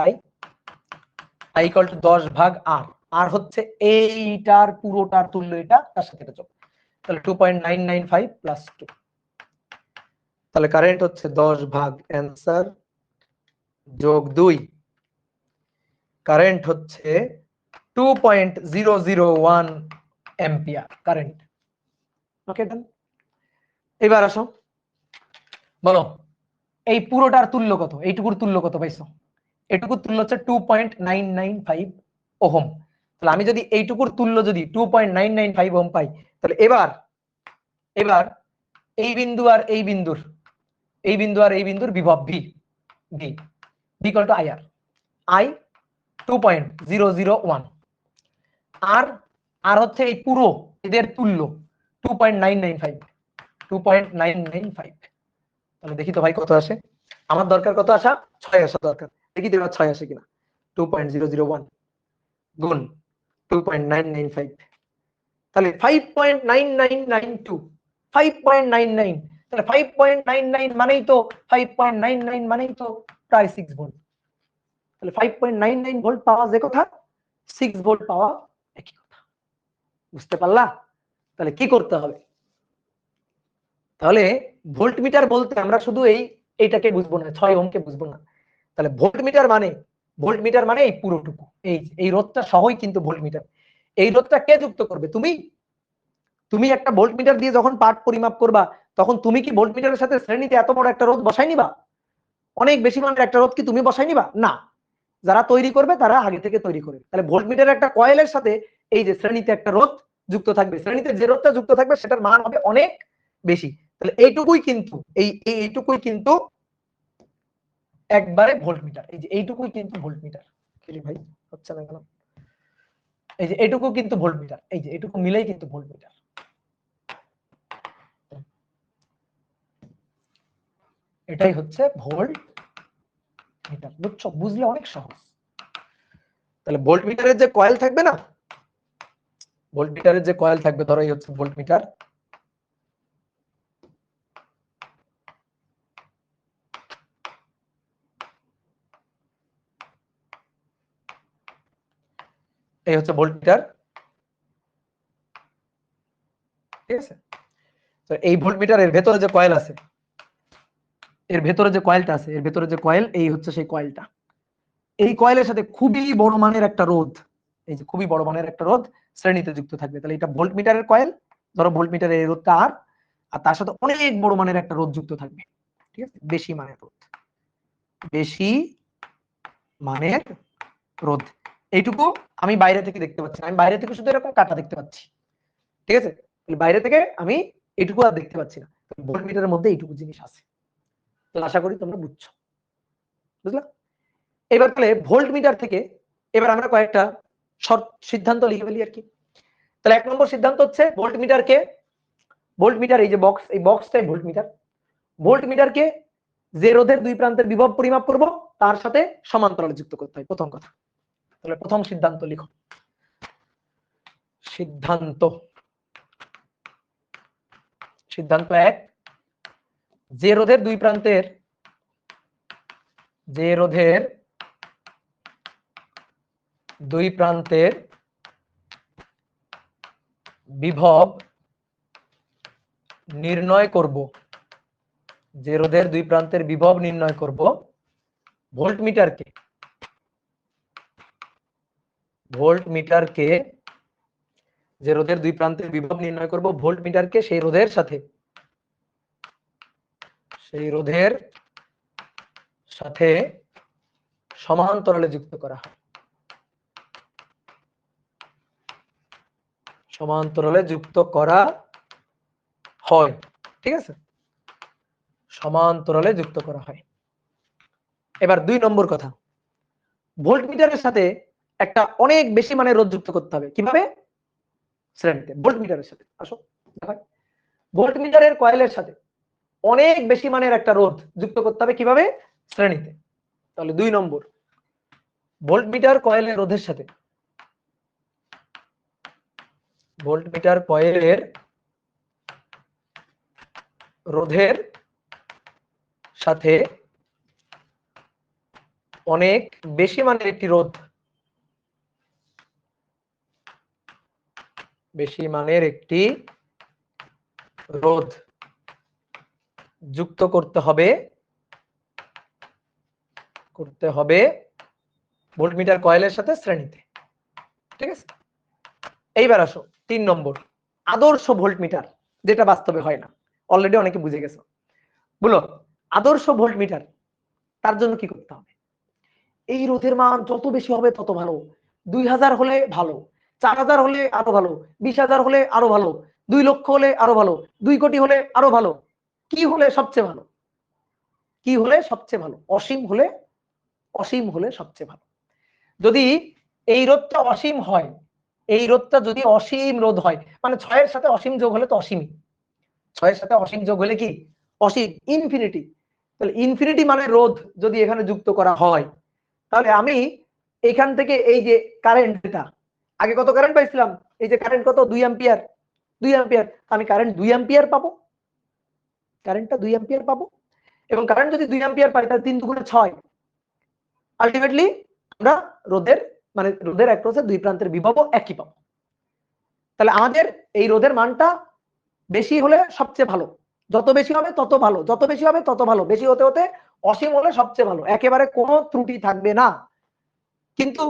I ইকুয়াল টু 10 ভাগ R, আর হচ্ছে এইটার পুরোটার তুল্য এটা, তার সাথে এটা যোগ, তাহলে 2.995 প্লাস 2, তাহলে কারেন্ট হচ্ছে 10 ভাগ অ্যান্সার যোগ 2, কারেন্ট হচ্ছে 2.001 অ্যাম্পিয়ার কারেন্ট। ওকে ডান। এবার আসো বলো এই পুরোটার তুল্য কত, এইটুকুর তুল্য কত পাইছো? এইটুকুর তুল্য হচ্ছে 2.995 ওহম। তাহলে আমি যদি এইটুকুর তুল্য যদি 2.995 ওহম পাই, তাহলে এবার এই বিন্দু আর এই বিন্দুর বিভব V V equal two IR, I 2.001, আর হচ্ছে এই পুরো এদের তুল্য 2.995। তাহলে দেখি তো ভাই কত আসে, আমার দরকার কত আসা, 6 আসা দরকার, দেখি তো এবার 6 আসে কিনা। 2.001 গুণ 2.995, তাহলে 5.9992 5.99, তাহলে 5.99 মানেই তো 5.99 মানেই তো প্রায় 6 ভোল্ট। তাহলে 5.99 ভোল্ট পাওয়া যে কথা, 6 ভোল্ট পাওয়া একই কথা। বুঝতে পারলা? তাহলে কি করতে হবে? তাহলে ভোল্টমিটার বলতে আমরা শুধু এইটাকে বুঝবো না, 6 ওহমকে বুঝবো না। তাহলে ভোল্টমিটার মানে এই পুরোটুকু, এই রোধটা সহই কিন্তু ভোল্টমিটার। এই রোধটা কে যুক্ত করবে? তুমি একটা ভোল্টমিটার দিয়ে যখন পাঠ পরিমাপ করবা, তখন তুমি কি ভোল্টমিটারের সাথে শ্রেণীতে এত বড় একটা রোধ বসাই নিবা? অনেক বেশি মানের একটা রোধ কি তুমি বসাই নিবা? না, যারা তৈরি করবে তারা আগে থেকে তৈরি করবে। তাহলে ভোল্টমিটারের একটা কয়েলের সাথে এই যে শ্রেণীতে একটা রোধ যুক্ত থাকবে, শ্রেণীতে যে রোধটা যুক্ত থাকবে সেটার মান হবে অনেক বেশি। তাহলে এইটুকুই কিন্তু একবারে ভোল্টমিটার, এই যে এইটুকুই কিন্তু ভোল্টমিটার। ভাই হচ্ছে না কেন? এই যে এইটুকু কিন্তু ভোল্টমিটার, এই যে এইটুকু মিলেই কিন্তু ভোল্টমিটার। এটাই হচ্ছে ভোল্ট মিটার। বুঝছো? বুঝলে অনেক সহজ। তাহলে ভোল্ট মিটারের যে কয়েল থাকবে না, ভোল্ট মিটারের যে কয়েল থাকবে, ধরো এই হচ্ছে ভোল্ট মিটার, এই হচ্ছে ভোল্ট মিটার, ঠিক আছে? তো এই ভোল্ট মিটারের ভেতরে যে কয়েল আছে, এর ভেতরে যে কয়েলটা আছে, এর ভেতরে যে কয়েল, এই হচ্ছে সেই কয়েলটা। এই কয়েলের সাথে খুবই বড় মানের একটা রোধ, এই যে খুবই বড় মানের একটা রোধ শ্রেণীতে যুক্ত থাকবে। তাহলে এটা ভোল্ট মিটারের কয়েল, ধরো ভোল্ট মিটারের এই রোধটা আর তার সাথে অনেক বড় মানের একটা রোধ যুক্ত থাকবে, ঠিক আছে? বেশি মানের রোধ, বেশি মানের রোধ। এইটুকু আমি বাইরে থেকে দেখতে পাচ্ছি না, আমি বাইরে থেকে শুধু এরকম কাটা দেখতে পাচ্ছি, ঠিক আছে? বাইরে থেকে আমি এইটুকু আর দেখতে পাচ্ছি না, ভোল্ট মিটারের মধ্যে এইটুকু জিনিস আছে। তো আশা করি তোমরা বুঝছো, বুঝলা? এবার তাহলে ভোল্ট মিটার থেকে এবার আমরা কয়েকটা শর্ট সিদ্ধান্ত লিখে ফেলি আর কি। তাহলে 1 নম্বর সিদ্ধান্ত হচ্ছে ভোল্ট মিটার এই যে বক্স, এই বক্সটাই ভোল্ট মিটার। ভোল্ট মিটারকে যে রোধের দুই প্রান্তের বিভব পরিমাপ করব তার সাথে সমান্তরালে যুক্ত করতে হয়, প্রথম কথা। তাহলে প্রথম সিদ্ধান্ত লিখো, সিদ্ধান্ত 1, যে রোধের দুই প্রান্তের বিভব নির্ণয় করব, যে রোধের দুই প্রান্তের বিভব নির্ণয় করব, ভোল্টমিটারকে যে রোধের দুই প্রান্তের বিভব নির্ণয় করব, ভোল্টমিটারকে সেই রোধের সাথে সমান্তরালে যুক্ত করা হয়, সমান্তরালে যুক্ত করা হয়, ঠিক আছে? সমান্তরালে যুক্ত করা হয়। এবার 2 নম্বর কথা, ভোল্টমিটারের সাথে একটা অনেক বেশি মানের রোধ যুক্ত করতে হবে। কিভাবে? শ্রেণীতে। ভোল্টমিটারের সাথে আসো দেখাই। ভোল্টমিটারের কয়েলের সাথে অনেক বেশি মানের একটা রোধ যুক্ত করতে হবে। কিভাবে? শ্রেণীতে। তাহলে 2 নম্বর, ভোল্টমিটার কয়েলের রোধের সাথে ভোল্টমিটার কয়েলের রোধের সাথে অনেক বেশি মানের একটি রোধ যুক্ত করতে হবে ভোল্টমিটার কয়েলের সাথে শ্রেণীতে। ঠিক আছে, এইবার আসো 3 নম্বর, আদর্শ ভোল্টমিটার, যেটা বাস্তবে হয় না। অলরেডি অনেকে বুঝে গেছো। বলো, আদর্শ ভোল্টমিটার তার জন্য কি করতে হবে? এই রোধের মান যত বেশি হবে তত ভালো। 2000 হলে ভালো, 4000 হলে আরো ভালো, 20000 হলে আরো ভালো, 2 লক্ষ হলে আরো ভালো, 2 কোটি হলে আরো ভালো। কি হলে সবচেয়ে ভালো? কি হলে সবচেয়ে ভালো? অসীম হলে সবচেয়ে ভালো। যদি এই রোধটা অসীম হয়, এই রোধটা যদি অসীম রোধ হয়, মানে 6 এর সাথে অসীম যোগ হলে তো অসীমই। 6 এর সাথে অসীম যোগ হলে কি? অসীম, ইনফিনিটি। তাহলে ইনফিনিটি মানে রোধ যদি এখানে যুক্ত করা হয়, তাহলে আমি এখান থেকে এই যে কারেন্ট, যেটা আগে কত কারেন্ট পাইছিলাম, এই যে কারেন্ট কত 2 অ্যাম্পিয়ার, 2 অ্যাম্পিয়ার, আমি কারেন্ট 2 অ্যাম্পিয়ার পাবো, কারেন্টটা 2 অ্যাম্পিয়ার পাবো। এবং কারেন্ট যদি 2 অ্যাম্পিয়ার পাই তাহলে 3 দুগুণে 6, আলটিমেটলি আমরা রোধের মানে রোধের অ্যাক্রসে দুই প্রান্তের বিভবও একই পাবো। তাহলে আমাদের এই রোধের মানটা বেশি হলে সবচেয়ে ভালো, যত বেশি হবে তত ভালো, যত বেশি হবে তত ভালো, বেশি হতে হতে অসীম হলে সবচেয়ে ভালো, একেবারে কোনো ত্রুটি থাকবে না। কিন্তু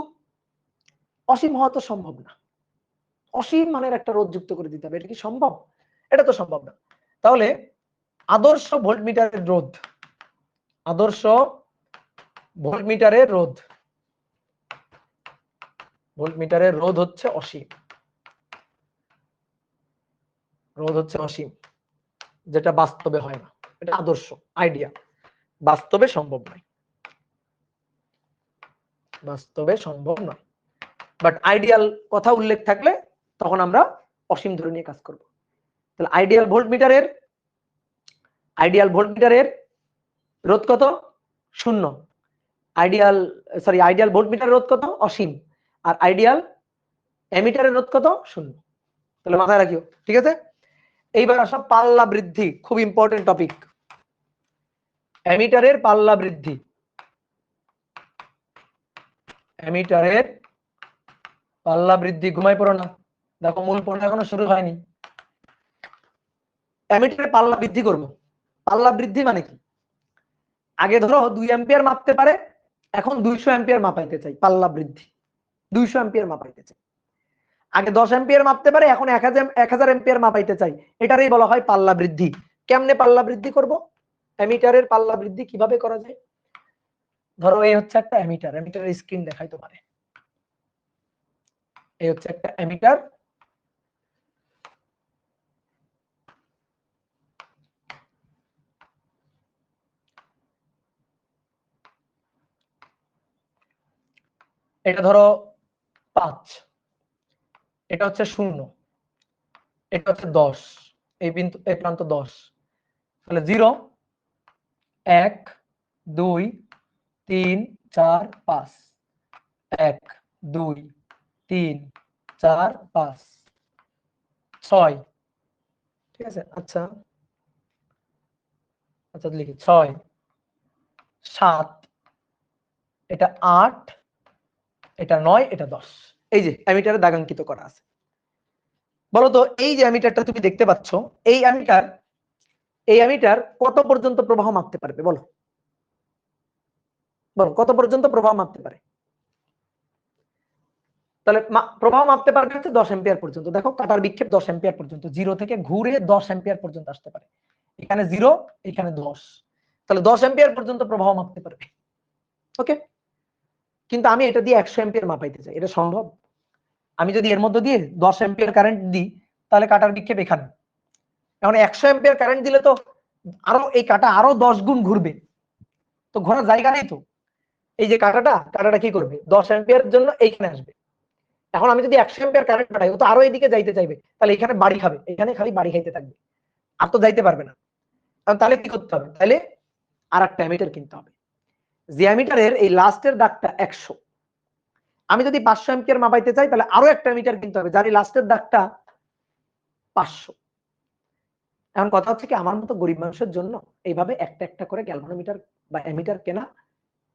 অসীম হওয়া তো সম্ভব না, অসীম মানের একটা রোধ যুক্ত করে দিতে হবে, এটা কি সম্ভব? এটা তো সম্ভব না। তাহলে আদর্শ ভোল্টমিটারের রোধ, আদর্শ ভোল্টমিটারের রোধ হচ্ছে অসীম, যেটা বাস্তবে হয় না। এটা আদর্শ, আইডিয়া, বাস্তবে সম্ভব নয়, বাট আইডিয়াল কথা উল্লেখ থাকলে তখন আমরা অসীম ধরে নিয়ে কাজ করব। তাহলে আইডিয়াল ভোল্টমিটারের রোধ কত? 0। আইডিয়াল ভোল্টমিটারের রোধ কত? অসীম। আর আইডিয়াল এমিটারের রোধ কত? 0। তাহলে মাথায় রাখিও, ঠিক আছে? এইবার আসো পাল্লা বৃদ্ধি, খুব ইম্পর্টেন্ট টপিক। এমিটারের পাল্লা বৃদ্ধি, ঘুমাই পড়ো না, দেখো মূল পড়া এখনো শুরু হয়নি। এমিটারের পাল্লা বৃদ্ধি করব। পাল্লা বৃদ্ধি মানে কি? আগে ধরো 2 অ্যাম্পিয়ার মাপতে পারে, এখন 200 অ্যাম্পিয়ার মাপাইতে চাই, পাল্লা বৃদ্ধি। 200 অ্যাম্পিয়ার মাপাইতে চাই। আগে 10 অ্যাম্পিয়ার মাপতে পারে, এখন 1000 অ্যাম্পিয়ার মাপাইতে চাই, এটারই বলা হয় পাল্লা বৃদ্ধি। কেমনে পাল্লা বৃদ্ধি করব? এমিটারের পাল্লা বৃদ্ধি কিভাবে করা যায়? ধরো এই হচ্ছে একটা এমিটার, এমিটারের স্ক্রিন দেখাই তোমারে। এই হচ্ছে একটা এমিটার, এটা ধরো 5, এটা হচ্ছে 0, এটা হচ্ছে 10, এই বিন্দু এই প্রান্ত 10। তাহলে 0 1 2 3 4 5, 1 2 3 4 5 6, ঠিক আছে? আচ্ছা লিখি 6 7, এটা 8, এটা 9, এটা 10। এই যে অ্যামিটারে দাগাঙ্কিত করা আছে। বলতো এই যে অ্যামিটারটা তুমি দেখতে পাচ্ছ, এই অ্যামিটার কত পর্যন্ত প্রবাহ মাপতে পারবে? বলো কত পর্যন্ত প্রবাহ মাপতে পারে? তাহলে প্রবাহ মাপতে পারবে হচ্ছে 10 অ্যাম্পিয়ার পর্যন্ত। দেখো কাটার বিক্ষেপ 10 অ্যাম্পিয়ার পর্যন্ত, 0 থেকে ঘুরে 10 অ্যাম্পিয়ার পর্যন্ত আসতে পারে। এখানে 0, এখানে 10, তাহলে 10 অ্যাম্পিয়ার পর্যন্ত প্রবাহ মাপতে পারবে। ওকে, কিন্তু আমি এটা দিয়ে 100 অ্যাম্পিয়ার মাপাইতে চাই, এটা সম্ভব? আমি যদি এর মধ্যে দিয়ে 10 অ্যাম্পিয়ার কারেন্ট দিই, তাহলে কাটার বিক্ষেপ এখানে। এখন 100 অ্যাম্পিয়ার কারেন্ট দিলে তো আরো এই কাটা আরো 10 গুণ ঘুরবে, তো ঘোরার জায়গা নেই তো। এই যে কাটাটা কি করবে, 10 অ্যাম্পিয়ারের জন্য এইখানে আসবে। এখন আমি যদি 100 অ্যাম্পিয়ার কারেন্ট পাঠাই, ও তো আরো এদিকে যাইতে চাইবে, তাহলে এখানে বাড়ি খাবে, এখানে খালি বাড়ি খাইতে থাকবে, আর তো যাইতে পারবে না। তাহলে কি করতে হবে, তাহলে আর একটা অ্যামিটার কিনতে হবে। যে অ্যামিটারের এই লাস্টের দাগটা 100, আমি যদি 500 অ্যাম্পিয়ার মাপাইতে চাই, তাহলে আরো একটা অ্যামিটার কিনতে হবে যার এই লাস্টের দাগটা 500। এখন কথা হচ্ছে কি, আমার মতো গরিব মানুষের জন্য এইভাবে একটা একটা করে গ্যালভানোমিটার বা অ্যামিটার কেনা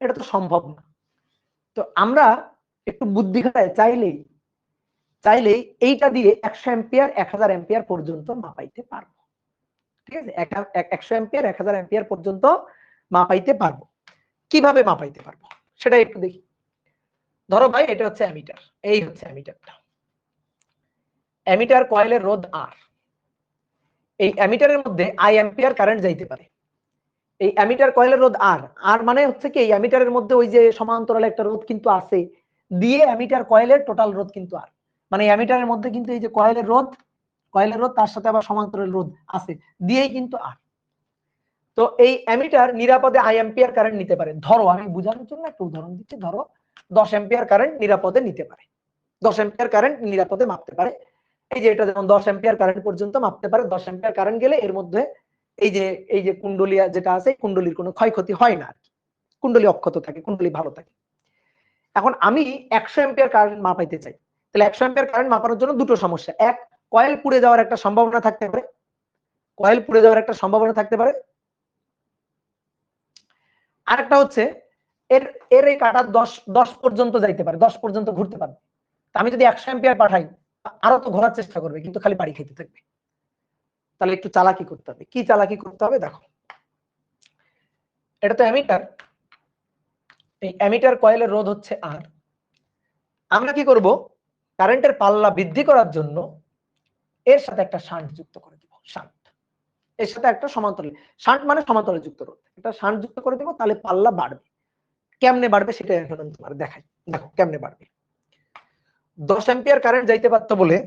এটা তো সম্ভব না। তো আমরা একটু বুদ্ধি খাটায় চাইলেই এইটা দিয়ে 100 অ্যাম্পিয়ার 1000 অ্যাম্পিয়ার পর্যন্ত মাপাইতে পারবো। ঠিক আছে, 100 অ্যাম্পিয়ার 1000 অ্যাম্পিয়ার পর্যন্ত মাপাইতে পারবো। কিভাবে মাপাইতে পারবো সেটা একটু দেখি। ধরো ভাই এটা হচ্ছে অ্যামিটার, এই হচ্ছে অ্যামিটারটা। অ্যামিটার কয়েলের রোধ আর, এই অ্যামিটারের মধ্যে আই অ্যাম্পিয়ার কারেন্ট যাইতে পারে। এই অ্যামিটার কয়েলের রোধ আর, আর মানে হচ্ছে কি এই অ্যামিটারের মধ্যে ওই যে সমান্তরালে একটা রোধ কিন্তু আছে, দিয়ে অ্যামিটার কয়েলের টোটাল রোধ কিন্তু আর, মানে অ্যামিটারের মধ্যে কিন্তু এই যে কয়েলের রোধ তার সাথে আবার সমান্তরাল রোধ আছে, দিয়েই কিন্তু আর। তো এই অ্যামিটার নিরাপদে আই অ্যাম্পিয়ার কারেন্ট নিতে পারে। ধরো আমি বোঝানোর জন্য একটা উদাহরণ দিচ্ছি, ধরো 10 অ্যাম্পিয়ার কারেন্ট নিরাপদে নিতে পারে, 10 অ্যাম্পিয়ার কারেন্ট নিরাপদে মাপতে পারে। এই যে এটা যেমন 10 অ্যাম্পিয়ার কারেন্ট পর্যন্ত মাপতে পারে, 10 অ্যাম্পিয়ার কারেন্ট গেলে এর মধ্যে এই যে কুণ্ডলী যেটা আছে, কুণ্ডলীর কোনো ক্ষয়ক্ষতি হয় না, কুণ্ডলী অক্ষত থাকে, কুণ্ডলী ভালো থাকে। এখন আমি 100 অ্যাম্পিয়ার কারেন্ট মাপাইতে চাই, তাহলে 100 অ্যাম্পিয়ার কারেন্ট মাপানোর জন্য দুটো সমস্যা, এক, কয়েল পুড়ে যাওয়ার একটা সম্ভাবনা থাকতে পারে, কয়েল পুড়ে যাওয়ার একটা সম্ভাবনা থাকতে পারে। আরেকটা হচ্ছে এর এর এই কাটা 10 পর্যন্ত যাইতে পারে, 10 পর্যন্ত ঘুরতে পারবে। আমি যদি 100 অ্যাম্পিয়ার পাঠাই, আরো তো ঘোরার চেষ্টা করবে, কিন্তু খালি বাড়ি খেতে থাকবে। তাহলে একটু চালাকি করতে হবে। কি চালাকি করতে হবে দেখো, এটা তো অ্যামিটার, এই অ্যামিটার কয়েলের রোধ হচ্ছে আর। আমরা কি করব, কারেন্টের পাল্লা বৃদ্ধি করার জন্য এর সাথে একটা শান্ট যুক্ত করে দিব। শান্ট, এর সাথে একটা সমান্তরাল, শান্ট মানে সমান্তরাল যুক্ত রোধ, একটা শান্ট যুক্ত করে দেব, তাহলে পাল্লা বাড়বে। কেমনে বাড়বে সেটা এখন আমি তোমার দেখাই। দেখো কেমনে বাড়বে। 10 অ্যাম্পিয়ার কারেন্ট যাইতে পারতো বলে,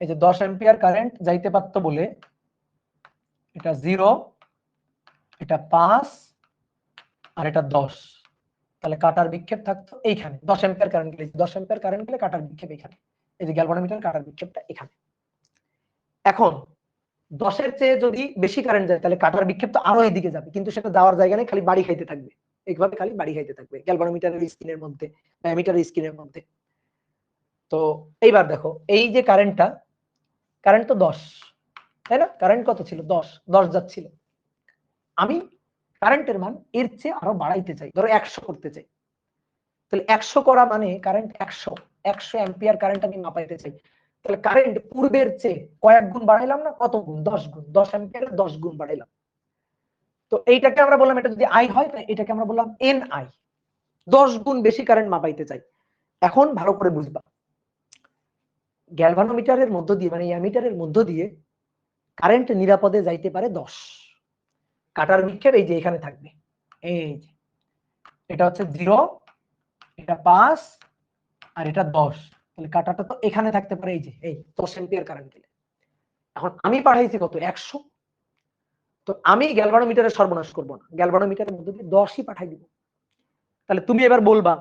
এই যে 10 অ্যাম্পিয়ার কারেন্ট যাইতে পারতো বলে এটা 0, এটা 5 আর এটা 10, তাহলে কাটার বিক্ষেপ থাকতো এইখানে। 10 অ্যাম্পিয়ার কারেন্ট গেলে, 10 অ্যাম্পিয়ার কারেন্ট গেলে কাটার বিক্ষেপ এখানে, এই যে গ্যালভানোমিটার কাটার বিক্ষেপটা এখানে। এখন 10 এর চেয়ে যদি বেশি কারেন্ট যায়, তাহলে কাটার বিক্ষেপ তো আরো এইদিকে যাবে, কিন্তু সেটা যাওয়ার জায়গা নেই, খালি বাড়ি খাইতে থাকবে, এইভাবে খালি বাড়ি খাইতে থাকবে গ্যালভানোমিটারের স্ক্রিনের মধ্যে বা অ্যামিটারের স্ক্রিনের মধ্যে। তো এইবার দেখো, এই যে কারেন্ট তো 10, তাই না? কারেন্ট কত ছিল, 10 যাচ্ছিল। আমি কারেন্টের মান এর চেয়ে আরো বাড়াইতে চাই, ধরো 100 করতে চাই। তাহলে 100 করা মানে কারেন্ট 100 অ্যাম্পিয়ার কারেন্ট আমি মাপাইতে চাই। তাহলে কারেন্ট পূর্বের চেয়ে কয়েক গুণ বাড়াইলাম না, কত গুণ, 10 গুণ, 10 অ্যাম্পিয়ারের 10 গুণ বাড়াইলাম। তো এইটাকে আমরা বললাম, এটা যদি আই হয়, তাহলে এটাকে আমরা বললাম এন আই, 10 গুণ বেশি কারেন্ট মাপাইতে চাই। এখন ভালো করে বুঝবা, গ্যালভানোমিটারের মধ্য দিয়ে মানে অ্যামিটারের মধ্য দিয়ে কারেন্ট নিরাপদে যাইতে পারে 10। কাটার বিক্ষেপ এই যে এখানে থাকবে, এই যে এটা হচ্ছে 0, এটা 5 আর এটা 10, তাহলে কাটাটা তো এখানে থাকতে পারে, এই যে এই 10 অ্যাম্পিয়ার কারেন্ট দিলে। এখন আমি পাঠাইছি কত, 100। তো আমি গ্যালভানোমিটারের সর্বনাশ করব না, গ্যালভানোমিটারের মধ্যে দিয়ে 10ই পাঠাই দিব। তাহলে তুমি এবার বলবা,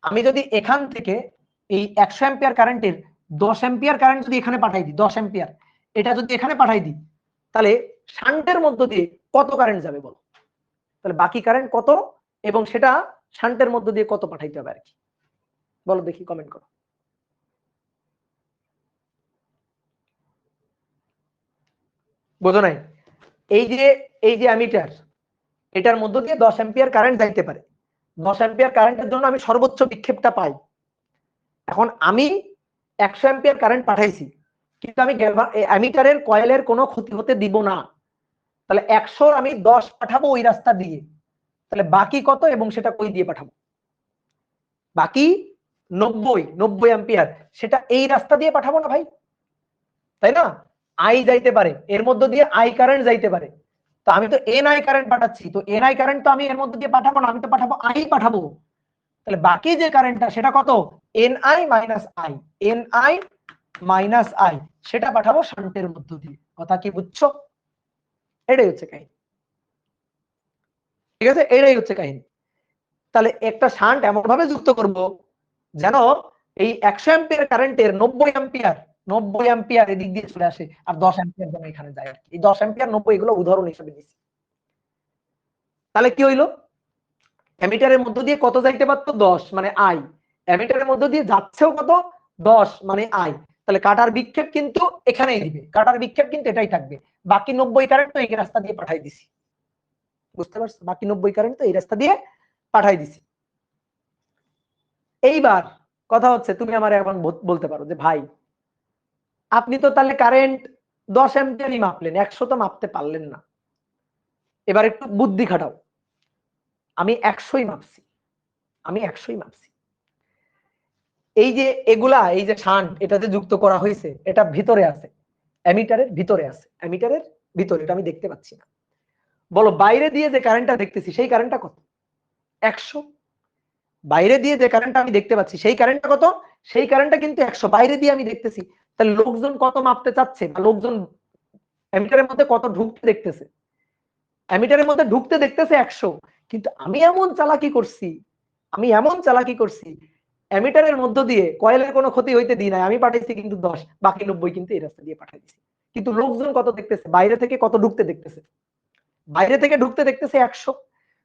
আমি যদি এখান থেকে এই 100 অ্যাম্পিয়ার কারেন্টের 10 অ্যাম্পিয়ার কারেন্ট যদি এখানে পাঠাই দিই, 10 অ্যাম্পিয়ার এটা যদি এখানে পাঠাই দিই, তাহলে শান্টের মধ্য দিয়ে কত কারেন্ট যাবে বলো? তাহলে বাকি কারেন্ট কত, এবং সেটা শান্টের মধ্য দিয়ে কত পাঠাইতে হবে আর কি, বলো দেখি, কমেন্ট করো। বোঝো নাই? এই যে অ্যামিটার, এটার মধ্য দিয়ে 10 অ্যাম্পিয়ার কারেন্ট যাইতে পারে। 10 অ্যাম্পিয়ার কারেন্টের জন্য আমি সর্বোচ্চ বিক্ষেপটা পাই। এখন আমি 100 অ্যাম্পিয়ার কারেন্ট পাঠাইছি, কিন্তু আমি অ্যামিটারের কয়েলের কোনো ক্ষতি হতে দিব না। তাহলে 100 আমি 10 পাঠাবো ওই রাস্তা দিয়ে, তাহলে বাকি কত এবং সেটা কই দিয়ে পাঠাবো? বাকি 90 অ্যাম্পিয়ার, সেটা এই রাস্তা দিয়ে পাঠাবো না ভাই, তাই না? আই যাইতে পারে, এর মধ্য দিয়ে আই কারেন্ট যাইতে পারে। তো আমি তো এন আই কারেন্ট পাঠাচ্ছি, তো এন আই কারেন্ট তো আমি এর মধ্যে দিয়ে পাঠাবো না, আমি তো পাঠাবো আই পাঠাবো। তাহলে বাকি যে কারেন্টটা সেটা কত, N I minus I, N I minus I, সেটা পাঠাবো শান্টের মধ্য দিয়ে। কথা কি বুঝছো? এটাই হচ্ছে কাহিনী। ঠিক আছে, এটাই হচ্ছে কাহিনী। তাহলে একটা শান্ট এমন ভাবে যুক্ত করব যেন এই 100 অ্যাম্পিয়ার কারেন্টের 90 অ্যাম্পিয়ার এদিক দিয়ে চলে আসে, আর 10 অ্যাম্পিয়ার যেন এখানে যায়। এই 10 অ্যাম্পিয়ার 90 এগুলো উদাহরণ হিসেবে দিচ্ছি। তাহলে কি হইলো, অ্যামিটারের মধ্য দিয়ে কত যাইতে পারতো 10 মানে আই, অ্যামিটারের মধ্য দিয়ে যাচ্ছেও কত 10 মানে আই। তাহলে কাটার বিক্ষেপ কিন্তু এখানেই দিবে, কাটার বিক্ষেপ কিন্তু এটাই থাকবে। বাকি 90 কারেন্ট তো এই রাস্তা দিয়ে পাঠাই দিছি, বুঝতে পারছো? বাকি 90 কারেন্ট তো এই রাস্তা দিয়ে পাঠাই দিছি। এইবার কথা হচ্ছে, তুমি আমার এখন বলতে পারো যে ভাই আপনি তো তাহলে কারেন্ট 10 অ্যাম্পিয়ারই মাপলেন, 100 তো মাপতে পারলেন না। এবার একটু বুদ্ধি খাটাও। আমি 100ই মাপছি, আমি 100ই মাপছি। এই যে এগুলা, এই যে শান্ট এটাতে যুক্ত করা হয়েছে, এটা ভিতরে আছে, অ্যামিটারের ভিতরে আছে, অ্যামিটারের ভিতরে, এটা আমি দেখতে পাচ্ছি না। বলো বাইরে দিয়ে যে কারেন্টটা দেখতেছি সেই কারেন্টটা কত? 100। বাইরে দিয়ে যে কারেন্টটা আমি দেখতে পাচ্ছি সেই কারেন্টটা কত? সেই কারেন্টটা কিন্তু 100, বাইরে দিয়ে আমি দেখতেছি। তাহলে লোকজন কত মাপতে চাচ্ছে, বা লোকজন অ্যামিটারের মধ্যে কত ঢুকতে দেখতেছে? অ্যামিটারের মধ্যে ঢুকতে দেখতেছে 100, কিন্তু আমি এমন চালাকি করছি, আমি এমন চালাকি করছি, অ্যামিটারের মধ্য দিয়ে কয়েলের কোনো ক্ষতি হইতে দিই নাই, আমি পাঠাইছি কিন্তু 10, বাকি 90 কিন্তু এই রাস্তা দিয়ে পাঠাই দিছি। কিন্তু লোকজন কত দেখতেছে, বাইরে থেকে কত ঢুকতে দেখতেছে? বাইরে থেকে ঢুকতে দেখতেছে 100।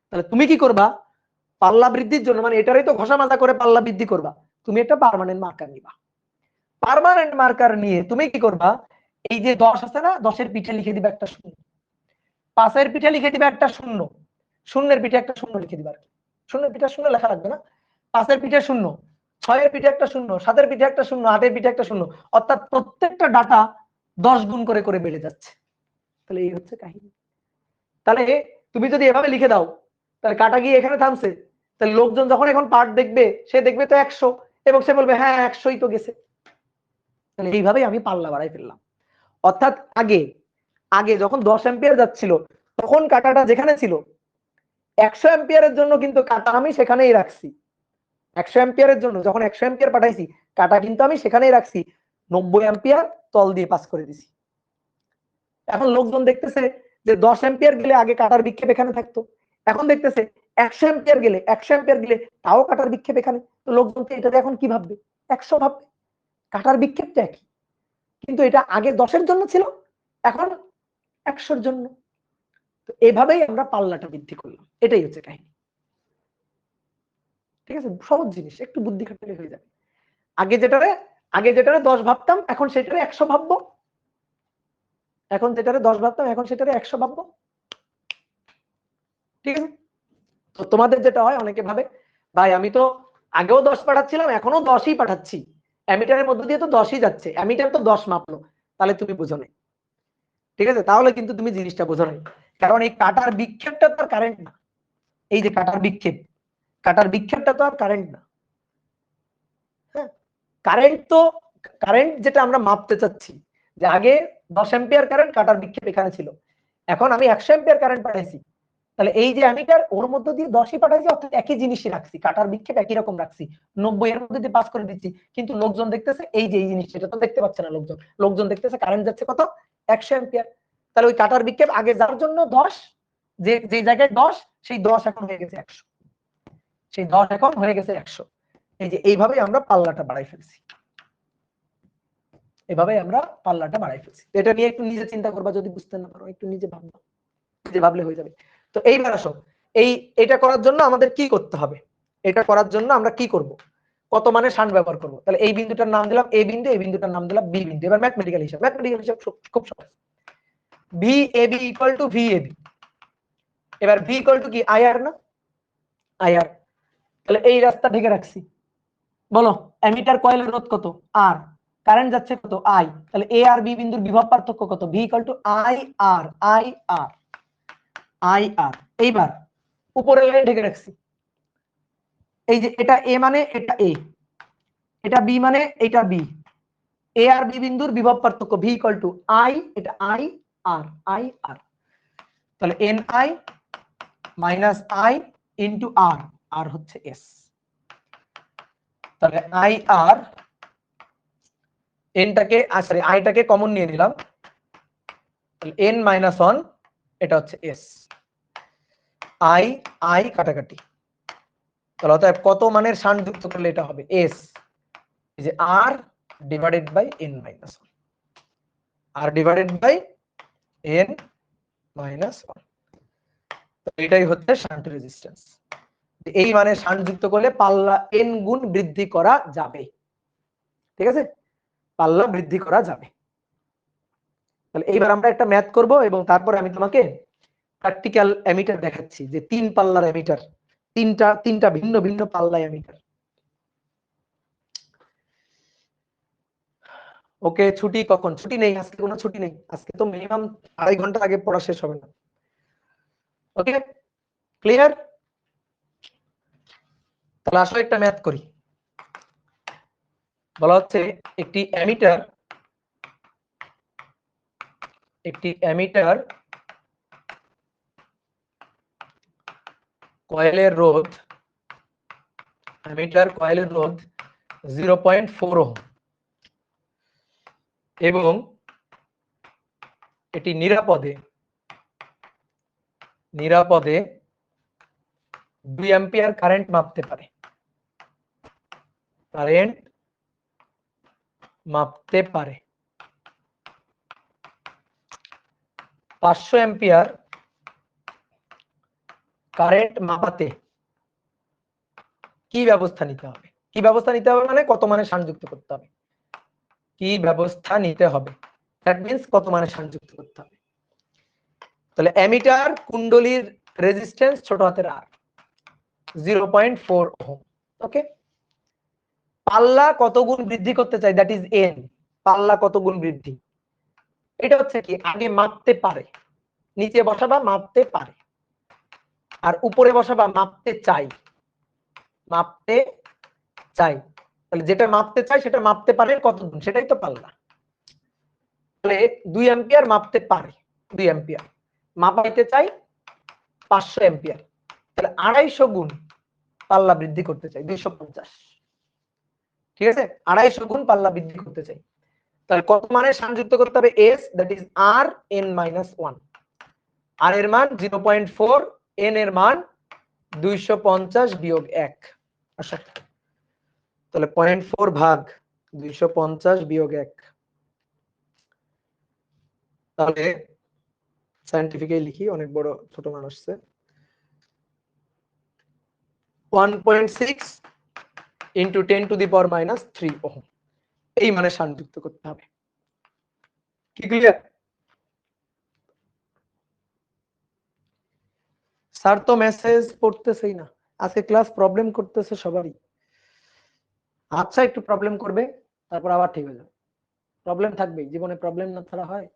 তাহলে তুমি কি করবা? পাল্লা বৃদ্ধির জন্য, মানে এটারই তো ঘষা মাজা করে পাল্লা বৃদ্ধি করবা, তুমি একটা পার্মানেন্ট মার্কার নিবা। পার্মানেন্ট মার্কার নিয়ে তুমি কি করবা? এই যে 10 আছে না, 10-এর পিঠে লিখে দিবা একটা 0, 5-এর পিঠে লিখে দিবা একটা 0, 0-এর পিঠে একটা 0 লিখে দিবা। 0-এর পিঠে 0 লেখা লাগবে না, 5-এর পিঠে 0, 6-এর পিঠে একটা 0, 7-এর পিঠে একটা 0, 8-এর পিঠে একটা 0, অর্থাৎ প্রত্যেকটা ডাটা 10 গুণ করে করে বেড়ে যাচ্ছে। তাহলে এই হচ্ছে কাহিনী। তাহলে তুমি যদি এভাবে লিখে দাও, তাহলে কাটা গিয়ে এখানে থামছে, তাহলে লোকজন যখন এখন পার্ট দেখবে, সে দেখবে তো 100, এবং সে বলবে হ্যাঁ 100ই তো গেছে। তাহলে এইভাবেই আমি পাল্লা বাড়াই ফেললাম। অর্থাৎ আগে আগে যখন 10 অ্যাম্পিয়ার যাচ্ছিল, তখন কাটাটা যেখানে ছিল 100 অ্যাম্পিয়ারের জন্য কিন্তু কাটা আমি সেখানেই রাখছি। 100 অ্যাম্পিয়ারের জন্য যখন 100 অ্যাম্পিয়ার পাঠাইছি, কাটা কিন্তু আমি সেখানেই রাখছি, 90 অ্যাম্পিয়ার তল দিয়ে পাস করে দিছি। এখন লোকজন দেখতেছে যে 10 অ্যাম্পিয়ার গেলে আগে কাটার বিক্ষেপ এখানে থাকতো, এখন দেখতেছে 100 অ্যাম্পিয়ার গেলে, 100 অ্যাম্পিয়ার গেলে তাও কাটার বিক্ষেপ এখানে। তো লোকজনকে এটাতে এখন কি ভাববে? 100 ভাববে, কাটার বিক্ষেপটা একই, কিন্তু এটা আগে 10-এর জন্য ছিল, এখন 100-এর জন্য। তো এভাবেই আমরা পাল্লাটা বৃদ্ধি করলাম, এটাই হচ্ছে কাহিনী। ঠিক আছে, সহজ জিনিস, একটু বুদ্ধি খাটালে হয়ে যাবে। আগে যেটারে 10 ভাবতাম, এখন সেটারে 100 ভাববো, এখন যেটারে 10 ভাবতাম, এখন সেটারে 100 ভাববো। ঠিক আছে, তো তোমাদের যেটা হয়, অনেকে ভাবে ভাই আমি তো আগেও 10 পাঠাচ্ছিলাম, এখনো 10ই পাঠাচ্ছি, অ্যামিটারের মধ্যে দিয়ে তো 10ই যাচ্ছে, অ্যামিটার তো 10 মাপলো। তাহলে তুমি বুঝো নাই। ঠিক আছে, তাহলে কিন্তু তুমি জিনিসটা বুঝো নাই। কারণ এই কাটার বিক্ষেপটা তো আর কারেন্ট না। এই যে কাটার বিক্ষেপ, কাটার বিক্ষেপটা তো আর কারেন্ট না। হ্যাঁ, কারেন্ট তো, কারেন্ট যেটা আমরা মাপতে চাচ্ছি, যে আগে 10 অ্যাম্পিয়ার কারেন্ট, কাটার বিক্ষেপ এখানে ছিল, এখন আমি 100 অ্যাম্পিয়ার কারেন্ট পাঠাইছি। তাহলে এই যে অ্যামিটার, ওর মধ্যে দিয়ে 10ই পাঠাইছি, অর্থাৎ একই জিনিসই রাখছি, কাটার বিক্ষেপ একই রকম রাখছি, 90 এর মধ্যে দিয়ে পাস করে দিচ্ছি। কিন্তু লোকজন দেখতেছে এই যে এই জিনিসটা, এটা তো দেখতে পাচ্ছে না লোকজন, লোকজন দেখতেছে কারেন্ট যাচ্ছে কত 100 অ্যাম্পিয়ার। তাহলে ওই কাটার বিক্ষেপ আগে যার জন্য 10, যে যে জায়গায় 10, সেই 10 এখন হয়ে গেছে 100, সেই 10 এখন হয়ে গেছে 100। এই যে এইভাবেই আমরা পাল্লাটা বাড়াই ফেলছি, এভাবেই আমরা পাল্লাটা বাড়াই ফেলছি। এটা নিয়ে একটু নিজে চিন্তা করবা, যদি বুঝতে না পারো একটু নিজে ভাববা, নিজে ভাবলে হয়ে যাবে। তো এইবার আসো, এটা করার জন্য আমাদের কি করতে হবে? এটা করার জন্য আমরা কি করব? কত মানের শান্ট ব্যবহার করব? তাহলে এই বিন্দুটার নাম দিলাম এ বিন্দু, এই বিন্দুটার নাম দিলাম বি বিন্দু। এবার ম্যাথমেটিক্যাল হিসাব খুব সহজ। V A B equal to V A B. এবার ভি ইকুয়াল টু কি আইআর না, আইআর। তাহলে এই রাস্তা ঢেকে রাখছি। বলো অ্যামিটার কয়েলের রোধ কত? আর। কারেন্ট যাচ্ছে কত? আই। তাহলে এ আর বি বিন্দুর বিভব পার্থক্য কত? V equal to I R, I R, I R. এইবার উপরের লাইন ঢেকে রাখছি। এই যে এটা এ মানে এটা এ, এটা বি মানে এটা বি, এ আর বি বিন্দুর বিভব পার্থক্য ভি ইকুয়াল টু আই, এটা আই আর, আই আর। তাহলে N I minus I into R, R হচ্ছে এস। তাহলে আই আর, এনটাকে সরি আইটাকে কমন নিয়ে নিলাম, তাহলে এন মাইনাস 1 এটা হচ্ছে এস, আই আই কাটাকাটি, তাহলে অতএব কত মানের শান্ট যুক্ত করলে এটা হবে এস, এই যে R divided by N minus one, R divided by N minus one, এটাই হচ্ছে শান্ট রেজিস্ট্যান্স। এই মানে শান্ট যুক্ত করলে পাল্লা এন গুণ বৃদ্ধি করা যাবে, ঠিক আছে, পাল্লা বৃদ্ধি করা যাবে। তাহলে এইবার আমরা একটা ম্যাথ করব এবং তারপরে আমি তোমাকে প্র্যাকটিক্যাল অ্যামিটার দেখাচ্ছি, যে 3 পাল্লার অ্যামিটার, তিনটা ভিন্ন ভিন্ন পাল্লা অ্যামিটার। ওকে, ছুটি কখন? ছুটি নেই আজকে, কোনো ছুটি নেই আজকে, তো মিনিমাম 2.5 ঘন্টা আগে পড়া শেষ হবে না। ওকে, ক্লিয়ার? তাহলে আসলে একটা ম্যাথ করি। বলা হচ্ছে একটি অ্যামিটার কয়েলের রোধ 0.4 ওহম এবং এটি নিরাপদে 2 অ্যাম্পিয়ার কারেন্ট মাপতে পারে, 500 অ্যাম্পিয়ার কারেন্ট মাপাতে কি ব্যবস্থা নিতে হবে? কি ব্যবস্থা নিতে হবে মানে কত মানে শান্ট যুক্ত করতে হবে, কি ব্যবস্থা নিতে হবে, দ্যাট মিন্স কত মানে শান্ট যুক্ত করতে হবে। তাহলে অ্যামিটার কুণ্ডলীর রেজিস্ট্যান্স ছোট হাতের আর 0.4 ওহম। ওকে, পাল্লা কত গুণ বৃদ্ধি করতে চাই, দ্যাট ইজ এন। পাল্লা কত গুণ বৃদ্ধি, এটা হচ্ছে কি আগে মাপতে পারে, নিচে বসাবা মাপতে পারে, আর উপরে বসাবা মাপতে চাই, মাপতে চাই। তাহলে যেটা মাপতে চাই সেটা মাপতে পারে কত গুণ, সেটাই তো পাল্লা। তাহলে 2 অ্যাম্পিয়ার মাপতে পারে, 2 অ্যাম্পিয়ার মাপাইতে চাই 500 অ্যাম্পিয়ার, তাহলে 250 গুণ পাল্লা বৃদ্ধি করতে চাই 250, ঠিক আছে, 250 গুণ পাল্লা বৃদ্ধি করতে চাই। তাহলে কত মানে শান্ট যুক্ত করতে হবে S, that is R N minus 1, R এর মান 0.4, এন এর মান 250 বিয়োগ 1। আচ্ছা, তাহলে 0.4 ভাগ 250 বিয়োগ 1, তাহলে সায়েন্টিফিক্যালি লিখি, অনেক বড় ছোট মান আসছে, 1.6 ইন্টু 10⁻³ ওহম, এই মানে শান্ট যুক্ত করতে হবে। কি ক্লিয়ার? স্যার তো মেসেজ পড়তেছেই না, আজকে ক্লাস প্রবলেম করতেছে সবারই। আচ্ছা, একটু প্রবলেম করবে তারপর আবার ঠিক হয়ে যাবে। প্রবলেম থাকবেই জীবনে, প্রবলেম না ছাড়া হয়?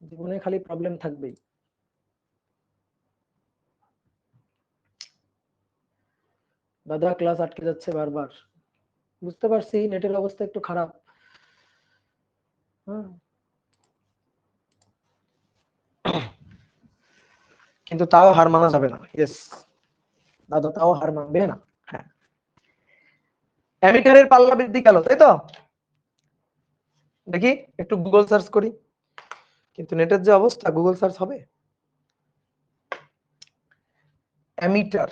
জীবনে খালি প্রবলেম থাকবেই। দাদা ক্লাস আটকে যাচ্ছে বারবার, বুঝতে পারছি নেটের অবস্থা একটু খারাপ। কিন্তু তাও হার মানা যাবে না। ইয়েস দাদা, তাও হার মানবে না। হ্যাঁ, অ্যামিটারের পাল্লা বৃদ্ধি গেল, তাই তো? দেখি একটু গুগল সার্চ করি, কিন্তু নেটের যে অবস্থা গুগল সার্চ হবে? অ্যামিটার,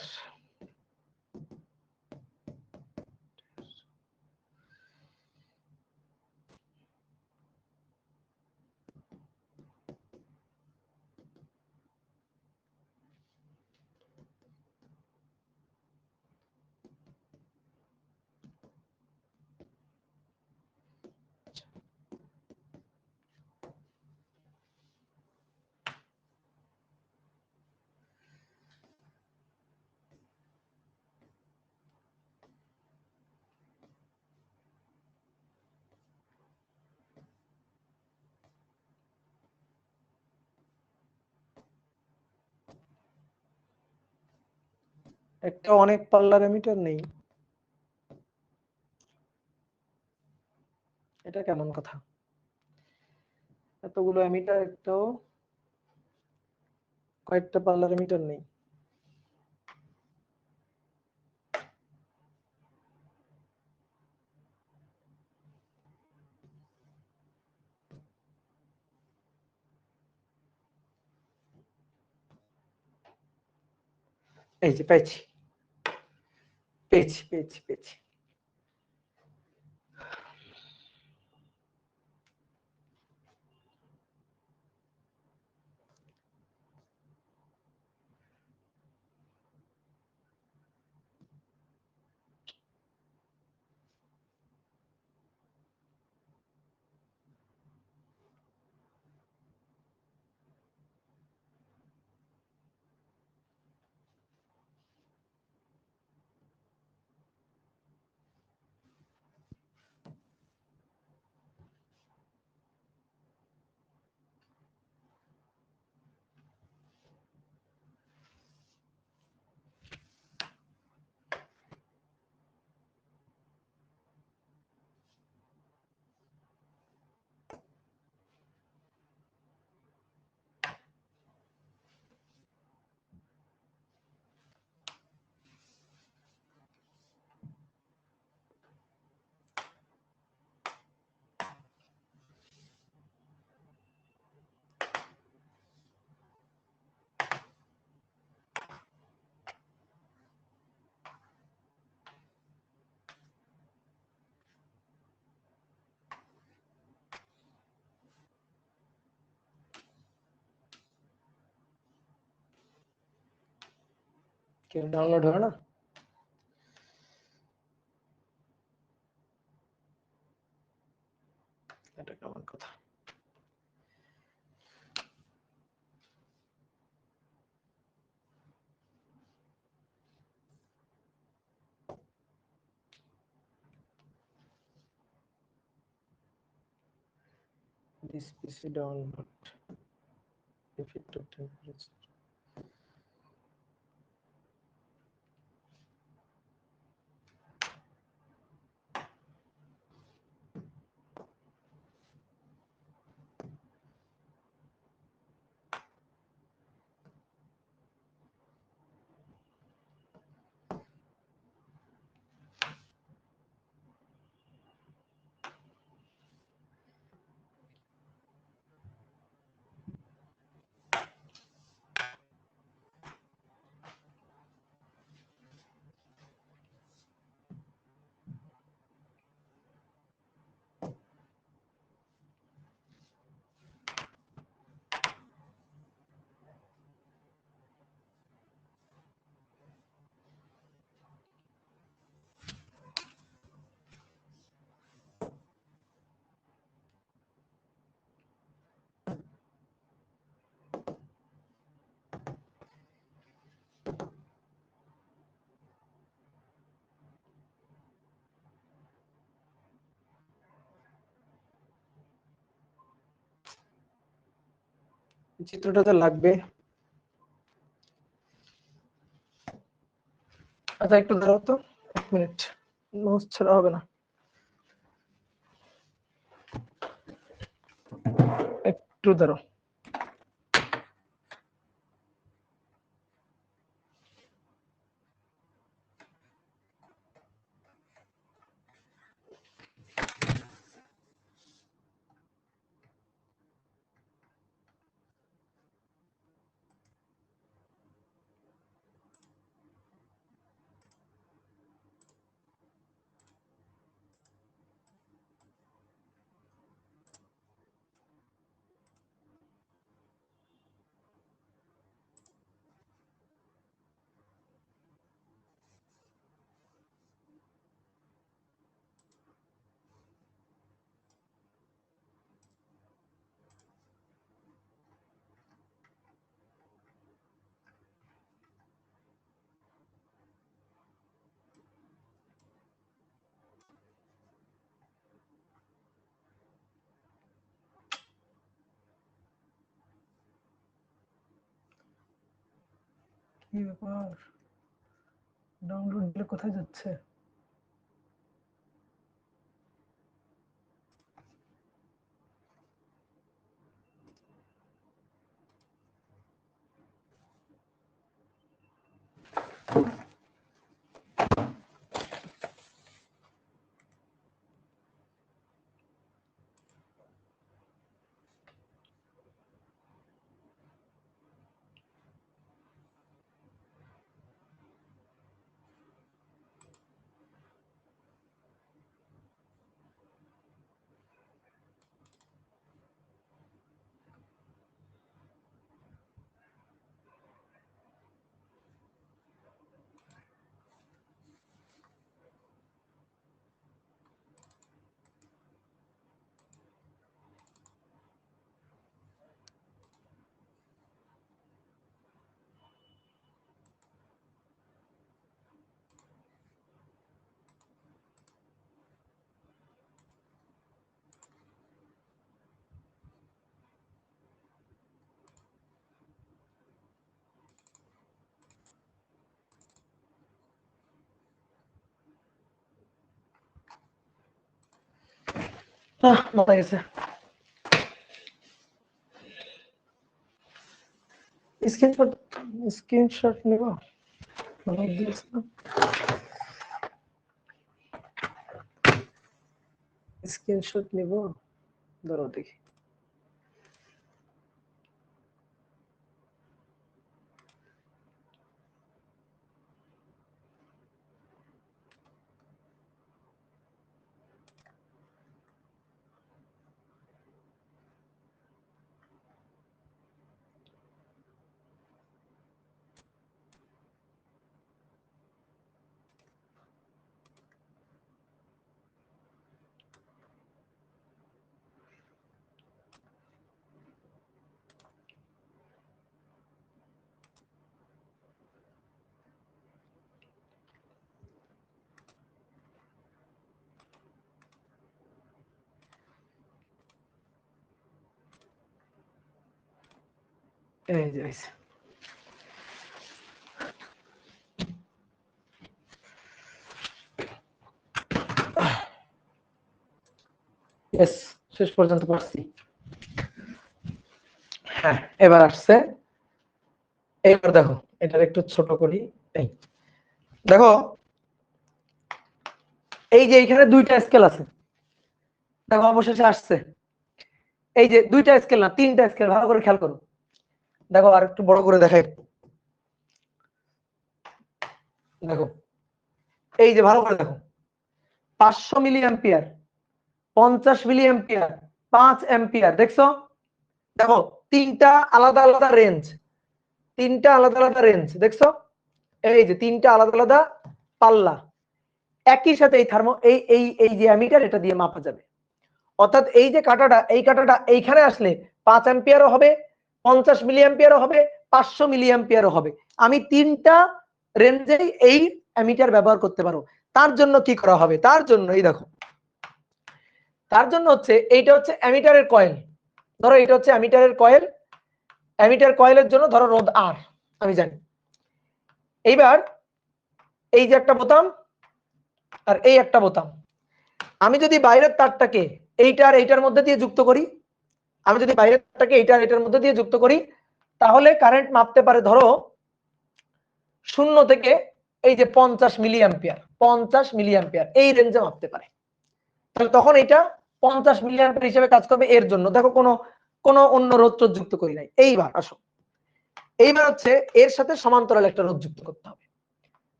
একটা অনেক পাল্লার অ্যামিটার নেই, এটা কেমন কথা? এতগুলো অ্যামিটার, একটাও কয়েকটা পাল্লার অ্যামিটার নেই। এই যে পেয়েছি পেয়েছি পেয়েছি পেয়েছি। কেউ ডাউনলোড হবে না? এটা কেমন কথা? This PC download if it took temperature. চিত্রটা তো লাগবে। আচ্ছা একটু দাঁড়াও তো, 1 মিনিট, মাউস ছাড়া হবে না, একটু দাঁড়াও। কি ব্যাপার, ডাউনলোড দিলে কোথায় যাচ্ছে? মাথা গেছে। স্ক্রিনশট নেব, স্ক্রিনশট নেব, ধরো দেখি। এই যে শেষ পর্যন্ত পড়ছি। হ্যাঁ, এবার আসছে। এইবার দেখো, এটার একটু ছোট করি। এই দেখো, এই যে এখানে দুইটা স্কেল আছে, দেখো অবশেষে আসছে। এই যে দুইটা স্কেল না, তিনটা স্কেল, ভালো করে খেয়াল করো। দেখো আর একটু বড় করে দেখাই, দেখো এই যে ভালো করে দেখো, 500 milli ampere, 50 milli ampere, 5 ampere, দেখছো? দেখো তিনটা আলাদা আলাদা রেঞ্জ, তিনটা আলাদা আলাদা রেঞ্জ, দেখছো? এই যে তিনটা আলাদা আলাদা পাল্লা, একই সাথে এই থার্মো এই এই এই যে অ্যামিটার, এটা দিয়ে মাপা যাবে। অর্থাৎ এই যে কাঁটাটা, এই কাঁটাটা এইখানে আসলে 5 অ্যাম্পিয়ারও হবে, 50 মিলি অ্যাম্পিয়ারও হবে, 500 মিলি অ্যাম্পিয়ারও হবে। আমি তিনটা রেঞ্জেই এই অ্যামিটার ব্যবহার করতে পারো। তার জন্য কি করা হবে? তার জন্য এই দেখো, তার জন্য হচ্ছে এইটা হচ্ছে অ্যামিটারের কয়েল। ধরো এটা হচ্ছে অ্যামিটারের কয়েল, অ্যামিটার কয়েলের জন্য ধরো রোধ আর আমি জানি। এইবার এই যে একটা বোতাম আর এই একটা বোতাম, আমি যদি বাইরের তারটাকে এইটার এইটার মধ্যে দিয়ে যুক্ত করি, আমি যদি বাইরের তারটাকে এইটার এইটার মধ্যে দিয়ে যুক্ত করি, তাহলে কারেন্ট মাপতে পারে ধরো 0 থেকে এই যে 50 মিলি অ্যাম্পিয়ার, 50 মিলি অ্যাম্পিয়ার এই রেঞ্জে মাপতে পারে। তাহলে তখন এটা 50 মিলি অ্যাম্পিয়ার হিসেবে কাজ করবে। এর জন্য দেখো কোনো অন্য রোধ যুক্ত করি নাই। এইবার আসো, এইবার হচ্ছে এর সাথে সমান্তরাল একটা রোধ যুক্ত করতে হবে।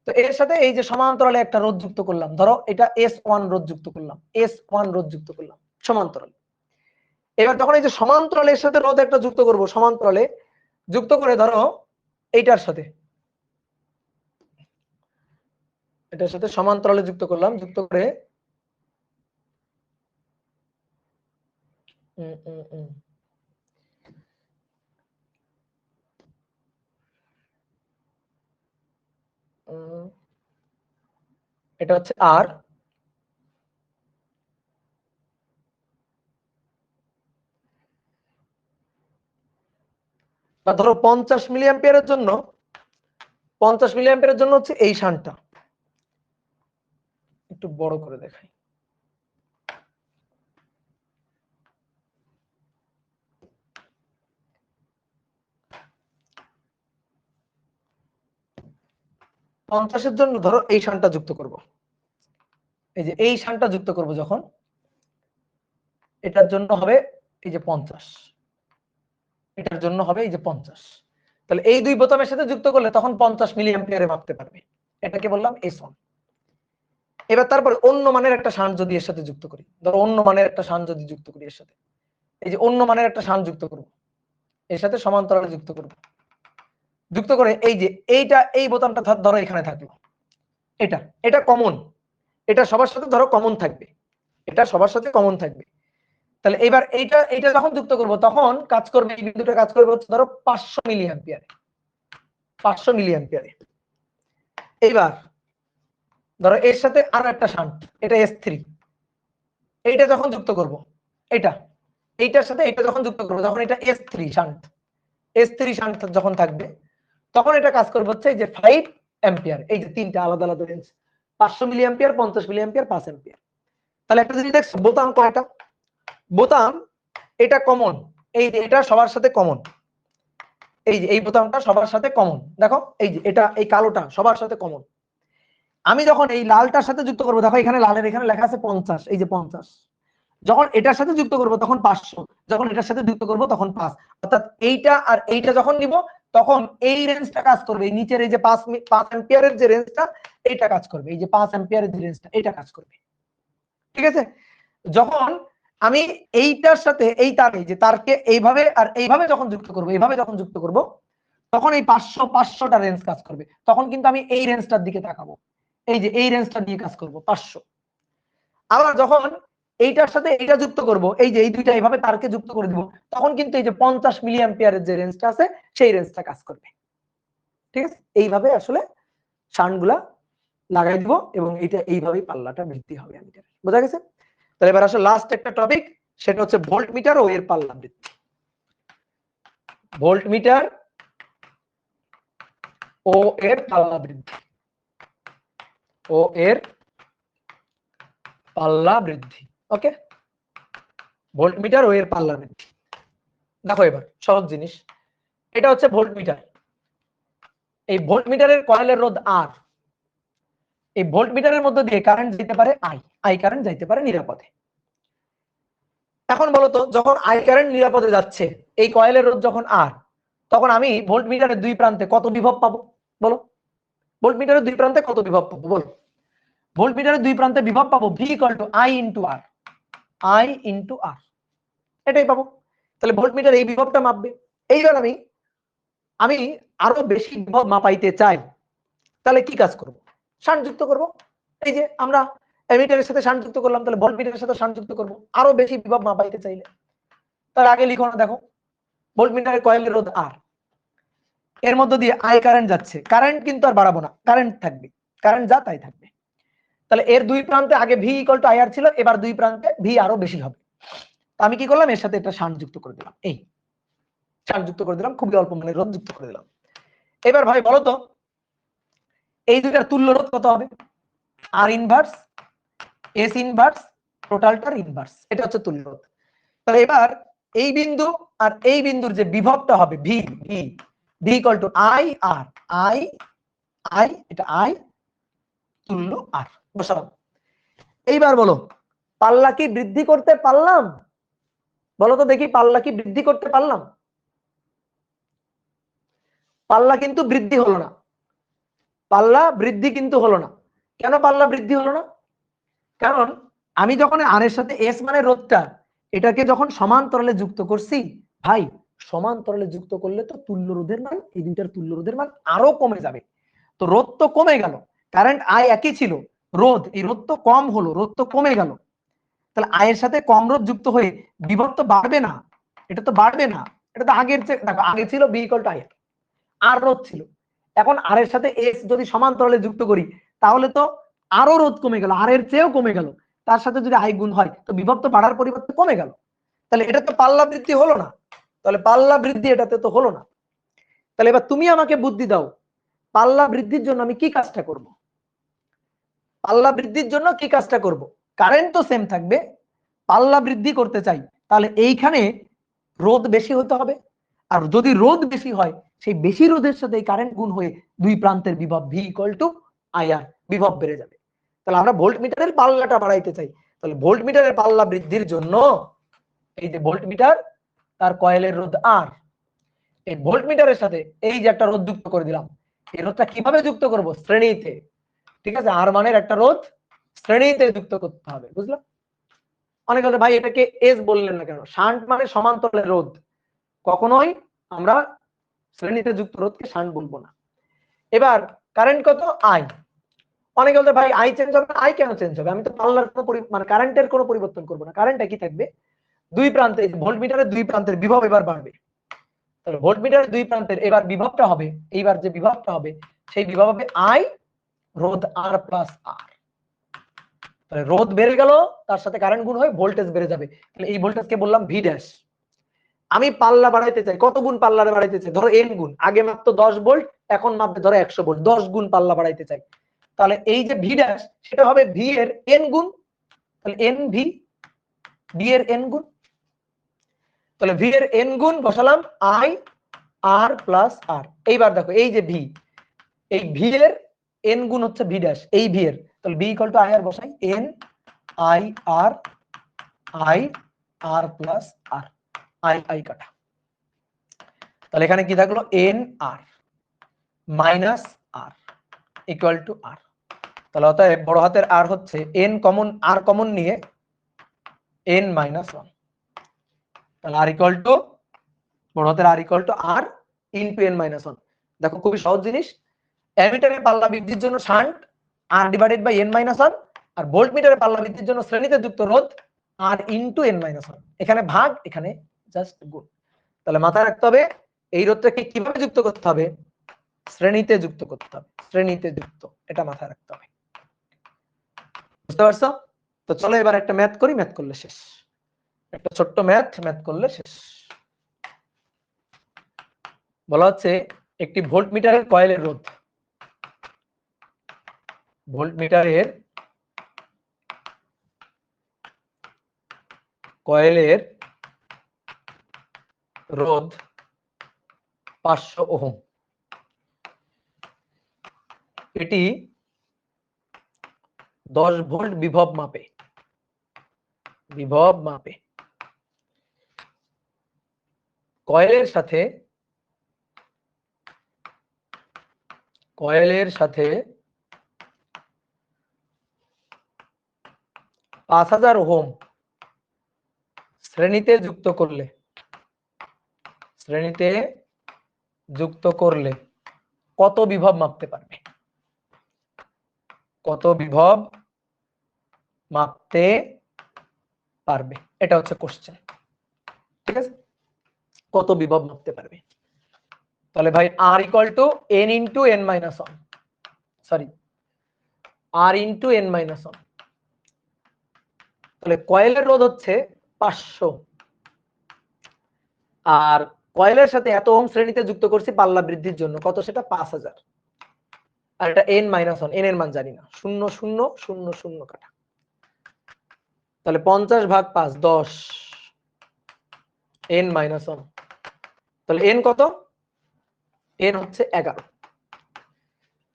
তো এর সাথে এই যে সমান্তরালে একটা রোধ যুক্ত করলাম, ধরো এটা S1 রোধ যুক্ত করলাম, S1 রোধ যুক্ত করলাম সমান্তরালে। এবার যখন এই যে সমান্তরালের সাথে রোধ একটা যুক্ত করব, সমান্তরালে যুক্ত করে ধরো এইটার সাথে, এটার সাথে সমান্তরালে যুক্ত করলাম, যুক্ত করে এটা হচ্ছে আর, বা ধরো 50 মিলি অ্যাম্পিয়ারের জন্য, 50 মিলি অ্যাম্পিয়ারের জন্য হচ্ছে এই শান্টটা। একটু বড় করে দেখাই, পঞ্চাশের জন্য ধরো এই শানটা যুক্ত করব, এই যে এই শানটা যুক্ত করব যখন, এটার জন্য হবে এই যে 50, এটার জন্য হবে এই যে 50। তাহলে এই দুই বোতামের সাথে যুক্ত করলে তখন 50 মিলি অ্যাম্পিয়ারে মাপতে পারবে। এটাকে বললাম S1। এবার তারপরে অন্য মানের একটা শান যদি এর সাথে যুক্ত করি, ধরো অন্য মানের একটা শান যদি যুক্ত করি এর সাথে, এই যে অন্য মানের একটা শান যুক্ত করব, এর সাথে সমান্তরালে যুক্ত করব, যুক্ত করে এই যে এইটা, এই বোতামটা ধরো এখানে থাকলো, এটা এটা কমন, এটা সবার সাথে ধরো কমন থাকবে, এটা সবার সাথে কমন থাকবে। তাহলে এবার এইটা এইটা যখন যুক্ত করব তখন কাজ করবে, এই বিন্দুটা কাজ করবে হচ্ছে ধরো 500 মিলি অ্যাম্পিয়ারে, 500 মিলি অ্যাম্পিয়ারে। এইবার ধরো এর সাথে আরো একটা শান্ট, এটা S3, এইটা যখন যুক্ত করব, এটা এইটার সাথে এটা যখন যুক্ত করব, তখন এটা S3 শান্ট, S3 শান্ট যখন থাকবে তখন এটা কাজ করবে হচ্ছে এই যে 5 অ্যাম্পিয়ার। এই যে তিনটা আলাদা আলাদা range, 500 milli ampere, 50 milli ampere, 5 ampere. তাহলে একটা জিনিস দেখছো, বোতাম কয়টা? বোতাম এটা কমন, এই যে এটা সবার সাথে কমন, এই যে এই বোতামটা সবার সাথে কমন, দেখো এই যে এটা এই কালোটা সবার সাথে কমন। আমি যখন এই লালটার সাথে যুক্ত করবো, দেখো এখানে লালের এখানে লেখা আছে 50, এই যে 50, যখন এটার সাথে যুক্ত করব তখন 500, যখন এটার সাথে যুক্ত করব তখন 5, অর্থাৎ এইটা আর এইটা যখন নিব তখন এই রেঞ্জটা কাজ করবে, এই নিচের এই যে 5 অ্যাম্পিয়ারের যে রেঞ্জটা এইটা কাজ করবে, এই যে 5 অ্যাম্পিয়ারের যে রেঞ্জটা এটা কাজ করবে, ঠিক আছে। যখন আমি এইটার সাথে এই তার এই যে তারকে এইভাবে আর এইভাবে যখন যুক্ত করব, এইভাবে যখন যুক্ত করব তখন এই 500টা রেঞ্জ কাজ করবে, তখন কিন্তু আমি এই রেঞ্জটার দিকে তাকাবো, এই যে এই রেঞ্জটা দিয়ে কাজ করব 500। আবার যখন এইটার সাথে এইটা যুক্ত করব, এই যে এই দুইটা এইভাবে তারকে যুক্ত করে দিব, তখন কিন্তু এই যে 50 মিলি অ্যাম্পিয়ারের যে রেঞ্জটা আছে সেই রেঞ্জটা কাজ করবে, ঠিক আছে। এইভাবে আসলে শান্টগুলা লাগাই দিব এবং এটা এইভাবেই পাল্লাটা বৃদ্ধি হবে অ্যামিটার, বোঝা গেছে। তাহলে এবার আসলে লাস্ট একটা টপিক, সেটা হচ্ছে ভোল্ট মিটার ও এর পাল্লা বৃদ্ধি। ভোল্ট মিটার ও এর পাল্লা বৃদ্ধি, ও এর পাল্লা বৃদ্ধি, ওকে। ভোল্ট মিটার ও এর পাল্লা বৃদ্ধি, দেখো এবার সহজ জিনিস, এটা হচ্ছে ভোল্ট মিটার, এই ভোল্ট মিটারের কয়েলের রোধ আর, এই ভোল্ট মিটারের মধ্যে দিয়ে কারেন্ট যেতে পারে আই কারেন্ট যাইতে পারে নিরাপদে। এখন বলতো যখন আই কারেন্ট নিরাপদে যাচ্ছে, এই কয়েলের রোধ যখন আর, তখন আমি ভোল্ট মিটারের দুই প্রান্তে কত বিভব পাবো বলো, ভোল্ট মিটারের দুই প্রান্তে কত বিভব পাবো বলো। ভোল্ট মিটারের দুই প্রান্তে বিভব পাবো V equal to I into R, I into R, এটাই পাবো। তাহলে ভোল্ট মিটার এই বিভবটা মাপবে। এইবার আমি আরো বেশি বিভব মাপাইতে চাই, তাহলে কি কাজ করব, শান্ট যুক্ত করব। এই যে আমরা এমিটারের সাথে শান্ট যুক্ত করলাম, তাহলে ভোল্ট মিটারের সাথে শান্ট যুক্ত করব আরো বেশি বিভব মাপাইতে চাইলে। তার আগে লিখো না, দেখো ভোল্ট মিটারের কয়েলের রোধ আর, এর মধ্য দিয়ে আই কারেন্ট যাচ্ছে, কারেন্ট কিন্তু আর বাড়াবো না, কারেন্ট থাকবে, কারেন্ট যা তাই থাকবে। তাহলে এর দুই প্রান্তে আগে ভি ইকুয়াল টু আই আর ছিল, এবার দুই প্রান্তে ভি আরো বেশি হবে। আমি কি করলাম, এর সাথে একটা শান্ট যুক্ত করে দিলাম, এই শান্ট যুক্ত করে দিলাম, খুবই অল্প মানে রোধ যুক্ত করে দিলাম। এবার ভাই বলো তো এই দুইটার তুল্য রোধ কত হবে, আর ইনভার্স এস ইনভার্স টোটালটার ইনভার্স, এটা হচ্ছে তুল্য রোধ। তাহলে এবার এই বিন্দু আর এই বিন্দুর যে বিভবটা হবে V, V V equal to I R, I I এটা আই তুল্য আর বসালাম। এইবার বলো পাল্লা কি বৃদ্ধি করতে পারলাম, বলো তো দেখি পাল্লা কি বৃদ্ধি করতে পারলাম, পাল্লা কিন্তু বৃদ্ধি হলো না, পাল্লা বৃদ্ধি কিন্তু হলো না। কেন পাল্লা বৃদ্ধি হলো না, কারণ আমি যখন আর এর সাথে এস মানে রোধটা এটাকে যখন সমান্তরালে যুক্ত করছি, ভাই সমান্তরালে যুক্ত করলে তো তুল্য রোধের মান, এই দুইটার তুল্য রোধের মান আরো কমে যাবে। তো রোধ তো কমে গেল, কারেন্ট আই একই ছিল, রোধ এই রোধ তো কম হলো, রোধ তো কমে গেল। তাহলে আয়ের সাথে কম রোধ যুক্ত হয়ে বিভব তো বাড়বে না, এটা তো বাড়বে না, এটা তো আগের চেয়ে দেখো আগে ছিল বি ইকুয়াল টু আই আর রোধ ছিল, এখন আর এর সাথে এস যদি সমান্তরালে যুক্ত করি তাহলে তো আরো রোধ কমে গেল, আর এর চেয়েও কমে গেল, তার সাথে যদি আই গুণ হয় তো বিভব তো বাড়ার পরিবর্তে কমে গেল, তাহলে এটা তো পাল্লা বৃদ্ধি হলো না, তাহলে পাল্লা বৃদ্ধি এটাতে তো হলো না। তাহলে এবার তুমি আমাকে বুদ্ধি দাও পাল্লা বৃদ্ধির জন্য আমি কি কাজটা করব, পাল্লা বৃদ্ধির জন্য কি কাজটা করব, কারেন্ট তো সেম থাকবে, পাল্লা বৃদ্ধি করতে চাই তাহলে এইখানে রোধ বেশি হতে হবে, আর যদি রোধ বেশি হয় সেই বেশি রোধের সাথে এই কারেন্ট গুণ হয়ে দুই প্রান্তের বিভব ভি ইকুয়াল টু আইআর বিভব বেড়ে যাবে। তাহলে আমরা ভোল্ট মিটারের পাল্লাটা বাড়াইতে চাই, তাহলে ভোল্ট মিটারের পাল্লা বৃদ্ধির জন্য এই যে ভোল্ট মিটার তার কয়েলের রোধ আর, এই ভোল্ট মিটারের সাথে এই যে একটা রোধ যুক্ত করে দিলাম, এই রোধটা কিভাবে যুক্ত করব, শ্রেণীতে, ঠিক আছে, আর মানের একটা রোধ শ্রেণীতে যুক্ত করতে হবে, বুঝলাম। অনেকে বলে ভাই এটাকে এস বললেন না কেন, শান্ট মানে সমান্তরালের রোধ, কখনোই আমরা শ্রেণীতে যুক্ত রোধকে শান্ট বলবো না। এবার কারেন্ট কত আই, অনেকে বলতে ভাই আই চেঞ্জ হবে না, আই কেন চেঞ্জ হবে, আমি তো পাল্লার কোনো মানে কারেন্টের কোনো পরিবর্তন করবো না, কারেন্ট একই থাকবে, দুই প্রান্তে ভোল্ট মিটারের দুই প্রান্তের বিভব এবার বাড়বে, তাহলে ভোল্ট মিটারের দুই প্রান্তের এবার বিভবটা হবে, এইবার যে বিভবটা হবে সেই বিভব হবে আই রোধ আর প্লাস আর, তাহলে রোধ বেড়ে গেল তার সাথে কারেন্ট গুণ হয়ে ভোল্টেজ বেড়ে যাবে, তাহলে এই ভোল্টেজকে বললাম ভি ড্যাশ। আমি পাল্লা বাড়াইতে চাই, কত গুণ পাল্লা বাড়াইতে চাই, ধরো এন গুণ, আগে মাপতো 10 ভোল্ট এখন মাপবে ধরো 100 ভোল্ট, 10 গুণ পাল্লা বাড়াইতে চাই, তাহলে এই যে ভি ড্যাশ সেটা হবে ভি এর এন গুণ, তাহলে এন ভি ডি এর এন গুণ, তাহলে ভি এর এন গুণ বসালাম আই আর প্লাস আর। এইবার দেখো এই যে ভি, এই ভি এর এন গুণ হচ্ছে ভি ড্যাশ, এই ভি এর, তাহলে B equal to I R বসাই, N I R plus R, I কাটা। তাহলে এখানে কি থাকলো, N R minus R equal to R. তাহলে অতএব বড় হাতের আর হচ্ছে এন কমন, আর কমন নিয়ে এন মাইনাস ওয়ান, তাহলে আর ইকুয়াল টু বড় হাতের R equal to R into N minus one. দেখো খুবই সহজ জিনিস, অ্যামিটারের পাল্লা বৃদ্ধির জন্য shunt R divided by N minus one, আর ভোল্টমিটারের পাল্লা বৃদ্ধির জন্য শ্রেণীতে যুক্ত রোধ আর ইনটু এন মাইনাস ওয়ান। এখানে ভাগ, এখানে জাস্ট গুণ। তাহলে মাথায় রাখতে হবে এই রোধটাকে কিভাবে যুক্ত করতে হবে, শ্রেণীতে যুক্ত করতে হবে, শ্রেণীতে যুক্ত, এটা মাথায় রাখতে হবে। বুঝতে পারছো? তো চলো এবার একটা ম্যাথ করি, ম্যাথ করলে শেষ, একটা ছোট্ট ম্যাথ করলে শেষ। বলা হচ্ছে একটি ভোল্টমিটারের কয়েলের রোধ, ভোল্টমিটারের কয়েলের রোধ 500 ওহম। এটি 10 ভোল্ট বিভব মাপে, বিভব মাপে কয়েলের সাথে 5000 ওহম শ্রেণীতে যুক্ত করলে, শ্রেণীতে যুক্ত করলে কত বিভব মাপতে পারবে, কত বিভব মাপতে পারবে, এটা হচ্ছে কোশ্চেন। ঠিক আছে, কত বিভব মাপতে পারবে। তাহলে ভাই R equal to N into N minus one, sorry R into N minus one. তাহলে কয়েলের রোধ হচ্ছে 500, আর কয়েলের সাথে এত ওহম শ্রেণীতে যুক্ত করছি পাল্লা বৃদ্ধির জন্য, কত সেটা 5000, আর এটা এন মাইনাস ওয়ান, এন এর মান জানি না, 0 0 0 0 কাটা। তাহলে 50 ভাগ 5 10, এন মাইনাস ওয়ান। তাহলে এন কত, এন হচ্ছে 11।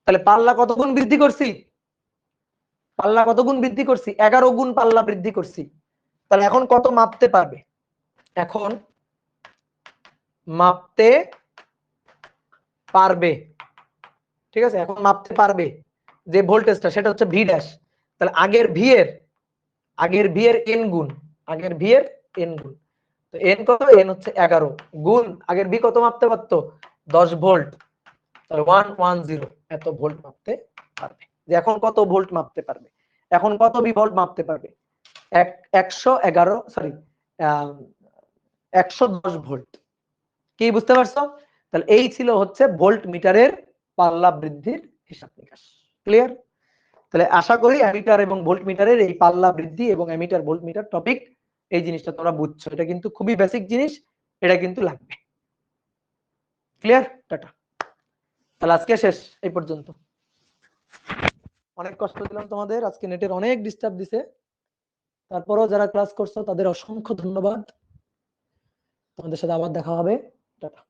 তাহলে পাল্লা কত গুণ বৃদ্ধি করছি, পাল্লা কত গুণ বৃদ্ধি করছি, 11 গুণ পাল্লা বৃদ্ধি করছি। তাহলে এখন কত মাপতে পারবে, এখন মাপতে পারবে, ঠিক আছে, এখন মাপতে পারবে যে ভোল্টেজটা সেটা হচ্ছে ভি ড্যাশ। তাহলে আগের ভি এর এন গুণ, আগের ভি এর এন গুণ, তো এন কত, এন হচ্ছে 11 গুণ আগের ভি কত মাপতে পারতো 10 ভোল্ট, তাহলে 110 এত ভোল্ট মাপতে পারবে। যে এখন কত ভোল্ট মাপতে পারবে, এখন কত বিভোল্ট মাপতে পারবে, 111 সরি 110 ভোল্ট। কি বুঝতে পারছো? তাহলে এই ছিল হচ্ছে ভোল্ট মিটারের পাল্লা বৃদ্ধির হিসাব নিকাশ। ক্লিয়ার? তাহলে আশা করি অ্যামিটার এবং ভোল্ট মিটারের এই পাল্লা বৃদ্ধি এবং অ্যামিটার ভোল্ট মিটার টপিক, এই জিনিসটা তোমরা বুঝছো, এটা কিন্তু খুবই বেসিক জিনিস, এটা কিন্তু লাগবে। ক্লিয়ার? টাটা। তাহলে আজকে শেষ এই পর্যন্ত। অনেক কষ্ট দিলাম তোমাদের, আজকে নেটের অনেক ডিস্টার্ব দিছে, তারপরেও যারা ক্লাস করছো তাদের অসংখ্য ধন্যবাদ। তোমাদের সাথে আবার দেখা হবে। টাটা।